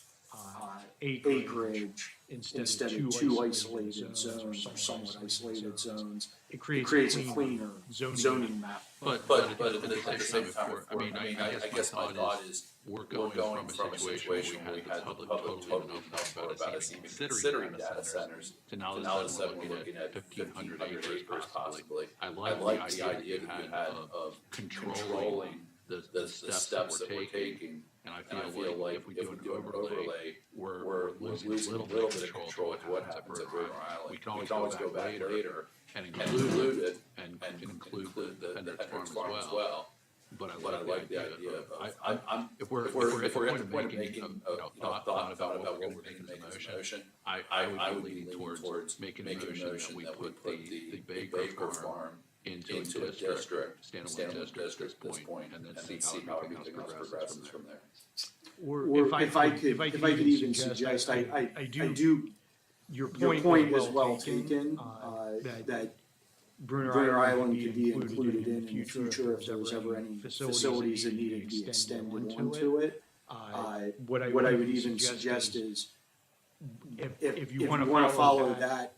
acreage instead of two isolated zones or somewhat isolated zones. It creates a cleaner zoning map.
But at the same time, I guess my thought is we're going from a situation where we had the public totally open up about us even considering data centers to now that we're looking at 1,500 acres possibly. I like the idea that you had of controlling the steps that we're taking. And I feel like if we do an overlay, we're losing a little bit of control to what happens at Bruner Island. We can always go back later and include it and include the Hendricks Farm as well. But I like the idea of, if we're at the point of making a thought about what we're making as a motion, I would lean towards making a motion that we put the Baker Farm into a district, standalone district at this point, and then see how everything else progresses from there.
Or if I could even suggest, I do, your point is well taken, that Bruner Island could be included in the future if there was ever any facilities that needed to be extended onto it. What I would even suggest is, if you want to follow that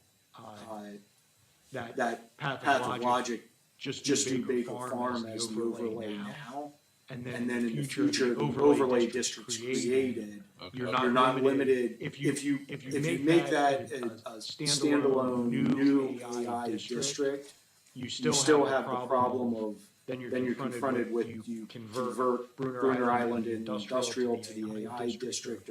path of logic, just do Baker Farm as the overlay now. And then in the future, the overlay district's created. You're not limited. If you make that a standalone new AI district, you still have the problem of then you're confronted with you convert Bruner Island industrial to the AI district,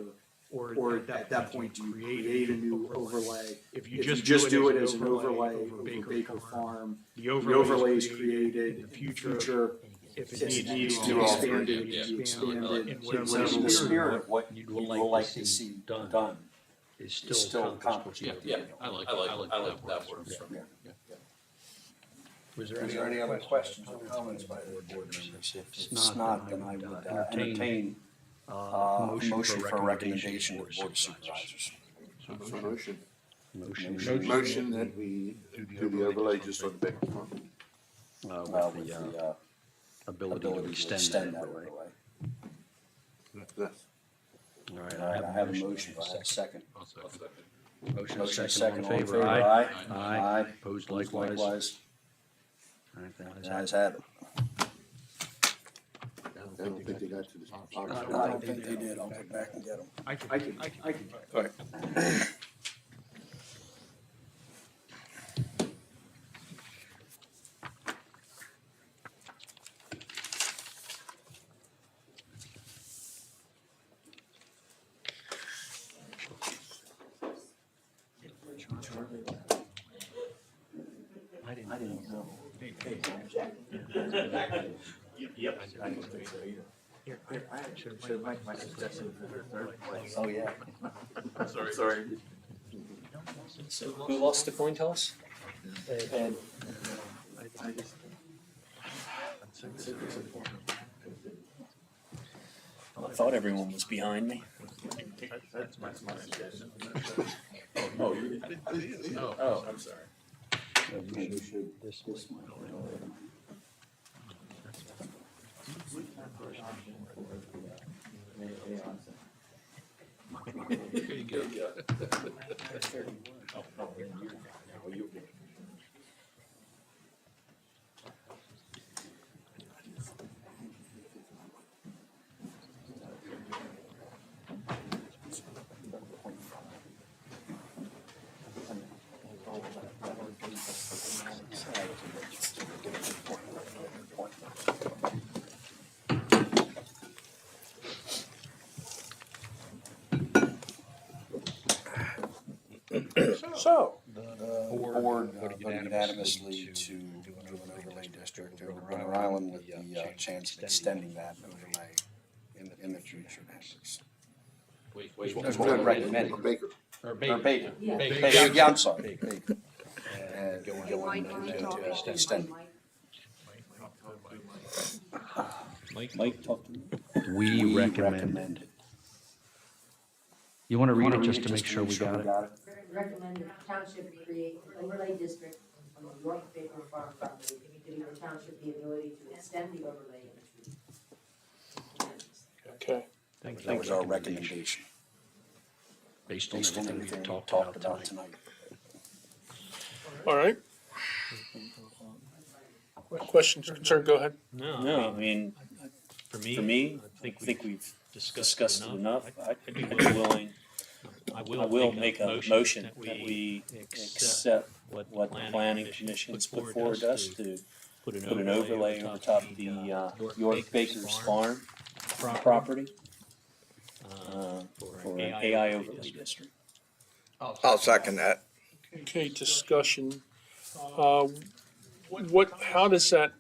or at that point do you create a new overlay? If you just do it as an overlay over Baker Farm, the overlay is created. In the future, if it needs to be expanded, it can be expanded.
What is the spirit of what you would like to see done? is still accomplished.
Yeah, I like that word.
Yeah. Was there any other questions or comments by the board members? If it's not, then I would entertain a motion for a recommendation to the board of supervisors.
Motion that we do the overlay just on the Baker Farm.
With the ability to extend that overlay.
Yes.
All right, I have a motion, I have a second.
I'll second.
Motion second, all in favor, aye? Aye. Opposed likewise? All right, the ayes have it.
I don't think they got to this.
I don't think they did, I'll get back and get them.
I can.
All right. I didn't know.
Yep. I don't think so either. Here, I should make my suggestion for third place.
Oh, yeah.
Sorry.
So who lost the coin toss?
And
I just.
I thought everyone was behind me.
That's my suggestion. Oh, you did? Oh, I'm sorry.
you should, this might.
There you go.
So, the board voted unanimously to do an overlay district over Runner Island with the chance of extending that overlay in the future. That's what we recommended.
Baker.
Or Baker. Yeah, I'm sorry. Baker. And going to extend.
Mike, talk to me.
We recommend. You want to read it just to make sure we got it?
Recommend the township create an overlay district on the York Baker Farm property, giving the township the ability to extend the overlay in the future.
Okay.
That was our recommendation. Based on everything we talked about tonight.
All right. Questions, concern, go ahead.
No, I mean, for me, I think we've discussed it enough. I'd be willing, I will make a motion that we accept what the planning commission's put forward to us to put an overlay over top of the York Baker's Farm property for an AI overlay district.
I'll second that.
Okay, discussion. How does that,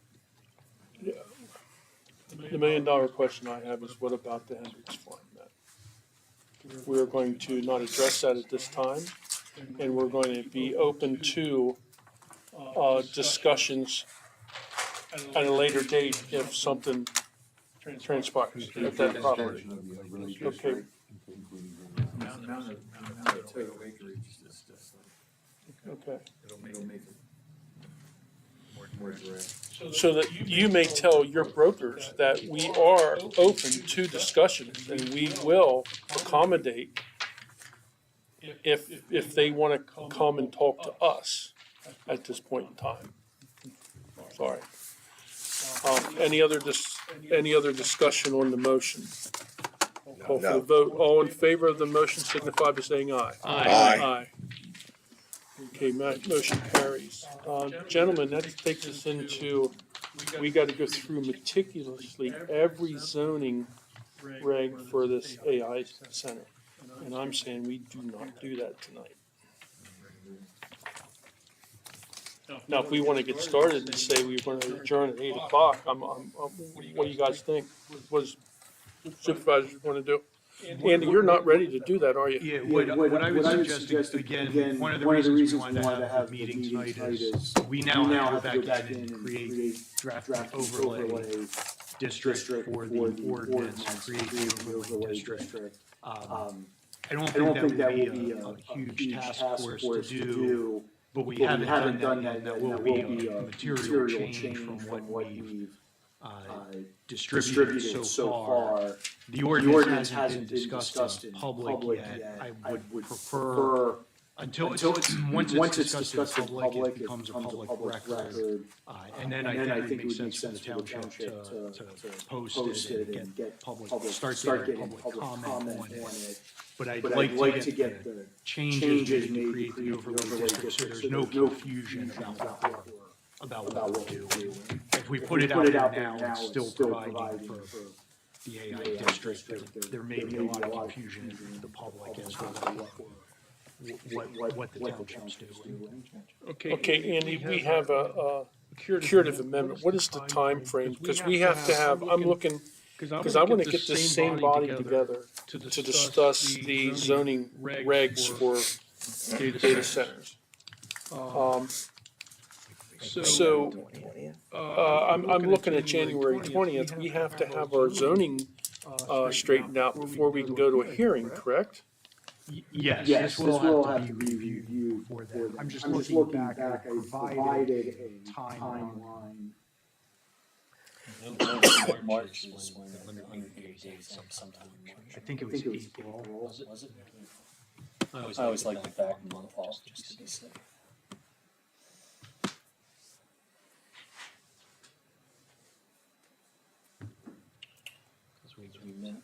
the $1 million question I have is what about the Hendricks Farm? We're going to not address that at this time, and we're going to be open to discussions at a later date if something transpires at that property. Okay.
Now the total acreage is just
Okay.
it'll make it more direct.
So that you may tell your brokers that we are open to discussions and we will accommodate if they want to come and talk to us at this point in time. Sorry. Any other discussion on the motion? Call for the vote. All in favor of the motion signify by saying aye.
Aye.
Okay, motion carries. Gentlemen, that takes us into, we got to go through meticulously every zoning reg for this AI center. And I'm saying we do not do that tonight. Now, if we want to get started and say we want to adjourn at 8 o'clock, what do you guys think? What does supervisors want to do? Andy, you're not ready to do that, are you?
Yeah, what I would suggest, again, one of the reasons we wanted to have the meeting tonight is we now have to go back in and create draft overlay district for the ordinance, create the overlay district. I don't think that will be a huge task for us to do, but we haven't done that, and that will be a material change from what we've distributed so far. The ordinance hasn't been discussed in public yet. I would prefer, until it's, once it's discussed in public, it becomes a public record. And then I think it would make sense for the township to post it and get public, start getting public comment on it. But I'd like to get the changes made to create the overlay district so there's no confusion about what we're doing. If we put it out there now, it's still providing for the AI district. There may be a lot of confusion in the public as to what the township's doing.
Okay, Andy, we have a curative amendment. What is the time frame? Because we have to have, I'm looking, because I want to get this same body together to discuss the zoning regs for data centers. I'm looking at January 20th. We have to have our zoning straightened out before we can go to a hearing, correct?
Yes, this will have to be reviewed for that. I'm just looking back, I provided a timeline.
March is when the 180 days sometime in March.
I think it was April.
Was it? I always like the back month off just to be safe. Because we meant.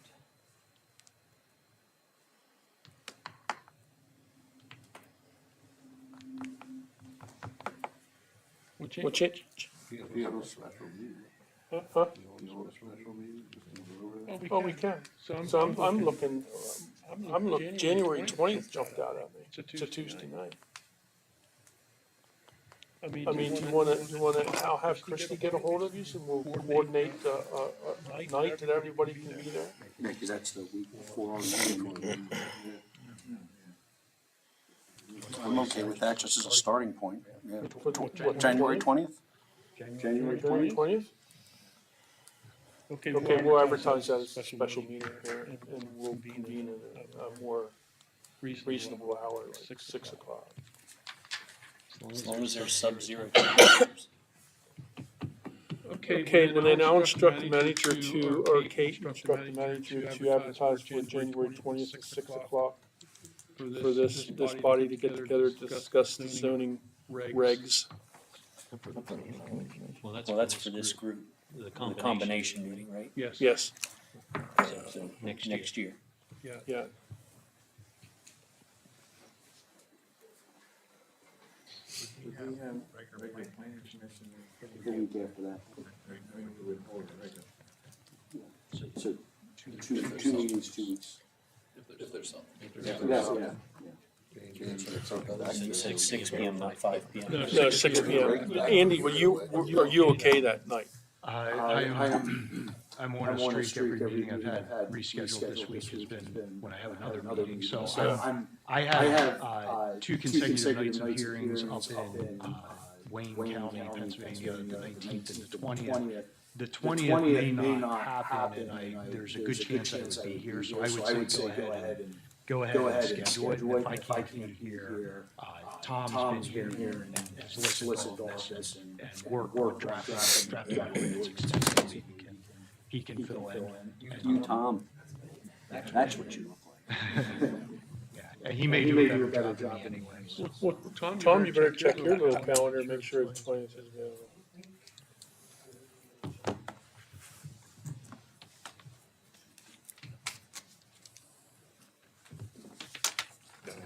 What change?
We have a special meeting.
Huh?
You want a special meeting?
Oh, we can. So I'm looking, January 20th jumped out at me. It's a Tuesday night. I mean, do you wanna, I'll have Christie get a hold of you, so we'll coordinate a night that everybody can be there?
Yeah, because that's the week before our meeting. I'm okay with that, just as a starting point. Yeah.
What,
January 20th?
January 20th? Okay, we'll advertise that as a special meeting here, and we'll convene at a more reasonable hour, like 6 o'clock.
As long as they're sub-zero temperatures.
Okay, and then I'll instruct the manager to, or Kate, instruct the manager to advertise for January 20th at 6 o'clock for this body to get together to discuss the zoning regs.
Well, that's for this group, the combination meeting, right?
Yes.
So next year.
Yeah.
We have regular planning commission.
The week after that. So, two meetings, 2 weeks.
If there's something.
Yeah.
So you said 6 p.m., not 5 p.m.
No, 6 p.m. Andy, are you okay that night?
I'm on a streak. Every meeting I've had rescheduled this week has been when I have another meeting. So I have 2 consecutive nights of hearings up in Wayne County, Pennsylvania, the 19th and the 20th. The 20th may not happen, and there's a good chance I would be here. So I would say go ahead and schedule it. If I can't be here, Tom's been here and has listened to all this and worked drafting ordinance extensively. He can fill in.
You, Tom. That's what you look like.
Yeah, and he may do a better job anyway.
Well, Tom, you better check your little calendar and make sure the 20th is available.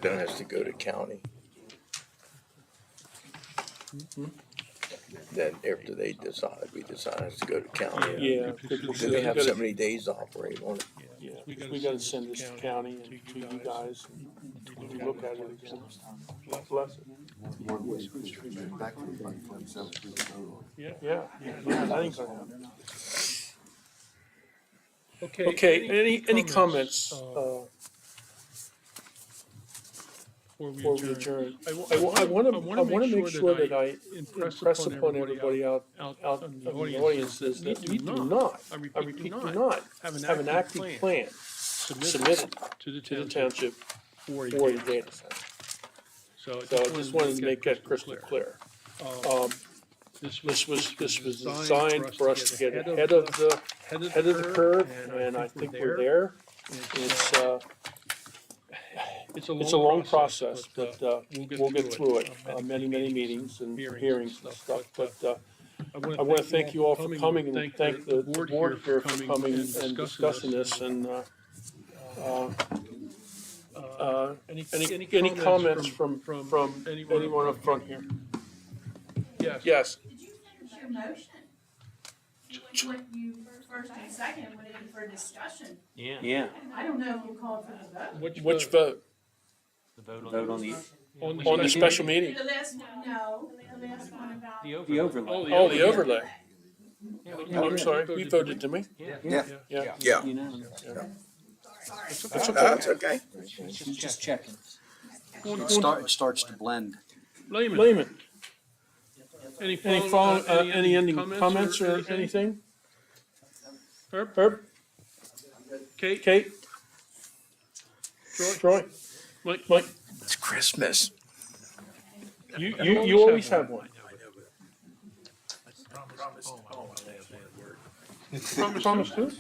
Then has to go to county. Then after they decide, we decide has to go to county.
Yeah.
Because they have so many days to operate on it.
Yeah, we gotta send this to county and to you guys, and you look at it again. Bless it. Yeah, that ain't gonna happen. Okay, any comments, before we adjourn? I wanna make sure that I impress upon everybody out in the audience is that we do not, I repeat, do not have an active plan submitted to the township for a data center. So I just wanted to make that crystal clear. This was designed for us to get ahead of the curve, and I think we're there. It's a long process, but we'll get through it. Many meetings and hearings and stuff, but I want to thank you all for coming and thank the board here for coming and discussing this. And any comments from anyone up front here? Yes.
Did you finish your motion? What you first and second went in for discussion.
Yeah.
I don't know if you called for the vote.
Which vote?
The vote on the.
On the special meeting?
The last one, no, the last one about.
The overlay.
Oh, the overlay. I'm sorry, we voted, didn't we?
Yeah.
Yeah.
Unanimous.
Sorry.
That's okay.
Just checking.
It starts to blend.
Lehman. Any ending comments or anything? Herb? Kate? Troy? Mike?
It's Christmas.
You always have one. Promise to?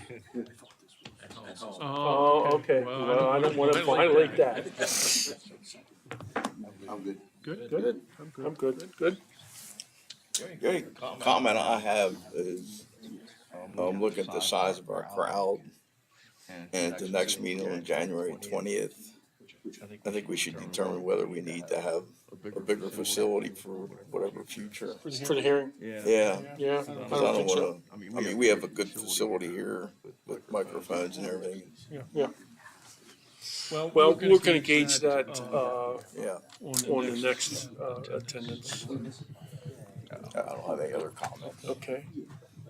Oh, okay. Well, I don't want to violate that.
I'm good.
Good? I'm good. Good?
The only comment I have is, look at the size of our crowd. And at the next meeting on January 20th, I think we should determine whether we need to have a bigger facility for whatever future.
For the hearing?
Yeah.
Yeah.
Because I don't wanna, I mean, we have a good facility here with microphones and everything.
Yeah. Well, we're gonna gauge that,
Yeah.
on the next, attendance.
I don't have any other comment.
Okay.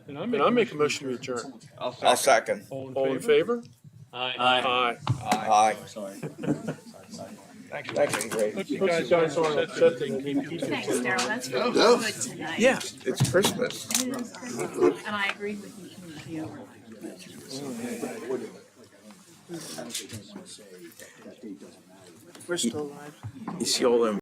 And I make a motion to adjourn.
I'll second.
All in favor? Aye.
Aye.
Sorry.
Thank you, great.
Hope you guys aren't upset that you keep keeping
Thanks,
it.
Daryl, that's really
No.
good tonight.
Yeah, it's Christmas.
And I agree with you, the overlay.
We're still live.
You see all them